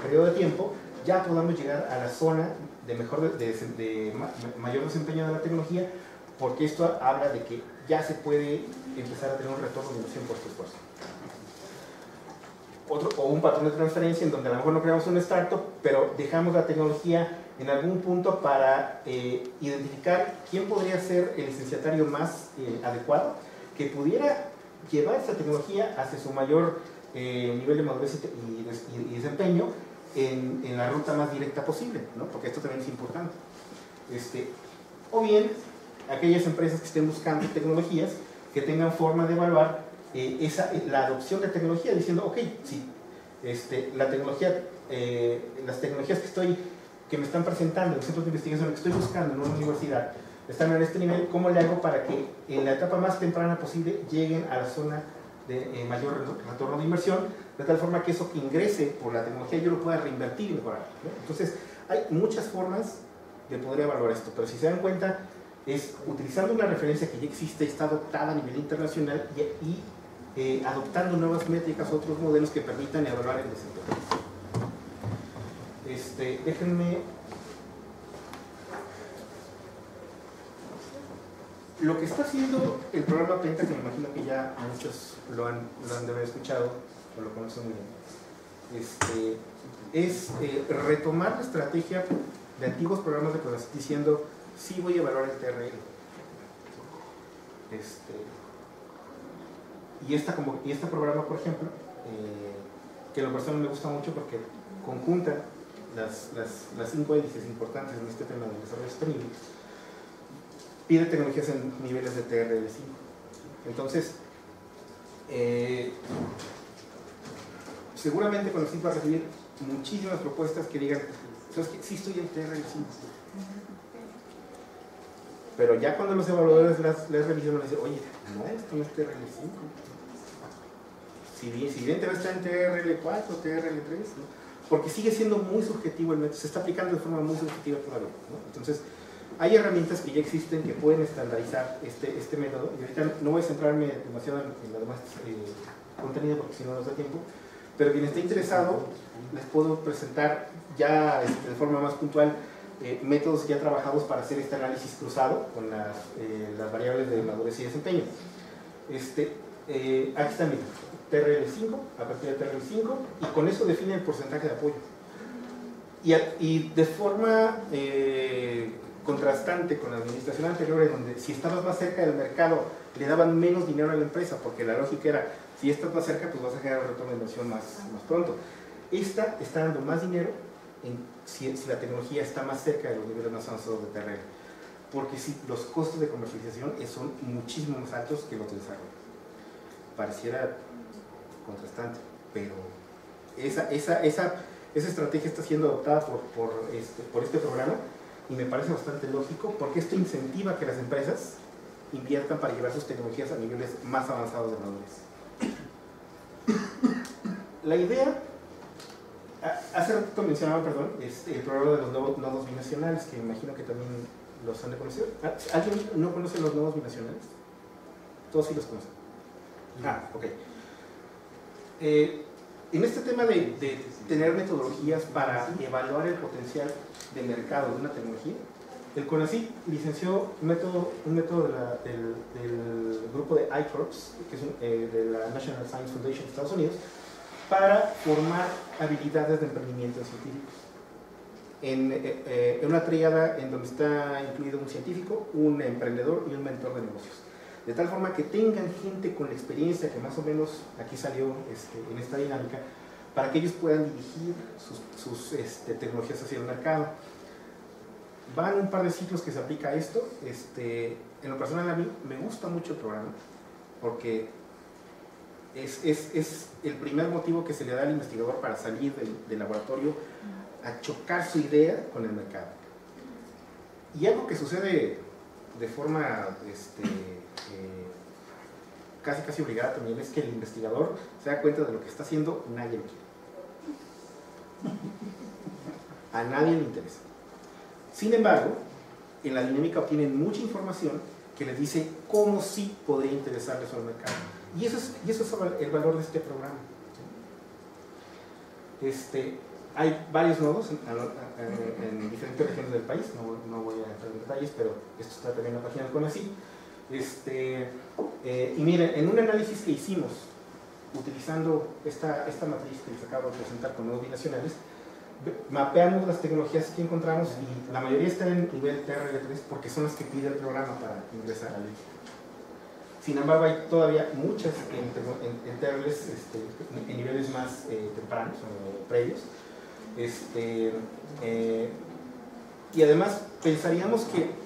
periodo de tiempo ya podamos llegar a la zona de mayor desempeño de la tecnología, porque esto habla de que ya se puede empezar a tener un retorno de inversión por este esfuerzo. O un patrón de transferencia en donde a lo mejor no creamos un startup, pero dejamos la tecnología en algún punto para identificar quién podría ser el licenciatario más adecuado, que pudiera llevar esa tecnología hacia su mayor nivel de madurez y desempeño en la ruta más directa posible, ¿no? Porque esto también es importante. O bien, aquellas empresas que estén buscando tecnologías que tengan forma de evaluar la adopción de tecnología, diciendo, ok, si las tecnologías que me están presentando en los centros de investigación, que estoy buscando en una universidad, están en este nivel, ¿cómo le hago para que en la etapa más temprana posible lleguen a la zona de mayor retorno de inversión, de tal forma que eso que ingrese por la tecnología yo lo pueda reinvertir y mejorar, ¿no? Entonces, hay muchas formas de poder evaluar esto, pero si se dan cuenta, es utilizando una referencia que ya existe, está adoptada a nivel internacional y adoptando nuevas métricas, otros modelos que permitan evaluar el desempeño. Déjenme... Lo que está haciendo el programa PENTA, que me imagino que ya muchos lo han de haber escuchado o lo conocen muy bien, es retomar la estrategia de antiguos programas de cosas, diciendo, sí voy a evaluar el TRL. Y este programa, por ejemplo, que a lo personal me gusta mucho porque conjunta las 5 índices importantes en este tema del desarrollo sostenible, pide tecnologías en niveles de TRL5. Entonces, seguramente con el CIP va a recibir muchísimas propuestas que digan, ¿sabes qué? Sí estoy en TRL5. Pero ya cuando los evaluadores las revisan, van a decir, oye, no, esto no es TRL5. Si bien te va a estar en TRL4 o TRL3, ¿no? Porque sigue siendo muy subjetivo el método, se está aplicando de forma muy subjetiva todavía, ¿no? Entonces, hay herramientas que ya existen que pueden estandarizar este método, y ahorita no voy a centrarme demasiado en lo demás contenido porque si no nos da tiempo, pero quien esté interesado les puedo presentar ya de forma más puntual métodos ya trabajados para hacer este análisis cruzado con las variables de madurez y desempeño. Aquí está mi método. TRL5, a partir de TRL5, y con eso define el porcentaje de apoyo. Y de forma contrastante con la administración anterior, en donde si estabas más cerca del mercado le daban menos dinero a la empresa, porque la lógica era, si estás más cerca, pues vas a generar un retorno de inversión más pronto. Esta está dando más dinero si la tecnología está más cerca de los niveles más avanzados de TRL, porque si los costos de comercialización son muchísimo más altos que los de desarrollo. Pareciera contrastante, pero esa estrategia está siendo adoptada por este programa, y me parece bastante lógico, porque esto incentiva que las empresas inviertan para llevar sus tecnologías a niveles más avanzados de madurez. La idea, hace ratito mencionaba, el programa de los nodos binacionales, que me imagino que también los han de conocer. ¿Alguien no conoce los nodos binacionales? Todos sí los conocen. Ok. En este tema de tener metodologías para evaluar el potencial de mercado de una tecnología, el CONACYT licenció un método del grupo de ICORPS, que es de la National Science Foundation de Estados Unidos, para formar habilidades de emprendimiento científicos. En una tríada en donde está incluido un científico, un emprendedor y un mentor de negocios. De tal forma que tengan gente con la experiencia que más o menos aquí salió en esta dinámica, para que ellos puedan dirigir sus tecnologías hacia el mercado. Van un par de ciclos que se aplica a esto. En lo personal, a mí me gusta mucho el programa, porque es el primer motivo que se le da al investigador para salir del laboratorio a chocar su idea con el mercado. Y algo que sucede de forma casi obligada también es que el investigador se da cuenta de lo que está haciendo, nadie lo quiere. A nadie le interesa. Sin embargo, en la dinámica obtienen mucha información que les dice cómo sí podría interesarles al mercado. Y eso es el valor de este programa. Hay varios nodos en diferentes regiones del país, no voy a entrar en detalles, pero esto está también en la página del CONACYT. Y miren, en un análisis que hicimos utilizando esta matriz que les acabo de presentar con nodos binacionales, mapeamos las tecnologías que encontramos y la mayoría están en nivel TRL3 porque son las que pide el programa para ingresar a la ley. Sin embargo, hay todavía muchas en TRLs en niveles más tempranos o previos. Y además pensaríamos que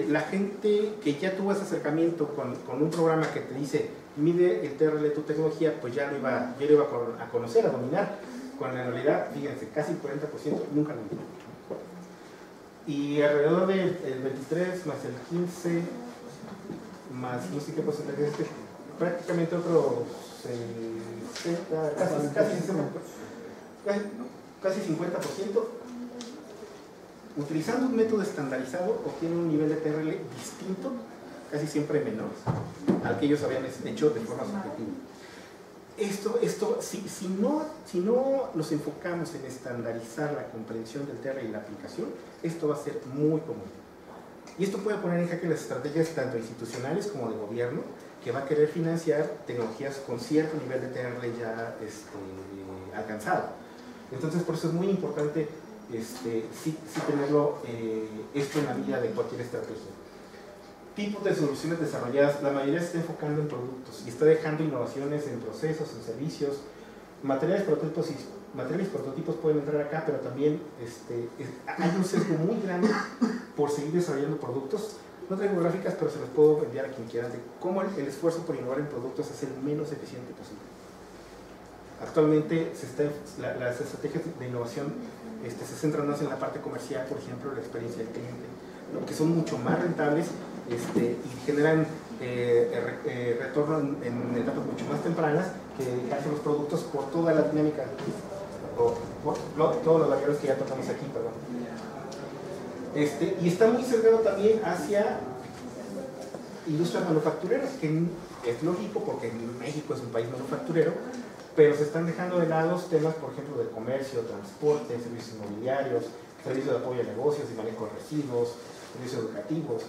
la gente que ya tuvo ese acercamiento con un programa que te dice mide el TRL de tu tecnología, pues ya lo iba a conocer, a dominar, cuando en realidad, fíjense, casi el 40% nunca lo midió. Y alrededor del 23 más el 15 más no sé qué porcentaje es prácticamente otro 60, casi 50%, utilizando un método estandarizado obtienen un nivel de TRL distinto, casi siempre menor al que ellos habían hecho de forma subjetiva. Si no nos enfocamos en estandarizar la comprensión del TRL y la aplicación, esto va a ser muy común. Y esto puede poner en jaque las estrategias tanto institucionales como de gobierno, que va a querer financiar tecnologías con cierto nivel de TRL ya alcanzado. Entonces, por eso es muy importante sí tenerlo esto en la mira de cualquier estrategia. Tipos de soluciones desarrolladas, la mayoría se está enfocando en productos y está dejando innovaciones en procesos, en servicios. Materiales prototipos pueden entrar acá, pero también hay un sesgo muy grande por seguir desarrollando productos. No traigo gráficas, pero se las puedo enviar a quien quiera, de cómo el esfuerzo por innovar en productos es el menos eficiente posible. Actualmente las estrategias de innovación se centran más en la parte comercial, por ejemplo, la experiencia del cliente, ¿no? Que son mucho más rentables y generan retorno en etapas mucho más tempranas que dedicarse a los productos por toda la dinámica o por todos los variables que ya tocamos aquí, perdón. Y está muy sesgado también hacia industrias manufactureras, que es lógico porque México es un país manufacturero, pero se están dejando de lado temas, por ejemplo, de comercio, transporte, servicios inmobiliarios, servicios de apoyo a negocios y manejo de residuos, servicios educativos,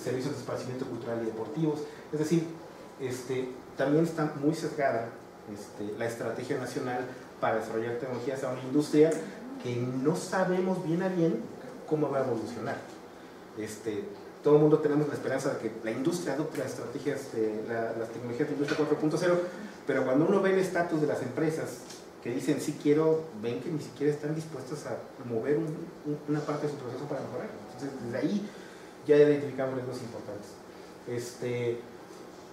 servicios de esparcimiento cultural y deportivos. Es decir, también está muy sesgada la estrategia nacional para desarrollar tecnologías a una industria que no sabemos bien a bien cómo va a evolucionar. Todo el mundo tenemos la esperanza de que la industria adopte las estrategias, las tecnologías de industria 4.0, pero cuando uno ve el estatus de las empresas que dicen sí quiero, ven que ni siquiera están dispuestas a mover una parte de su proceso para mejorar. Entonces, desde ahí ya identificamos riesgos importantes.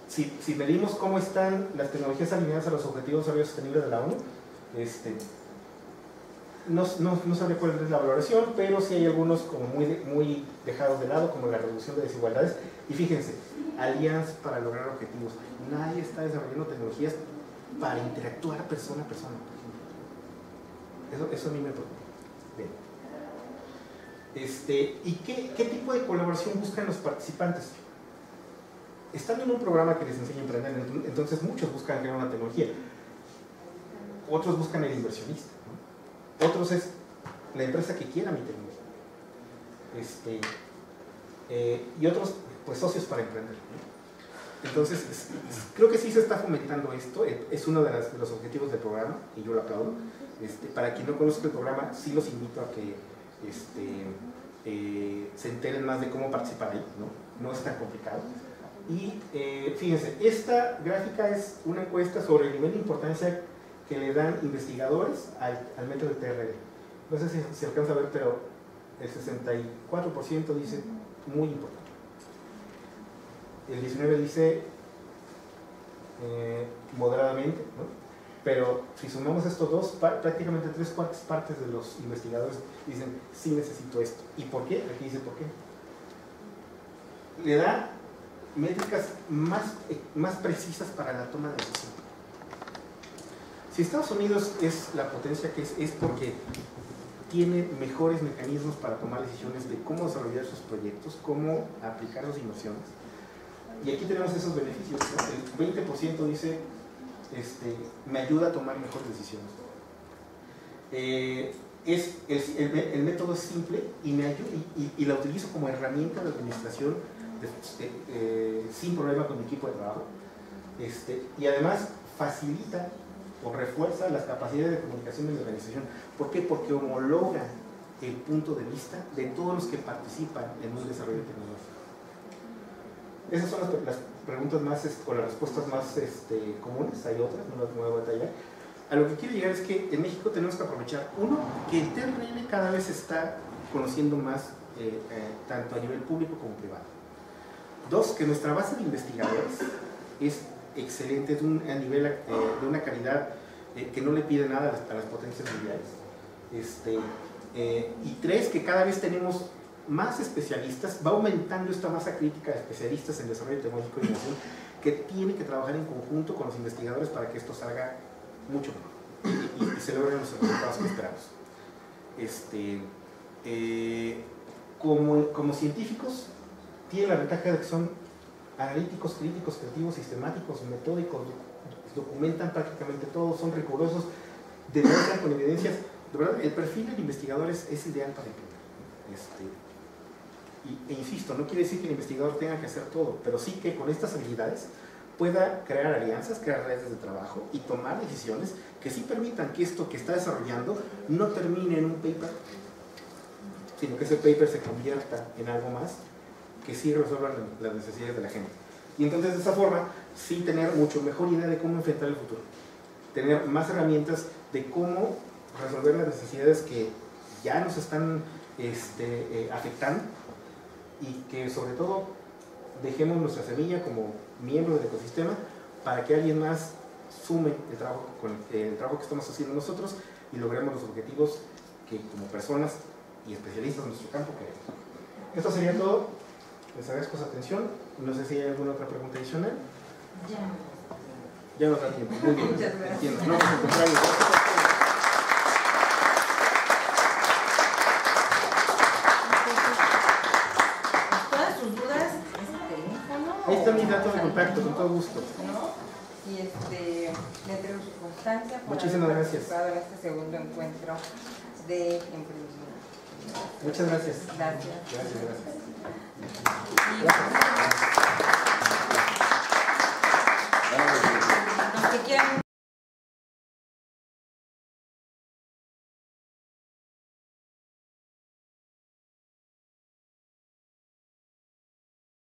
Si medimos cómo están las tecnologías alineadas a los objetivos de desarrollo sostenible de la ONU, no sabría cuál es la valoración, pero sí hay algunos como muy dejados de lado, como la reducción de desigualdades. Y fíjense, alianzas para lograr objetivos. Nadie está desarrollando tecnologías para interactuar persona a persona. Eso a mí me preocupa. Bien. ¿Y qué tipo de colaboración buscan los participantes? Están en un programa que les enseña a emprender, entonces muchos buscan crear una tecnología. Otros buscan el inversionista, ¿no? Otros es la empresa que quiera mi tecnología. Y otros, pues, socios para emprender, ¿no? Entonces, creo que sí se está fomentando esto. Es uno de los objetivos del programa, y yo lo aplaudo. Para quien no conozca el programa, sí los invito a que se enteren más de cómo participar ahí, ¿no? No es tan complicado. Y fíjense, esta gráfica es una encuesta sobre el nivel de importancia que le dan investigadores al método de TRL. No sé si se alcanza a ver, pero el 64% dice muy importante. El 19% dice moderadamente, ¿no? Pero si sumamos estos dos, prácticamente 3/4 partes de los investigadores dicen sí necesito esto. ¿Y por qué? Aquí dice por qué. Le da métricas más precisas para la toma de decisión. Si Estados Unidos es la potencia que es porque tiene mejores mecanismos para tomar decisiones de cómo desarrollar sus proyectos, cómo aplicar sus inversiones. Y aquí tenemos esos beneficios, ¿no? El 20% dice me ayuda a tomar mejores decisiones. El método es simple y me ayuda, y la utilizo como herramienta de administración sin problema con mi equipo de trabajo. Y además facilita o refuerza las capacidades de comunicación de mi organización. ¿Por qué? Porque homologa el punto de vista de todos los que participan en un desarrollo tecnológico. Esas son las preguntas más, o las respuestas más comunes. Hay otras, no las voy a detallar. A lo que quiero llegar es que en México tenemos que aprovechar, uno, que el TRL cada vez se está conociendo más, tanto a nivel público como privado. Dos, que nuestra base de investigadores es excelente, a nivel de una calidad que no le pide nada a las potencias mundiales. Y tres, que cada vez tenemos más especialistas, va aumentando esta masa crítica de especialistas en desarrollo tecnológico y innovación que tienen que trabajar en conjunto con los investigadores para que esto salga mucho mejor y se logren los resultados que esperamos. Como científicos tienen la ventaja de que son analíticos, críticos, creativos, sistemáticos, metódicos, documentan prácticamente todo, son rigurosos, demuestran con evidencias. De verdad, el perfil del investigador es ideal para emprender. E insisto, no quiere decir que el investigador tenga que hacer todo, pero sí que con estas habilidades pueda crear alianzas, crear redes de trabajo y tomar decisiones que sí permitan que esto que está desarrollando no termine en un paper, sino que ese paper se convierta en algo más que sí resuelva las necesidades de la gente. Y entonces de esa forma sí tener mucho mejor idea de cómo enfrentar el futuro, tener más herramientas de cómo resolver las necesidades que ya nos están afectando, y que sobre todo dejemos nuestra semilla como miembro del ecosistema para que alguien más sume el trabajo que estamos haciendo nosotros y logremos los objetivos que como personas y especialistas en nuestro campo queremos. Esto sería todo. Les agradezco su atención. No sé si hay alguna otra pregunta adicional. Ya nos da tiempo. Muy bien. Muchas gracias. Entiendo. No, al contrario. Todas sus dudas, teléfono. Ahí están mis datos de contacto, con todo gusto. ¿No? Y le entrego su constancia por Muchísimas haber gracias. participado en este segundo encuentro de emprendimiento. Muchas gracias. Gracias. Gracias. Gracias.